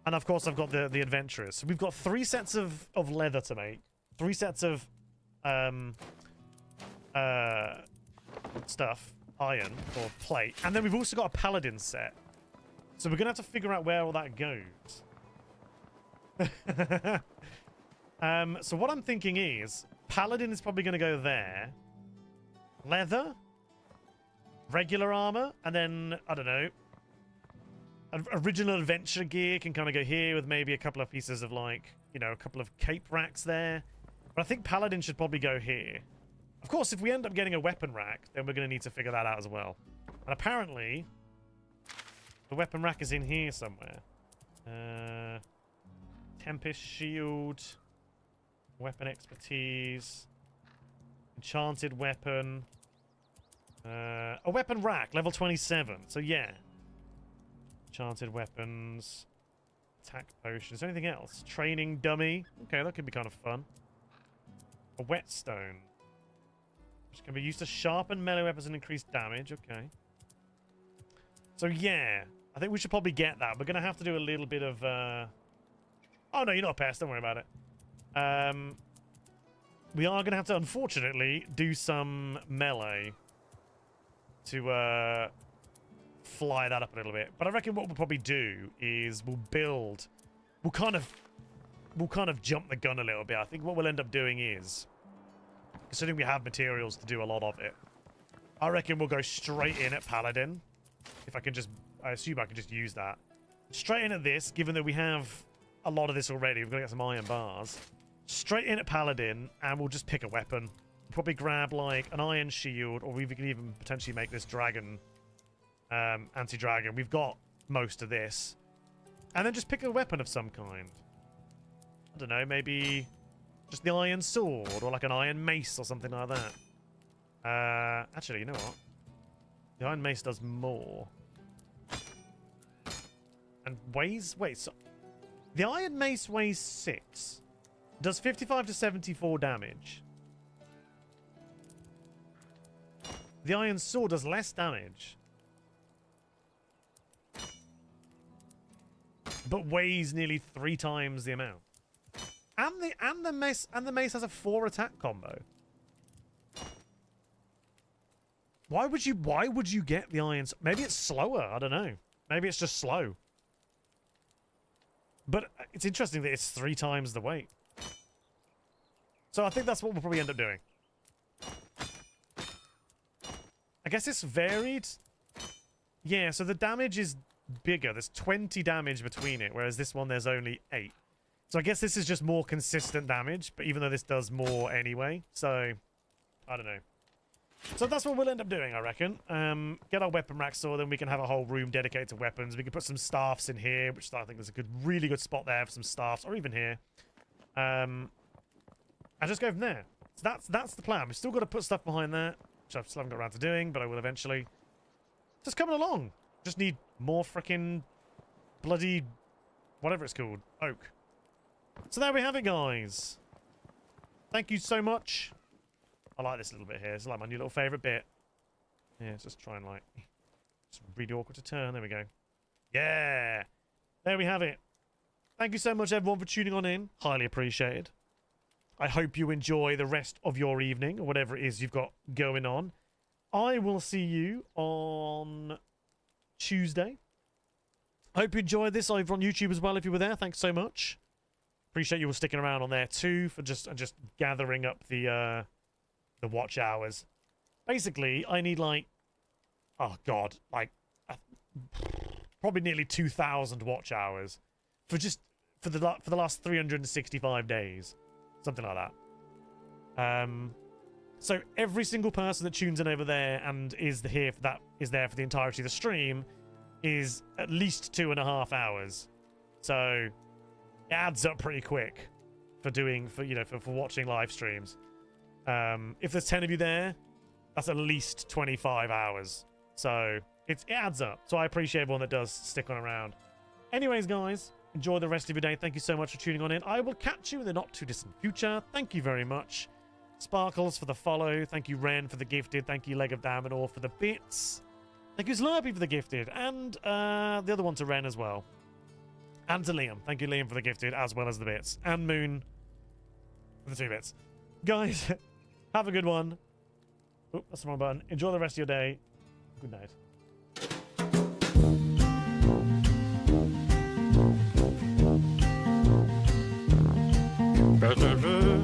And of course, I've got the adventurers. So we've got 3 sets of leather to make. 3 sets of... stuff. Iron or plate. And then we've also got a paladin set. So we're going to have to figure out where all that goes. So what I'm thinking is paladin is probably going to go there. Leather, regular armor, and then I don't know, original adventure gear can kind of go here with maybe a couple of pieces of, like, you know, a couple of cape racks there. But I think paladin should probably go here. Of course, if we end up getting a weapon rack, then we're going to need to figure that out as well. And apparently the weapon rack is in here somewhere. Tempest shield, weapon expertise, enchanted weapon, a weapon rack, level 27. So yeah, enchanted weapons, attack potions. Anything else? Training dummy. Okay, that could be kind of fun. A whetstone, which can be used to sharpen melee weapons and increase damage. Okay. So yeah, I think we should probably get that. We're gonna have to do a little bit of. Oh no, you're not a pest. Don't worry about it. We are gonna have to, unfortunately, do some melee to fly that up a little bit. But I reckon what we'll probably do is we'll kind of jump the gun a little bit. I think what we'll end up doing is, considering we have materials to do a lot of it, I reckon we'll go straight in at paladin. If I can just, I assume I can just use that straight in at this, given that we have a lot of this already. We're gonna get some iron bars. Straight in at paladin, and we'll just pick a weapon. Probably grab like an iron shield, or we can even potentially make this dragon anti-dragon. We've got most of this, and then just pick a weapon of some kind. I don't know, maybe just the iron sword, or like an iron mace or something like that. Actually, you know what? The iron mace does more. And weighs... Wait, so... The iron mace weighs 6. Does 55 to 74 damage. The iron sword does less damage. But weighs nearly 3 times the amount. And the mace has a 4 attack combo. Why would you get the iron? Maybe it's slower. I don't know. Maybe it's just slow. But it's interesting that it's 3 times the weight. So I think that's what we'll probably end up doing. I guess it's varied. Yeah, so the damage is bigger. There's 20 damage between it, whereas this one there's only 8. So I guess this is just more consistent damage, but even though this does more anyway. So, I don't know. So that's what we'll end up doing, I reckon. Get our weapon rack store, then we can have a whole room dedicated to weapons. We can put some staffs in here, which I think is a really good spot there for some staffs, or even here. And just go from there. So that's the plan. We've still got to put stuff behind there, which I still haven't got around to doing, but I will eventually. Just coming along. Just need more freaking bloody whatever it's called. Oak. So there we have it, guys. Thank you so much. I like this little bit here. It's like my new little favourite bit. Yeah, it's just try and like... It's really awkward to turn. There we go. Yeah! There we have it. Thank you so much, everyone, for tuning on in. Highly appreciated. I hope you enjoy the rest of your evening, or whatever it is you've got going on. I will see you on Tuesday. I hope you enjoyed this over on YouTube as well if you were there. Thanks so much. Appreciate you all sticking around on there too for just gathering up the watch hours. Basically, I need like, oh god, like probably nearly 2,000 watch hours for the last 365 days, something like that. So every single person that tunes in over there and is there for the entirety of the stream is at least 2.5 hours. So it adds up pretty quick for watching live streams. If there's 10 of you there, that's at least 25 hours. So it adds up. So I appreciate everyone that does stick on around. Anyways, guys, enjoy the rest of your day. Thank you so much for tuning on in. I will catch you in the not too distant future. Thank you very much. Sparkles for the follow. Thank you, Ren, for the gifted. Thank you, Leg of Damanor, for the bits. Thank you, Slurpee, for the gifted. And the other one to Ren as well. And to Liam. Thank you, Liam, for the gifted, as well as the bits. And Moon for the 2 bits. Guys, have a good one. Oh, that's the wrong button. Enjoy the rest of your day. Good night. Ba-da-ba.